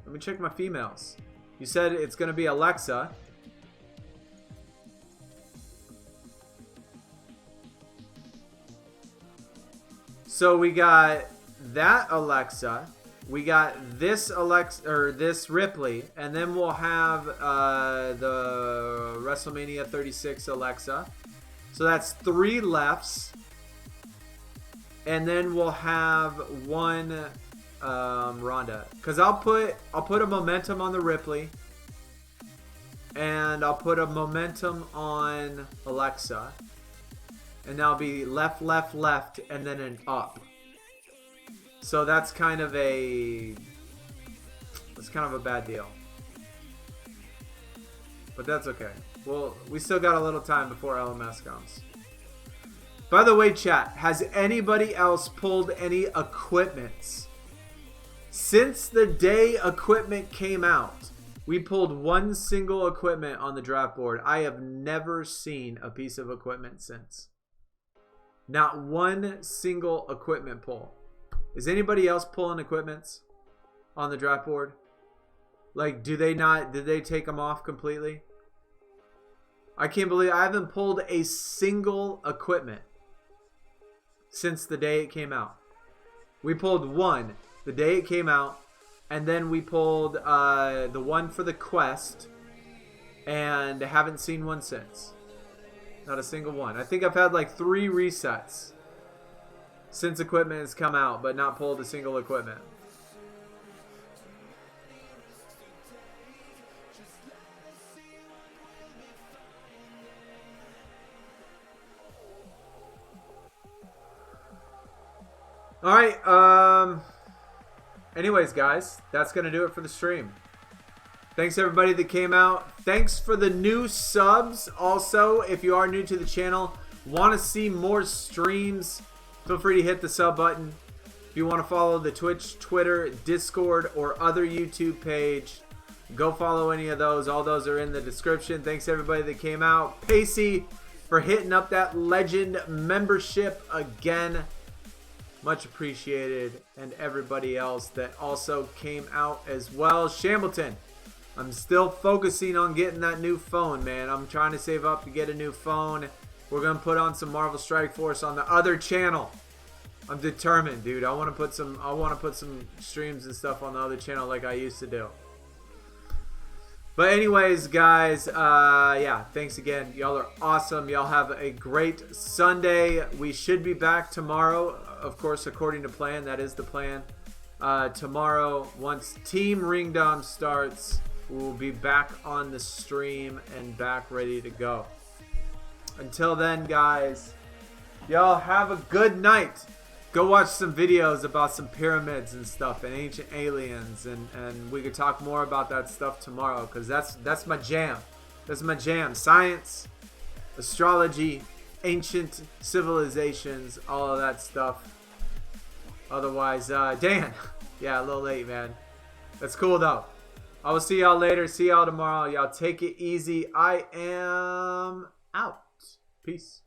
Let me check my females. You said it's going to be Alexa. So we got that Alexa, we got this Alexa, or this Ripley, and then we'll have the WrestleMania 36 Alexa. So that's 3 lefts, and then we'll have 1 Ronda. Cause I'll put a momentum on the Ripley, and I'll put a momentum on Alexa. And that'll be left, left, left, and then an up. So that's kind of a bad deal. But that's okay. Well, we still got a little time before LMS comes. By the way, chat, has anybody else pulled any equipments? Since the day equipment came out, we pulled 1 single equipment on the draft board. I have never seen a piece of equipment since. Not 1 single equipment pull. Is anybody else pulling equipments on the draft board? Like, did they take them off completely? I can't believe I haven't pulled a single equipment since the day it came out. We pulled 1 the day it came out, and then we pulled the one for the quest, and haven't seen one since. Not a single one. I think I've had like 3 resets since equipment has come out, but not pulled a single equipment. All right. Anyways, guys, that's going to do it for the stream. Thanks everybody that came out. Thanks for the new subs. Also, if you are new to the channel, want to see more streams, feel free to hit the sub button. If you want to follow the Twitch, Twitter, Discord, or other YouTube page, go follow any of those. All those are in the description. Thanks everybody that came out. Pacey for hitting up that Legend membership again. Much appreciated. And everybody else that also came out as well. Shambleton, I'm still focusing on getting that new phone, man. I'm trying to save up to get a new phone. We're going to put on some Marvel Strike Force on the other channel. I'm determined, dude. I want to put some streams and stuff on the other channel like I used to do. But anyways, guys, yeah, thanks again. Y'all are awesome. Y'all have a great Sunday. We should be back tomorrow, of course, according to plan. That is the plan. Tomorrow, once Team Ring Dom starts, we'll be back on the stream and back ready to go. Until then, guys, y'all have a good night. Go watch some videos about some pyramids and stuff and ancient aliens, and we could talk more about that stuff tomorrow, because that's my jam. That's my jam. Science, astrology, ancient civilizations, all of that stuff. Otherwise, Dan, yeah, a little late, man. That's cool though. I will see y'all later. See y'all tomorrow. Y'all take it easy. I am out. Peace.